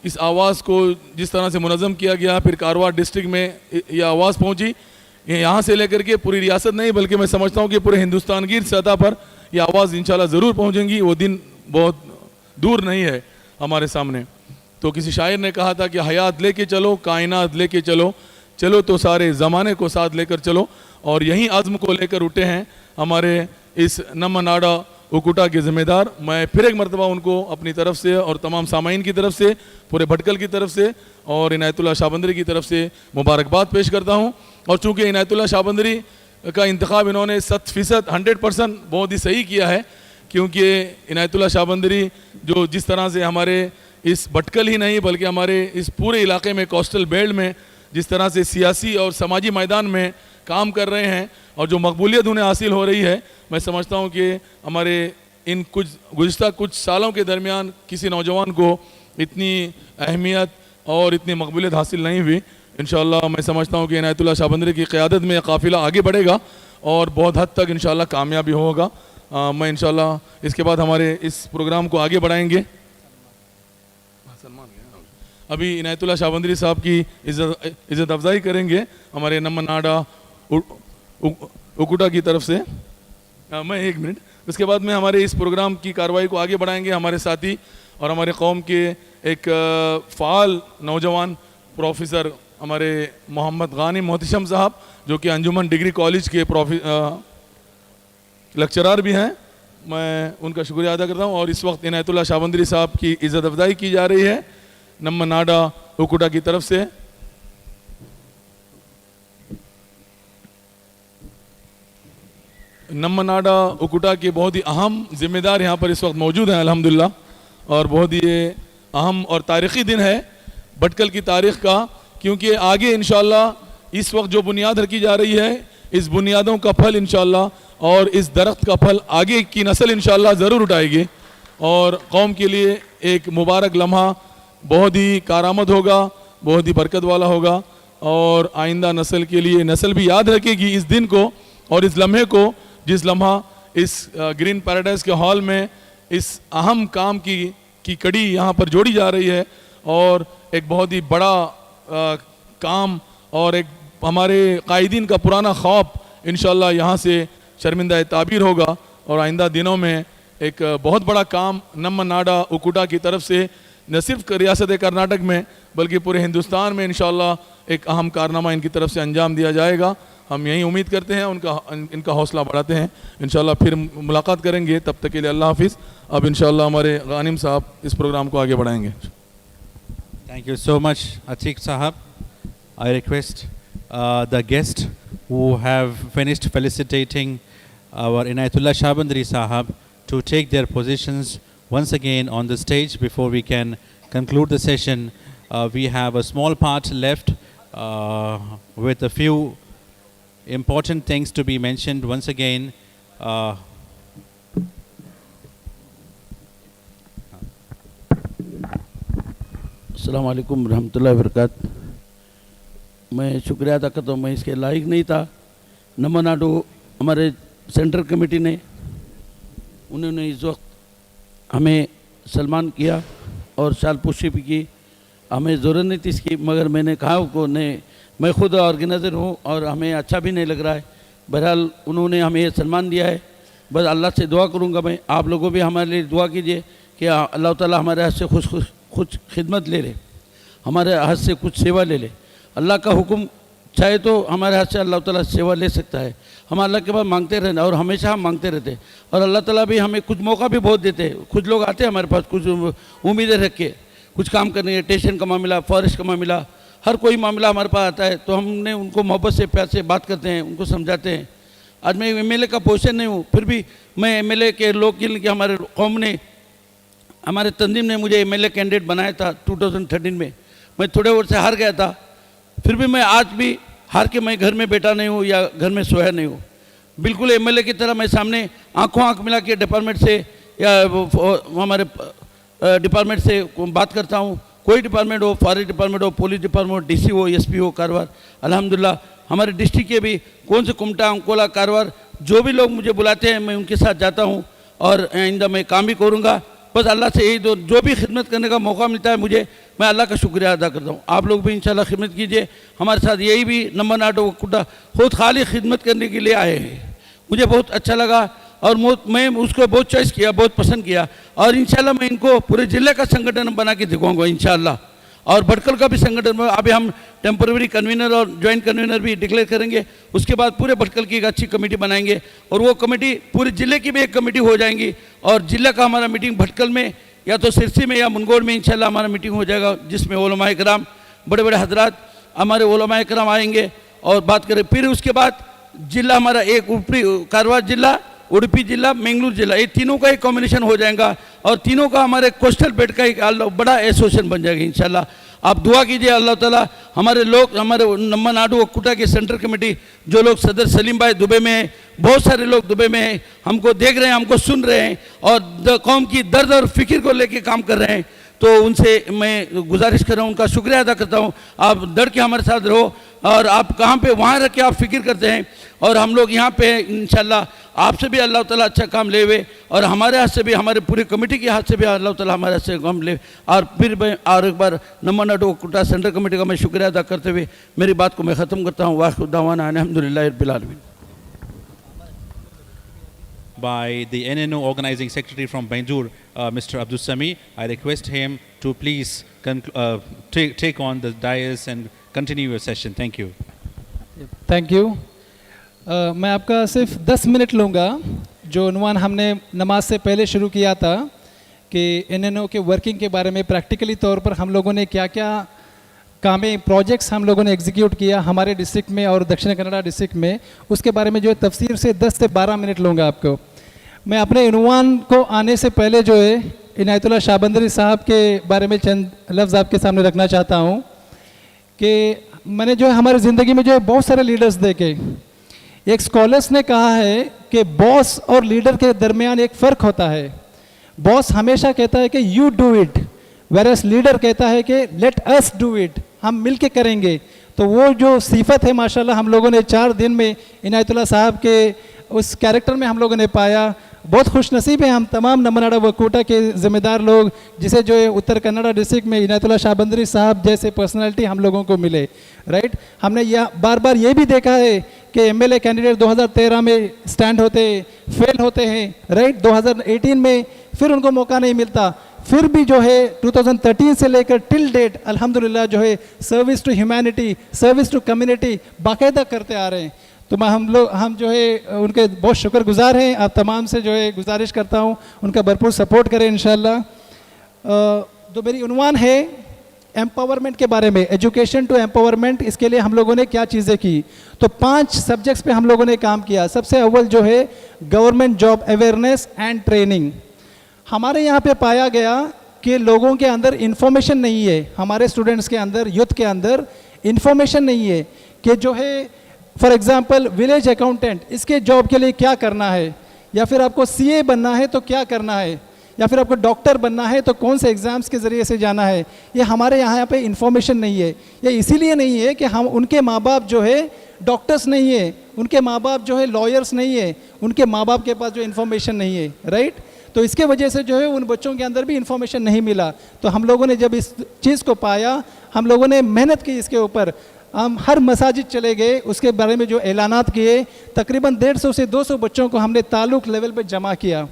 A: इस आवाज़ को जिस तरह से मुनज़्ज़म किया गया, फिर कारवार डिस्ट्रिक्ट में ये आवाज़ पहुँची, यहाँ से लेकर के पूरी रियासत नहीं बल्कि मैं समझता हूँ कि पूरे हिंदुस्तान की सतह पर ये आवाज़ इंशाअल्लाह ज़रूर पहुँचेंगी। वो दिन बहुत दूर नहीं है हमारे सामने। तो किसी शायर ने कहा था कि हयात लेके चलो, कायनात लेके चलो, चलो तो सारे ज़माने को साथ लेकर चलो, और यही आज़म को लेकर उठे हैं हमारे इस नम्मा नाडा उकुटा के ज़िम्मेदार। मैं फिर एक मरतबा उनको अपनी तरफ से और तमाम सामाइन की तरफ से, पूरे भटकल की तरफ से और इनायतुल्लाह शाहबंदरी की तरफ से मुबारकबाद पेश करता हूँ। और चूँकि इनायतुल्लाह शाहबंदरी का इंतखाब इन्होंने 100% 100% बहुत ही सही किया है, क्योंकि इनायतुल्लाह शाहबंदरी जो जिस तरह से हमारे इस भटकल ही नहीं बल्कि हमारे इस पूरे इलाके में कोस्टल बेल्ट में जिस तरह से सियासी और समाजी मैदान में काम कर रहे हैं और जो मकबूलियत उन्हें हासिल हो रही है, मैं समझता हूँ कि हमारे इन गुज़िश्ता कुछ सालों के दरमियान किसी नौजवान को इतनी अहमियत और इतनी मकबूलियत हासिल नहीं हुई। इंशाअल्लाह मैं समझता हूँ कि इनायतुल्लाह शाहबंदरी की क़यादत में काफ़िला आगे बढ़ेगा और बहुत हद तक इंशाअल्लाह कामयाबी होगा। मैं इंशाअल्लाह इसके बाद हमारे इस प्रोग्राम को आगे बढ़ाएंगे। अभी इनायतुल्लाह शाहबंदरी साहब की इज़्ज़त अफजाई करेंगे हमारे नम्मा नाडा उकुटा की तरफ से। मैं 1 मिनट, उसके बाद में हमारे इस प्रोग्राम की कार्रवाई को आगे बढ़ाएंगे हमारे साथी और हमारे कौम के एक फ़ाल नौजवान प्रोफेसर हमारे मोहम्मद गानी मोहतशम साहब, जो कि अंजुमन डिग्री कॉलेज के लेक्चरार भी हैं। मैं उनका शुक्रिया अदा करता हूँ। और इस वक्त इनायतुल्लाह शाहबंदरी साहब की इज़्ज़त अफजाई की जा रही है नम्मा नाडा उकुटा की तरफ से। नम्मा नाडा उकुटा के बहुत ही अहम जिम्मेदार यहाँ पर इस वक्त मौजूद हैं अल्हम्दुलिल्लाह, और बहुत ही अहम और तारीख़ी दिन है भटकल की तारीख़ का, क्योंकि आगे इंशाअल्लाह इस वक्त जो बुनियाद रखी जा रही है, इस बुनियादों का फल इंशाअल्लाह और इस दरख्त का फल आगे की नस्ल इंशाअल्लाह ज़रूर उठाएगी और कौम के लिए एक मुबारक लम्हा बहुत ही कारामद होगा, बहुत ही बरकत वाला होगा और आइंदा नस्ल के लिए नस्ल भी याद रखेगी इस दिन को और इस लम्हे को, जिस लम्हा इस ग्रीन पैराडाइज के हॉल में इस अहम काम की कड़ी यहाँ पर जोड़ी जा रही है और एक बहुत ही बड़ा काम और एक हमारे कायदीन का पुराना ख्वाब इंशाअल्लाह यहाँ से शर्मिंदा ताबीर होगा और आइंदा दिनों में एक बहुत बड़ा काम नम्मा नाडा उकुटा की तरफ से न सिर्फ रियासत कर्नाटक में बल्कि पूरे हिंदुस्तान में इंशाअल्लाह एक अहम कारनामा इनकी तरफ से अंजाम दिया जाएगा। हम यही उम्मीद करते हैं, इनका हौसला बढ़ाते हैं। इंशाअल्लाह फिर मुलाकात करेंगे, तब तक के लिए अल्लाह हाफिज़। अब इंशाअल्लाह हमारे गानिम साहब इस प्रोग्राम को आगे बढ़ाएंगे।
B: Thank you so much, Atiq Sahab. I request the guests who have finished felicitating our Inayatullah Shabandari Sahab to take their positions once again on the stage before we can conclude the session. We have a small part left with a few important things to be mentioned once again.
C: अस्सलाम वालेकुम रहमतुल्लाहि व बरकातहू। मैं शुक्रिया अदा करता हूँ, मैं इसके लायक नहीं था। नम्मा नाडू हमारे सेंट्रल कमेटी ने उन्होंने इस वक्त हमें सलमान किया और शाल पुशी भी की। हमें ज़रूरत नहीं थी इसकी, मगर मैंने कहा उनको नहीं, मैं खुद ऑर्गेनाइज़र हूँ और हमें अच्छा भी नहीं लग रहा है। बहरहाल उन्होंने हमें ये सम्मान दिया है। बस अल्लाह से दुआ करूँगा मैं, आप लोगों भी हमारे लिए दुआ कीजिए कि अल्लाह ताला हमारे हाथ से कुछ खिदमत ले ले, हमारे हाथ से कुछ सेवा ले ले। अल्लाह का हुक्म चाहे तो हमारे हाथ से अल्लाह ताला सेवा ले सकता है। हम अल्लाह के पास मांगते रहना और हमेशा हम मांगते रहते हैं और अल्लाह ताला भी हमें कुछ मौका भी बहुत देते हैं। कुछ लोग आते हैं हमारे पास कुछ उम्मीदें रख के कुछ काम करने, स्टेशन का मामला, फॉरेस्ट का मामला, हर कोई मामला हमारे पास आता है तो हमने उनको मोहब्बत से प्यार से बात करते हैं, उनको समझाते हैं। आज मैं एमएलए का पोजीशन नहीं हूँ, फिर भी मैं एमएलए के लोग के हमारे कौम ने, हमारे तंजीम ने मुझे एमएलए कैंडिडेट बनाया था 2013 में। मैं थोड़े वोट से हार गया था, फिर भी मैं आज भी हार के मैं घर में बैठा नहीं हूँ या घर में सोया नहीं हूँ। बिल्कुल एमएलए की तरह मैं सामने आंखों आंख मिला के डिपार्टमेंट से या हमारे डिपार्टमेंट से बात करता हूँ। कोई डिपार्टमेंट हो, फॉरेस्ट डिपार्टमेंट हो, पुलिस डिपार्टमेंट हो, डीसी हो, एसपी हो, कारवार, अल्हम्दुलिल्लाह हमारे डिस्ट्रिक्ट के भी कौन से कुमटा, अंकोला, कारवार जो भी लोग मुझे बुलाते हैं मैं उनके साथ जाता हूँ और आइंदा मैं काम भी करूँगा। बस अल्लाह से यही जो भी खिदमत करने का मौका मिलता है मुझे, मैं अल्लाह का शुक्रिया अदा करता हूँ। आप लोग भी इंशाल्लाह खिदमत कीजिए हमारे साथ। यही भी नम्मा नाडू कुटा खुद खाली खिदमत करने के लिए आए हैं। मुझे बहुत अच्छा लगा और मैं उसको बहुत चॉइस किया, बहुत पसंद किया और इंशाल्लाह मैं इनको पूरे ज़िले का संगठन बना के दिखाऊंगा इंशाल्लाह। और भटकल का भी संगठन में अभी हम टेम्पररी कन्वीनर और ज्वाइंट कन्वीनर भी डिक्लेयर करेंगे। उसके बाद पूरे भटकल की एक अच्छी कमेटी बनाएंगे और वो कमेटी पूरे ज़िले की भी एक कमेटी हो जाएंगी और ज़िले का हमारा मीटिंग भटकल में या तो सिरसी में या मुनगोड़ में इंशाल्लाह हमारा मीटिंग हो जाएगा, जिसमें उलमाए किराम, बड़े बड़े हजरात हमारे उलमाए किराम आएंगे और बात करें। फिर उसके बाद जिला हमारा एक ऊपरी कारवार जिला, उडुपी जिला, मैंगलोर जिला, ये तीनों का एक कॉम्बिनेशन हो जाएगा और तीनों का हमारे कोस्टल बेल्ट का एक बड़ा एसोसिएशन बन जाएगा इंशाल्लाह। आप दुआ कीजिए अल्लाह ताला हमारे लोग, हमारे नम्मा नाडू कुटा के सेंट्रल कमेटी जो लोग सदर सलीम भाई दुबई में हैं, बहुत सारे लोग दुबई में हैं, हमको देख रहे हैं, हमको सुन रहे हैं और कौम की दर्द और फिक्र को लेके काम कर रहे हैं। तो उनसे मैं गुजारिश कर रहा हूँ, उनका शुक्रिया अदा करता हूँ। आप डर के हमारे साथ रहो और आप कहाँ पे वहाँ रख के आप फिक्र करते हैं और हम लोग यहाँ पे इंशाल्लाह आपसे भी अल्लाह ताला अच्छा काम ले हुए और हमारे हाथ से भी, हमारे पूरी कमेटी के हाथ से भी अल्लाह ताला हमारे हाथ से काम ले। और फिर मैं और एक बार नम्मा नाडू कुटा सेंट्रल कमेटी का मैं शुक्रिया अदा करते हुए मेरी बात को मैं ख़त्म करता हूँ। वाखिर दावाना अल्हम्दुलिल्लाहि रब्बिल आलमीन।
B: By the NNO Organizing Secretary from Banjul, Mr. Abdul Sami. I request him to please take on the dais and continue your session. Thank you.
F: Thank you. मैं आपका सिर्फ 10 मिनट लूँगा। जो उन्वान हमने नमाज से पहले शुरू किया था कि NNO के वर्किंग के बारे में प्रैक्टिकली तौर पर हम लोगों ने क्या क्या कामें, प्रोजेक्ट्स हम लोगों ने एग्जीक्यूट किया हमारे डिस्ट्रिक्ट में और दक्षिण कन्नड़ा डिस्ट्रिक्ट में, उसके बारे में जो है तफसीर से 10 से 12 मिनट लूँगा आपको। मैं अपने इनवान को आने से पहले जो है इनायतुल्लाह शाबंदरी साहब के बारे में चंद लफ्ज़ आपके सामने रखना चाहता हूँ कि मैंने जो है हमारी ज़िंदगी में जो है बहुत सारे लीडर्स देखे। एक स्कॉलर्स ने कहा है कि बॉस और लीडर के दरमियान एक फ़र्क होता है। बॉस हमेशा कहता है कि you do it, whereas leader कहता है कि लेट अस डू इट, हम मिल के करेंगे। तो वो जो सिफत है माशाल्लाह हम लोगों ने 4 दिन में इनायतुल्लाह साहब के उस कैरेक्टर में हम लोगों ने पाया। बहुत खुश नसीब है हम तमाम नम्मा नाडू वकोटा के ज़िम्मेदार लोग, जिसे जो है उत्तर कन्नड़ा डिस्ट्रिक्ट में इनायतुल्लाह शाबंदरी साहब जैसे पर्सनालिटी हम लोगों को मिले। राइट, हमने यह बार बार ये भी देखा है कि एमएलए कैंडिडेट 2013 में स्टैंड होते, फेल होते हैं, राइट। 2018 में फिर उनको मौका नहीं मिलता, फिर भी जो है 2013 से लेकर टिल डेट अल्हम्दुलिल्लाह जो है service to humanity, service to community बाकायदा करते आ रहे हैं। तो हम जो है उनके बहुत शुक्रगुजार हैं। आप तमाम से जो है गुजारिश करता हूँ उनका भरपूर सपोर्ट करें इंशाल्लाह। जो मेरी उन्वान है एम्पावरमेंट के बारे में, एजुकेशन टू एम्पावरमेंट, इसके लिए हम लोगों ने क्या चीज़ें की, तो 5 सब्जेक्ट्स पे हम लोगों ने काम किया। सबसे अव्वल जो है government job awareness and training. हमारे यहाँ पे पाया गया कि लोगों के अंदर इंफॉर्मेशन नहीं है, हमारे स्टूडेंट्स के अंदर, यूथ के अंदर इंफॉर्मेशन नहीं है कि जो है फॉर एग्जांपल विलेज अकाउंटेंट, इसके जॉब के लिए क्या करना है, या फिर आपको सीए बनना है तो क्या करना है, या फिर आपको डॉक्टर बनना है तो कौन से एग्ज़ाम्स के ज़रिए से जाना है। ये हमारे यहाँ पे इंफॉर्मेशन नहीं है। ये इसीलिए नहीं है कि हम, उनके माँ बाप जो है डॉक्टर्स नहीं है, उनके माँ बाप जो है लॉयर्स नहीं है, उनके माँ बाप के पास जो इन्फॉर्मेशन नहीं है, राइट। तो इसके वजह से जो है उन बच्चों के अंदर भी इन्फॉर्मेशन नहीं मिला। तो हम लोगों ने जब इस चीज़ को पाया, हम लोगों ने मेहनत की इसके ऊपर। हम हर मसाजिद चले गए, उसके बारे में जो ऐलानात किए, तकरीबन 150 से 200 बच्चों को हमने ताल्लुक लेवल पे जमा किया।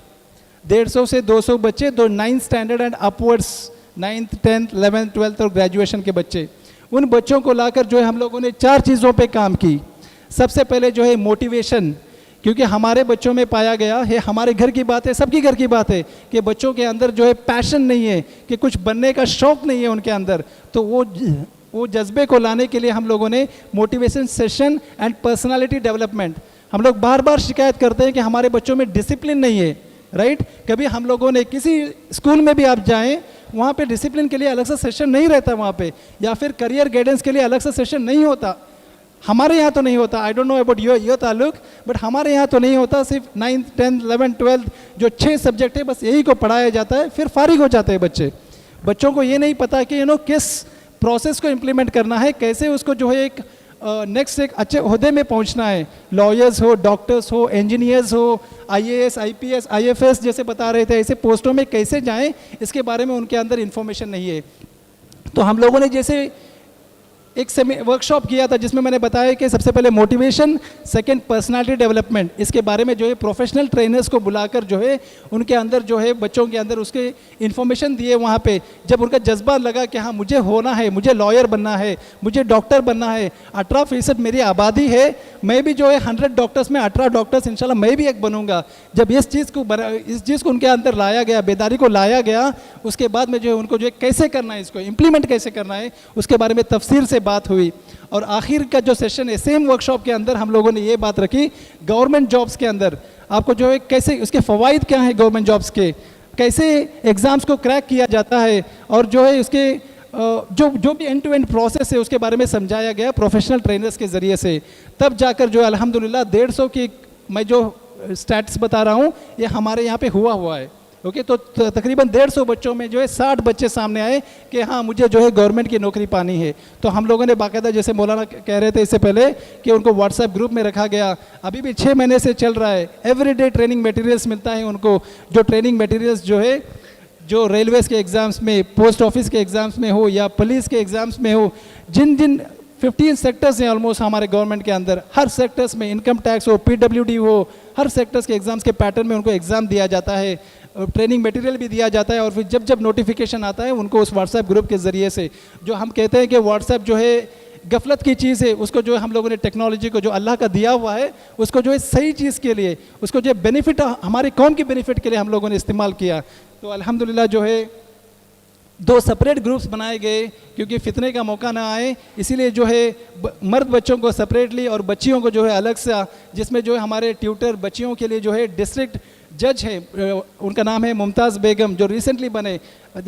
F: 150 से 200 बच्चे, जो 9th standard and upwards, 9th 10th 11th 12th और ग्रेजुएशन के बच्चे, उन बच्चों को लाकर जो है हम लोगों ने 4 चीज़ों पे काम की। सबसे पहले जो है मोटिवेशन, क्योंकि हमारे बच्चों में पाया गया है, हमारे घर की बात है, सबकी घर की बात है, कि बच्चों के अंदर जो है पैशन नहीं है, कि कुछ बनने का शौक़ नहीं है उनके अंदर। तो वो जज्बे को लाने के लिए हम लोगों ने motivation session and personality development. हम लोग बार बार शिकायत करते हैं कि हमारे बच्चों में डिसिप्लिन नहीं है, राइट। कभी हम लोगों ने किसी स्कूल में भी आप जाएं, वहाँ पे डिसिप्लिन के लिए अलग सा सेशन नहीं रहता वहाँ पे, या फिर करियर गाइडेंस के लिए अलग सा सेशन नहीं होता। हमारे यहाँ तो नहीं होता, I don't know about your ताल्लुक, बट हमारे यहाँ तो नहीं होता। सिर्फ 9th 10th 11th 12th जो 6 सब्जेक्ट है, बस यही को पढ़ाया जाता है, फिर फारिग हो जाते हैं बच्चे। बच्चों को ये नहीं पता कि किस प्रोसेस को इम्प्लीमेंट करना है, कैसे उसको जो है एक नेक्स्ट एक अच्छे ओहदे में पहुंचना है। लॉयर्स हो, डॉक्टर्स हो, इंजीनियर्स हो, IAS IPS IFS जैसे बता रहे थे, ऐसे पोस्टों में कैसे जाएं, इसके बारे में उनके अंदर इन्फॉर्मेशन नहीं है। तो हम लोगों ने जैसे एक वर्कशॉप किया था जिसमें मैंने बताया कि सबसे पहले मोटिवेशन, सेकंड पर्सनालिटी डेवलपमेंट, इसके बारे में जो है प्रोफेशनल ट्रेनर्स को बुलाकर जो है उनके अंदर जो है बच्चों के अंदर उसके इन्फॉर्मेशन दिए। वहाँ पे जब उनका जज्बा लगा कि हाँ मुझे होना है, मुझे लॉयर बनना है, मुझे डॉक्टर बनना है, 18% मेरी आबादी है, मैं भी जो है 100 डॉक्टर्स में 18 डॉक्टर्स इंशाल्लाह मैं भी एक बनूंगा। जब इस चीज़ को उनके अंदर लाया गया, बेदारी को लाया गया, उसके बाद में जो है उनको जो है कैसे करना है, इसको इम्प्लीमेंट कैसे करना है, उसके बारे में तफसील से बात हुई। और आखिर का जो सेशन है, सेम वर्कशॉप के अंदर हम लोगों ने ये बात रखी, गवर्नमेंट जॉब्स के अंदर आपको जो है कैसे, उसके फ़वाइद क्या है गवर्नमेंट जॉब्स के, कैसे एग्ज़ाम्स को क्रैक किया जाता है, और जो है उसके जो भी एंड टू एंड प्रोसेस है उसके बारे में समझाया गया प्रोफेशनल ट्रेनर्स के ज़रिए से। तब जाकर जो है अल्हम्दुलिल्लाह 150 की मैं जो स्टैट्स बता रहा हूँ ये हमारे यहाँ पे हुआ है। ओके, तो तकरीबन 150 बच्चों में जो है 60 बच्चे सामने आए कि हाँ मुझे जो है गवर्नमेंट की नौकरी पानी है। तो हम लोगों ने बाकायदा, जैसे मौलाना कह रहे थे इससे पहले, कि उनको व्हाट्सएप ग्रुप में रखा गया। अभी भी 6 महीने से चल रहा है। एवरीडे ट्रेनिंग मटेरियल्स मिलता है उनको, जो ट्रेनिंग मटेरियल्स जो है जो रेलवेज़ के एग्ज़ाम्स में, पोस्ट ऑफिस के एग्ज़ाम्स में हो या पुलिस के एग्ज़ाम्स में हो, जिन 15 सेक्टर्स हैं ऑलमोस्ट हमारे गवर्नमेंट के अंदर, हर सेक्टर्स में इनकम टैक्स हो, PWD हो, हर सेक्टर्स के एग्ज़ाम्स के पैटर्न में उनको एग्ज़ाम दिया जाता है, ट्रेनिंग मटेरियल भी दिया जाता है। और फिर जब नोटिफिकेशन आता है उनको उस व्हाट्सएप ग्रुप के ज़रिए से, जो हम कहते हैं कि व्हाट्सएप जो है गफलत की चीज़ है, उसको जो है हम लोगों ने टेक्नोलॉजी को जो अल्लाह का दिया हुआ है उसको जो है सही चीज़ के लिए, उसको जो बेनिफिट, हमारी कौम की बेनिफिट के लिए हम लोगों ने इस्तेमाल किया। तो अल्हम्दुलिल्लाह जो है 2 सेपरेट ग्रुप्स बनाए गए, क्योंकि फितने का मौका ना आए, इसीलिए जो है मर्द बच्चों को सेपरेटली और बच्चियों को जो है अलग सा, जिसमें जो है हमारे ट्यूटर बच्चियों के लिए जो है डिस्ट्रिक्ट जज है, उनका नाम है मुमताज़ बेगम, जो रिसेंटली बने।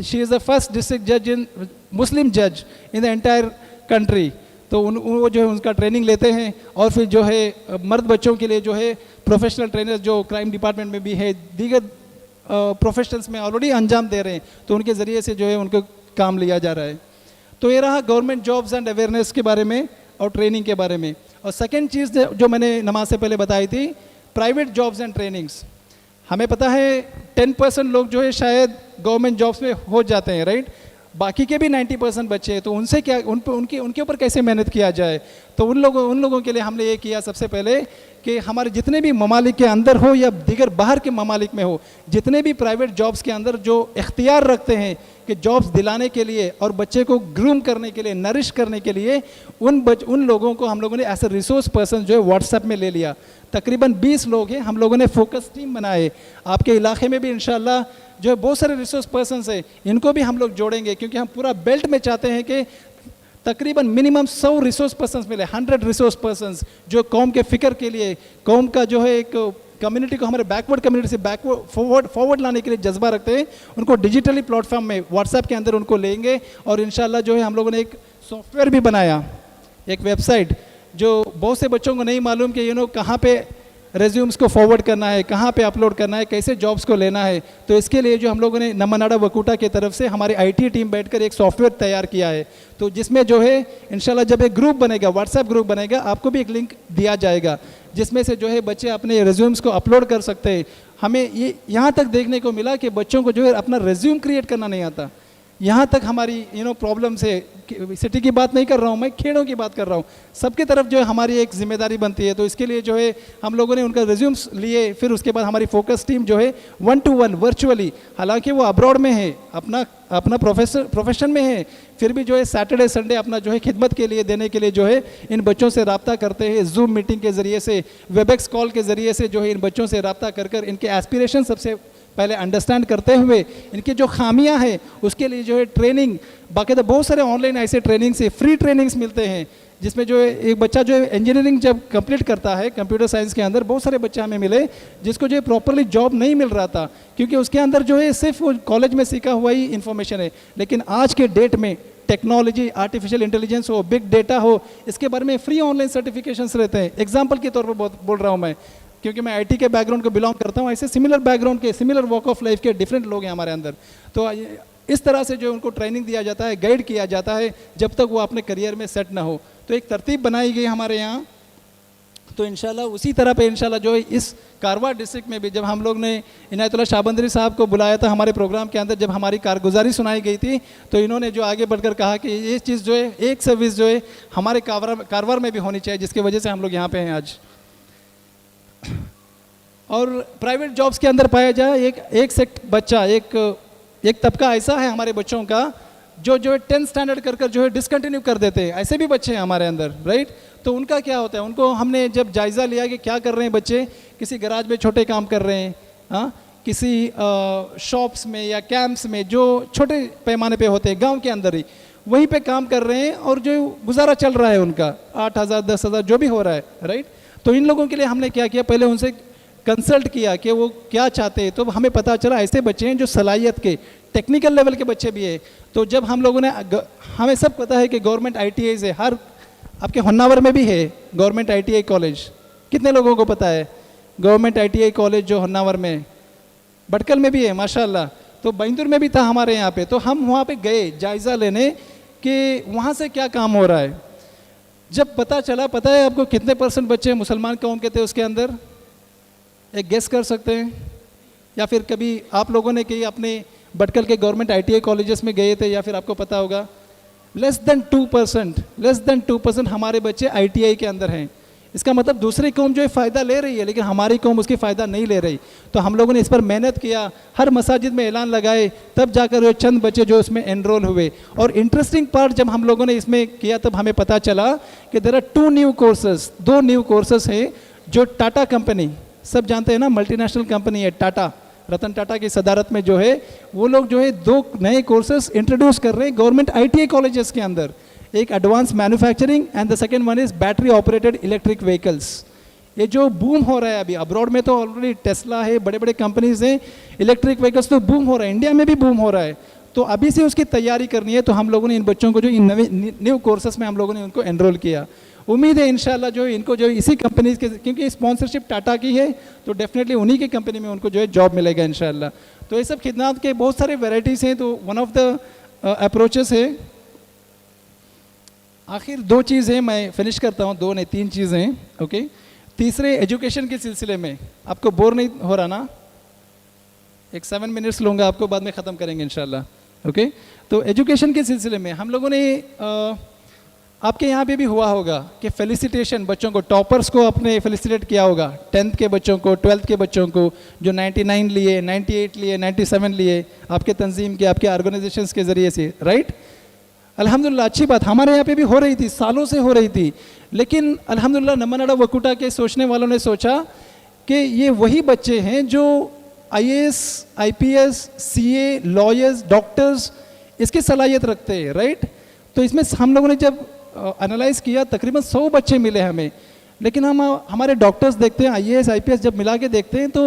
F: She is the first district जज इन मुस्लिम जज इन द एंटायर कंट्री। तो वो जो है उनका ट्रेनिंग लेते हैं। और फिर जो है मर्द बच्चों के लिए जो है प्रोफेशनल ट्रेनर्स जो क्राइम डिपार्टमेंट में भी है, दीगर प्रोफेशनल्स में ऑलरेडी अंजाम दे रहे हैं, तो उनके ज़रिए से जो है उनको काम लिया जा रहा है। तो ये रहा गवर्नमेंट जॉब्स एंड अवेयरनेस के बारे में और ट्रेनिंग के बारे में। और सेकेंड चीज़ जो मैंने नमाज से पहले बताई थी, प्राइवेट जॉब्स एंड ट्रेनिंग्स। हमें पता है 10% लोग जो है शायद गवर्नमेंट जॉब्स में हो जाते हैं, राइट। बाकी के भी 90% बच्चे हैं, तो उनसे क्या उनके ऊपर कैसे मेहनत किया जाए। तो उन लोगों के लिए हमने ये किया सबसे पहले कि हमारे जितने भी ममालिक के अंदर हो या दीगर बाहर के ममालिक में हो, जितने भी प्राइवेट जॉब्स के अंदर जो इख्तियार रखते हैं कि जॉब्स दिलाने के लिए और बच्चे को ग्रूम करने के लिए, नरिश करने के लिए, उन लोगों को हम लोगों ने एज ए रिसोर्स पर्सन जो है व्हाट्सएप में ले लिया। तकरीबन 20 लोग हैं, हम लोगों ने फोकस टीम बनाए। आपके इलाके में भी इंशाल्लाह जो है बहुत सारे रिसोर्स पर्सन्स हैं, इनको भी हम लोग जोड़ेंगे, क्योंकि हम पूरा बेल्ट में चाहते हैं कि तकरीबन मिनिमम 100 रिसोर्स पर्सन्स मिले, 100 रिसोर्स पर्सन्स जो कौम के फ़िक्र के लिए, कौम का जो है एक कम्युनिटी को, हमारे बैकवर्ड कम्युनिटी से फॉरवर्ड लाने के लिए जज्बा रखते हैं, उनको डिजिटली प्लेटफॉर्म में व्हाट्सएप के अंदर उनको लेंगे। और इंशाल्लाह जो है हम लोगों ने एक सॉफ्टवेयर भी बनाया, एक वेबसाइट, जो बहुत से बच्चों को नहीं मालूम कि कहाँ पे रेज्यूम्स को फॉरवर्ड करना है, कहाँ पे अपलोड करना है, कैसे जॉब्स को लेना है। तो इसके लिए जो हम लोगों ने नमनाडा वकूटा की तरफ से हमारी IT टीम बैठकर एक सॉफ्टवेयर तैयार किया है। तो जिसमें जो है इंशाल्लाह जब एक ग्रुप बनेगा, व्हाट्सएप ग्रुप बनेगा, आपको भी एक लिंक दिया जाएगा, जिसमें से जो है बच्चे अपने रेज्यूम्स को अपलोड कर सकते हैं। हमें ये यहाँ तक देखने को मिला कि बच्चों को जो है अपना रेज्यूम क्रिएट करना नहीं आता। यहाँ तक हमारी प्रॉब्लम से, सिटी की बात नहीं कर रहा हूँ मैं, खेड़ों की बात कर रहा हूँ, सबकी तरफ जो है हमारी एक जिम्मेदारी बनती है। तो इसके लिए जो है हम लोगों ने उनका रिज्यूम्स लिए, फिर उसके बाद हमारी फोकस टीम जो है 1-to-1 वर्चुअली, हालांकि वो अब्रॉड में है, अपना प्रोफेशन में है, फिर भी जो है सैटरडे संडे अपना जो है खिदमत के लिए देने के लिए जो है इन बच्चों से रब्ता करते हैं। जूम मीटिंग के ज़रिए से, वेबएक्स कॉल के ज़रिए से जो है इन बच्चों से रब्ता कर इनके एस्पिरेशन सबसे पहले अंडरस्टैंड करते हुए, इनकी जो खामियां हैं उसके लिए जो है ट्रेनिंग, बाकायदा बहुत सारे ऑनलाइन ऐसे ट्रेनिंग से फ्री ट्रेनिंग्स मिलते हैं, जिसमें जो है एक बच्चा जो है इंजीनियरिंग जब कंप्लीट करता है कंप्यूटर साइंस के अंदर, बहुत सारे बच्चे हमें मिले जिसको जो है प्रॉपरली जॉब नहीं मिल रहा था, क्योंकि उसके अंदर जो है सिर्फ वो कॉलेज में सीखा हुआ ही इन्फॉर्मेशन है। लेकिन आज के डेट में टेक्नोलॉजी, आर्टिफिशियल इंटेलिजेंस हो, बिग डेटा हो, इसके बारे में फ्री ऑनलाइन सर्टिफिकेशंस रहते हैं। एग्जाम्पल के तौर पर बोल रहा हूँ मैं, क्योंकि मैं IT के बैकग्राउंड को बिलोंग करता हूँ, ऐसे सिमिलर बैकग्राउंड के, सिमिलर वॉक ऑफ लाइफ के डिफरेंट लोग हैं हमारे अंदर। तो इस तरह से जो उनको ट्रेनिंग दिया जाता है, गाइड किया जाता है, जब तक वो अपने करियर में सेट ना हो। तो एक तरतीब बनाई गई हमारे यहाँ। तो इंशाल्लाह उसी तरह पे इंशाल्लाह जो है इस कारवार डिस्ट्रिक्ट में भी जब हम लोग ने इनायतुल्लाह शाहबंदरी साहब को बुलाया था हमारे प्रोग्राम के अंदर, जब हमारी कारगुजारी सुनाई गई थी, तो इन्होंने जो आगे बढ़कर कहा कि ये चीज़ जो है, एक सर्विस जो है हमारे कारवार में भी होनी चाहिए, जिसकी वजह से हम लोग यहाँ पे हैं आज। और प्राइवेट जॉब्स के अंदर पाया जाए एक बच्चा, एक तबका ऐसा है हमारे बच्चों का जो है 10th स्टैंडर्ड कर जो है डिसकंटिन्यू कर देते हैं। ऐसे भी बच्चे हैं हमारे अंदर, राइट। तो उनका क्या होता है, उनको हमने जब जायज़ा लिया कि क्या कर रहे हैं बच्चे, किसी गराज में छोटे काम कर रहे हैं, हाँ, किसी शॉप्स में या कैंप्स में जो छोटे पैमाने पे होते हैं गांव के अंदर ही, वहीं पे काम कर रहे हैं और जो गुजारा चल रहा है उनका 8,000 10,000 जो भी हो रहा है, राइट। तो इन लोगों के लिए हमने क्या किया, पहले उनसे कंसल्ट किया कि वो क्या चाहते हैं। तो हमें पता चला ऐसे बच्चे हैं जो सलाहियत के, टेक्निकल लेवल के बच्चे भी है। तो जब हम लोगों ने, हमें सब पता है कि गवर्नमेंट ITI है, हर आपके होन्नावर में भी है गवर्नमेंट ITI कॉलेज, कितने लोगों को पता है गवर्नमेंट ITI कॉलेज जो होन्नावर में, भटकल में भी है माशाल्लाह, तो बैंदुर में भी था हमारे यहाँ पे। तो हम वहाँ पे गए जायज़ा लेने कि वहाँ से क्या काम हो रहा है। जब पता चला, पता है आपको कितने % बच्चे मुसलमान कौम के थे उसके अंदर, एक गेस कर सकते हैं? या फिर कभी आप लोगों ने कहीं अपने भटकल के गवर्नमेंट ITI कॉलेजेस में गए थे, या फिर आपको पता होगा, लेस देन 2% हमारे बच्चे ITI के अंदर हैं। इसका मतलब दूसरी कौम जो है फ़ायदा ले रही है, लेकिन हमारी कौम उसकी फ़ायदा नहीं ले रही। तो हम लोगों ने इस पर मेहनत किया, हर मसाजिद में ऐलान लगाए, तब जाकर वो चंद बच्चे जो इसमें एनरोल हुए। और इंटरेस्टिंग पार्ट जब हम लोगों ने इसमें किया, तब हमें पता चला कि there are 2 new courses, 2 new courses हैं जो टाटा कंपनी, सब जानते हैं ना, मल्टीनेशनल कंपनी है टाटा, रतन टाटा की सदारत में जो है वो लोग जो है 2 नए कोर्सेज इंट्रोड्यूस कर रहे हैं गवर्नमेंट ITI कॉलेजेस के अंदर। एक advance manufacturing and the second one is battery operated electric vehicles. ये जो बूम हो रहा है अभी, अब्रॉड में तो ऑलरेडी टेस्ला है, बड़े बड़े कंपनीज हैं, इलेक्ट्रिक व्हीकल्स तो बूम हो रहा है, इंडिया में भी बूम हो रहा है। तो अभी से उसकी तैयारी करनी है। तो हम लोगों ने इन बच्चों को जो इन न्यू कोर्सेज में हम लोगों ने उनको एनरोल किया। उम्मीद है इंशाल्लाह जो इनको जो इसी कंपनीज के, क्योंकि स्पॉन्सरशिप टाटा की है, तो डेफिनेटली उन्हीं की कंपनी में उनको जो है जॉब मिलेगा इंशाल्लाह। तो ये सब खिदमत के बहुत सारे वेराइटीज़ हैं। तो वन ऑफ द अप्रोचेस है, आखिर 2 चीज़ है, मैं फिनिश करता हूँ, 2 नहीं 3 चीज़ें हैं, ओके। तीसरे एजुकेशन के सिलसिले में, आपको बोर नहीं हो रहा ना? एक 7 मिनट्स लूँगा आपको, बाद में ख़त्म करेंगे इंशाल्लाह। ओके। तो एजुकेशन के सिलसिले में हम लोगों ने आपके यहाँ पे भी हुआ होगा कि फेलिसिटेशन, बच्चों को, टॉपर्स को अपने फेलिसिटेट किया होगा, 10th के बच्चों को, 12th के बच्चों को, जो 99 लिए, 98 लिए, 97 लिए, आपके तंजीम के, आपके ऑर्गेनाइजेशंस के ज़रिए से, राइट। अल्हम्दुलिल्लाह, अच्छी बात हमारे यहाँ पे भी हो रही थी, सालों से हो रही थी। लेकिन अल्हम्दुलिल्लाह नम्मा वकुटा के सोचने वालों ने सोचा कि ये वही बच्चे हैं जो IAS, IPS, CA, lawyers, doctors इसकी सलाहियत रखते हैं, राइट। तो इसमें हम लोगों ने जब एनालाइज किया, तकरीबन 100 बच्चे मिले हमें। लेकिन हम हमारे डॉक्टर्स देखते हैं, IAS, IPS जब मिला के देखते हैं तो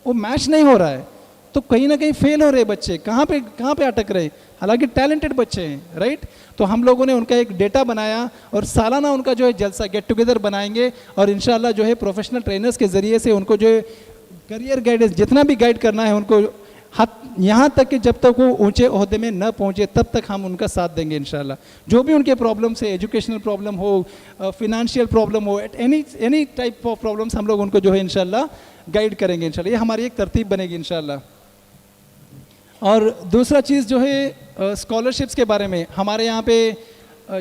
F: वो मैच नहीं हो रहा है। तो कहीं ना कहीं फेल हो रहे बच्चे, कहाँ पे अटक रहे, हालांकि टैलेंटेड बच्चे हैं, राइट। तो हम लोगों ने उनका एक डेटा बनाया और सालाना उनका जो है जलसा, गेट टुगेदर बनाएंगे और इंशाल्लाह जो है प्रोफेशनल ट्रेनर्स के ज़रिए से उनको जो है करियर गाइडेंस जितना भी गाइड करना है उनको, यहाँ तक कि जब तक वो ऊंचे ओहदे में न पहुँचे तब तक हम उनका साथ देंगे इंशाल्लाह। जो भी उनके प्रॉब्लम्स है, एजुकेशनल प्रॉब्लम हो, फिनेंशियल प्रॉब्लम हो, at any type of problems, हम लोग उनको जो है इंशाल्लाह गाइड करेंगे इंशाल्लाह। ये हमारी एक तरतीब बनेगी इंशाल्लाह। और दूसरा चीज़ जो है स्कॉलरशिप्स के बारे में, हमारे यहाँ पे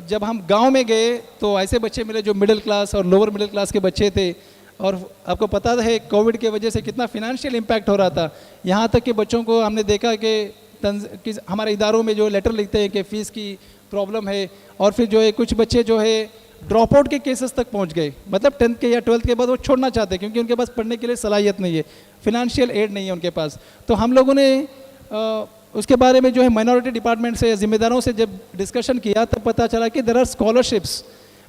F: जब हम गांव में गए तो ऐसे बच्चे मिले जो मिडिल क्लास और लोअर मिडिल क्लास के बच्चे थे। और आपको पता है कोविड के वजह से कितना फिनेंशियल इम्पैक्ट हो रहा था। यहाँ तक कि बच्चों को हमने देखा कि हमारे इदारों में जो लेटर लिखते हैं कि फ़ीस की प्रॉब्लम है, और फिर जो है कुछ बच्चे जो है ड्रॉप आउट के केसेस तक पहुँच गए, मतलब 10th के या 12th के बाद वो छोड़ना चाहते हैं क्योंकि उनके पास पढ़ने के लिए सलाहियत नहीं है, फिनेंशियल एड नहीं है उनके पास। तो हम लोगों ने उसके बारे में जो है माइनॉरिटी डिपार्टमेंट से, जिम्मेदारों से जब डिस्कशन किया तब पता चला कि there are scholarships,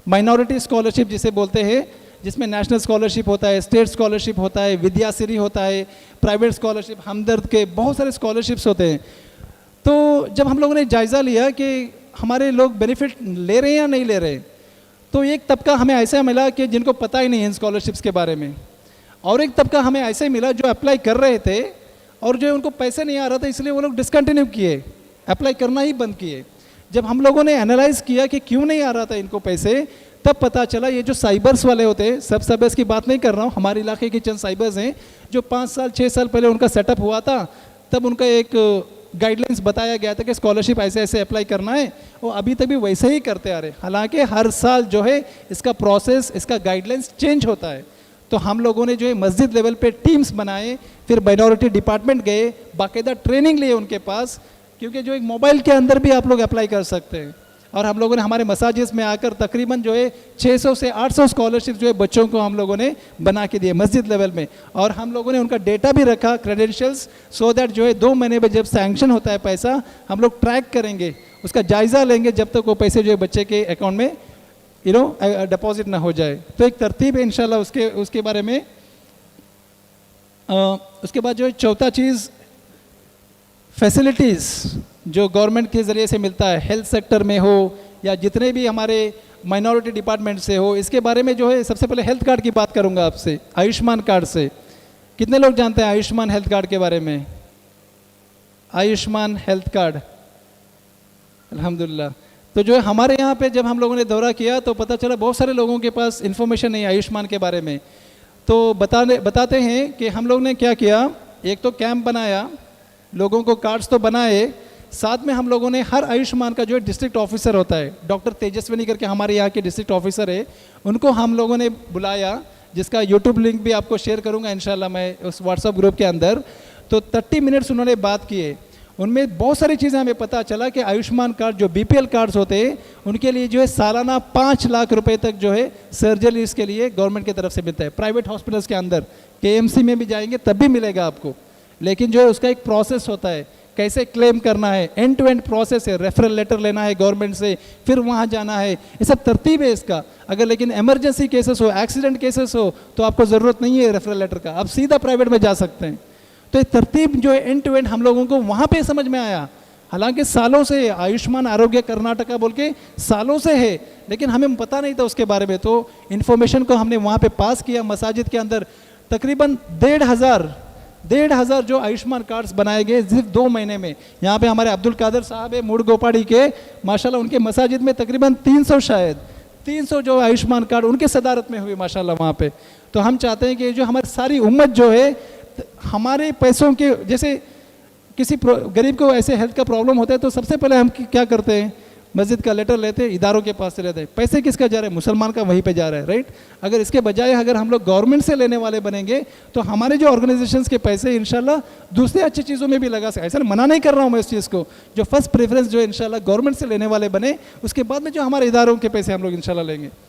F: minority scholarship जिसे बोलते हैं, जिसमें नेशनल स्कॉलरशिप होता है, स्टेट स्कॉलरशिप होता है, विद्याश्री होता है, प्राइवेट स्कॉलरशिप, हमदर्द के बहुत सारे स्कॉलरशिप्स होते हैं। तो जब हम लोगों ने जायज़ा लिया कि हमारे लोग बेनिफिट ले रहे हैं या नहीं ले रहे, तो एक तबका हमें ऐसा मिला कि जिनको पता ही नहीं है इन स्कॉलरशिप्स के बारे में, और एक तबका हमें ऐसे मिला जो अप्लाई कर रहे थे और जो उनको पैसे नहीं आ रहा था इसलिए वो लोग डिसकंटिन्यू किए, अप्लाई करना ही बंद किए। जब हम लोगों ने एनालाइज़ किया कि क्यों नहीं आ रहा था इनको पैसे, तब पता चला ये जो साइबर्स वाले होते हैं, सब साइबर्स की बात नहीं कर रहा हूँ, हमारे इलाके के चंद साइबर्स हैं जो 5 साल 6 साल पहले उनका सेटअप हुआ था, तब उनका एक गाइडलाइंस बताया गया था कि स्कॉलरशिप ऐसे ऐसे अप्लाई करना है, वो अभी तक भी वैसे ही करते आ रहे। हालांकि हर साल जो है इसका प्रोसेस, इसका गाइडलाइंस चेंज होता है। तो हम लोगों ने जो है मस्जिद लेवल पे टीम्स बनाए, फिर माइनॉरिटी डिपार्टमेंट गए, बाकायदा ट्रेनिंग लिए उनके पास, क्योंकि जो एक मोबाइल के अंदर भी आप लोग अप्लाई कर सकते हैं। और हम लोगों ने हमारे मसाजिद में आकर तकरीबन जो है 600 से 800 स्कॉलरशिप जो है बच्चों को हम लोगों ने बना के दिए मस्जिद लेवल में, और हम लोगों ने उनका डेटा भी रखा, क्रेडेंशियल्स, सो दैट जो है 2 महीने में जब सैंक्शन होता है पैसा, हम लोग ट्रैक करेंगे, उसका जायज़ा लेंगे जब तक वो पैसे जो है बच्चे के अकाउंट में डिपॉजिट ना हो जाए। तो एक तरतीब है इंशाल्लाह उसके बारे में। उसके बाद जो है चौथा चीज़, फैसिलिटीज़ जो गवर्नमेंट के ज़रिए से मिलता है, हेल्थ सेक्टर में हो या जितने भी हमारे माइनॉरिटी डिपार्टमेंट से हो, इसके बारे में जो है सबसे पहले हेल्थ कार्ड की बात करूंगा आपसे, आयुष्मान कार्ड से। कितने लोग जानते हैं आयुष्मान हेल्थ कार्ड के बारे में? आयुष्मान हेल्थ कार्ड, अल्हम्दुलिल्लाह। तो जो है हमारे यहाँ पे जब हम लोगों ने दौरा किया तो पता चला बहुत सारे लोगों के पास इन्फॉर्मेशन नहीं है आयुष्मान के बारे में। तो बताते हैं कि हम लोग ने क्या किया, एक तो कैंप बनाया, लोगों को कार्ड्स तो बनाए, साथ में हम लोगों ने हर आयुष्मान का जो है डिस्ट्रिक्ट ऑफिसर होता है, डॉक्टर तेजस्विनी करके हमारे यहाँ के डिस्ट्रिक्ट ऑफिसर है, उनको हम लोगों ने बुलाया, जिसका यूट्यूब लिंक भी आपको शेयर करूँगा इंशाल्लाह मैं उस व्हाट्सएप ग्रुप के अंदर। तो 30 मिनट्स उन्होंने बात किए, उनमें बहुत सारी चीज़ें हमें पता चला कि आयुष्मान कार्ड जो BPL कार्ड्स होते हैं उनके लिए जो है सालाना 5 लाख रुपए तक जो है सर्जरीज के लिए गवर्नमेंट की तरफ से मिलता है। प्राइवेट हॉस्पिटल्स के अंदर KMC में भी जाएंगे तब भी मिलेगा आपको, लेकिन जो है उसका एक प्रोसेस होता है, कैसे क्लेम करना है, एंड टू एंड प्रोसेस है, रेफरल लेटर लेना है गवर्नमेंट से, फिर वहाँ जाना है, ये सब तरतीब है इसका। अगर लेकिन इमरजेंसी केसेस हो, एक्सीडेंट केसेस हो, तो आपको ज़रूरत नहीं है रेफरल लेटर का, आप सीधा प्राइवेट में जा सकते हैं। तो ये तरतीब जो है एंड टू एंड हम लोगों को वहाँ पे समझ में आया। हालांकि सालों से आयुष्मान आरोग्य कर्नाटका बोल के सालों से है, लेकिन हमें पता नहीं था उसके बारे में। तो इन्फॉर्मेशन को हमने वहाँ पे पास किया मसाजिद के अंदर। तकरीबन 1,500 जो आयुष्मान कार्ड्स बनाए गए सिर्फ 2 महीने में। यहाँ पे हमारे अब्दुल कादर साहब है मूड गोपाड़ी के, माशाल्लाह उनके मसाजिद में तकरीबन 300 जो आयुष्मान कार्ड उनके सदारत में हुए माशाल्लाह वहाँ पे। तो हम चाहते हैं कि जो हमारी सारी उम्मत जो है हमारे पैसों के, जैसे किसी गरीब को ऐसे हेल्थ का प्रॉब्लम होता है तो सबसे पहले हम क्या करते हैं, मस्जिद का लेटर लेते हैं, इदारों के पास से लेते हैं। पैसे किसका जा रहा है, मुसलमान का वहीं पे जा रहा है, राइट। अगर इसके बजाय अगर हम लोग गवर्नमेंट से लेने वाले बनेंगे तो हमारे जो ऑर्गेनाइजेशंस के पैसे इंशाल्लाह दूसरी अच्छी चीज़ों में भी लगा सकते। ऐसा मना नहीं कर रहा हूँ मैं इस चीज़ को, जो फर्स्ट प्रेफरेंस जो इंशाल्लाह गवर्नमेंट से लेने वाले बने, उसके बाद में जो हमारे इदारों के पैसे हम लोग इंशाल्लाह लेंगे।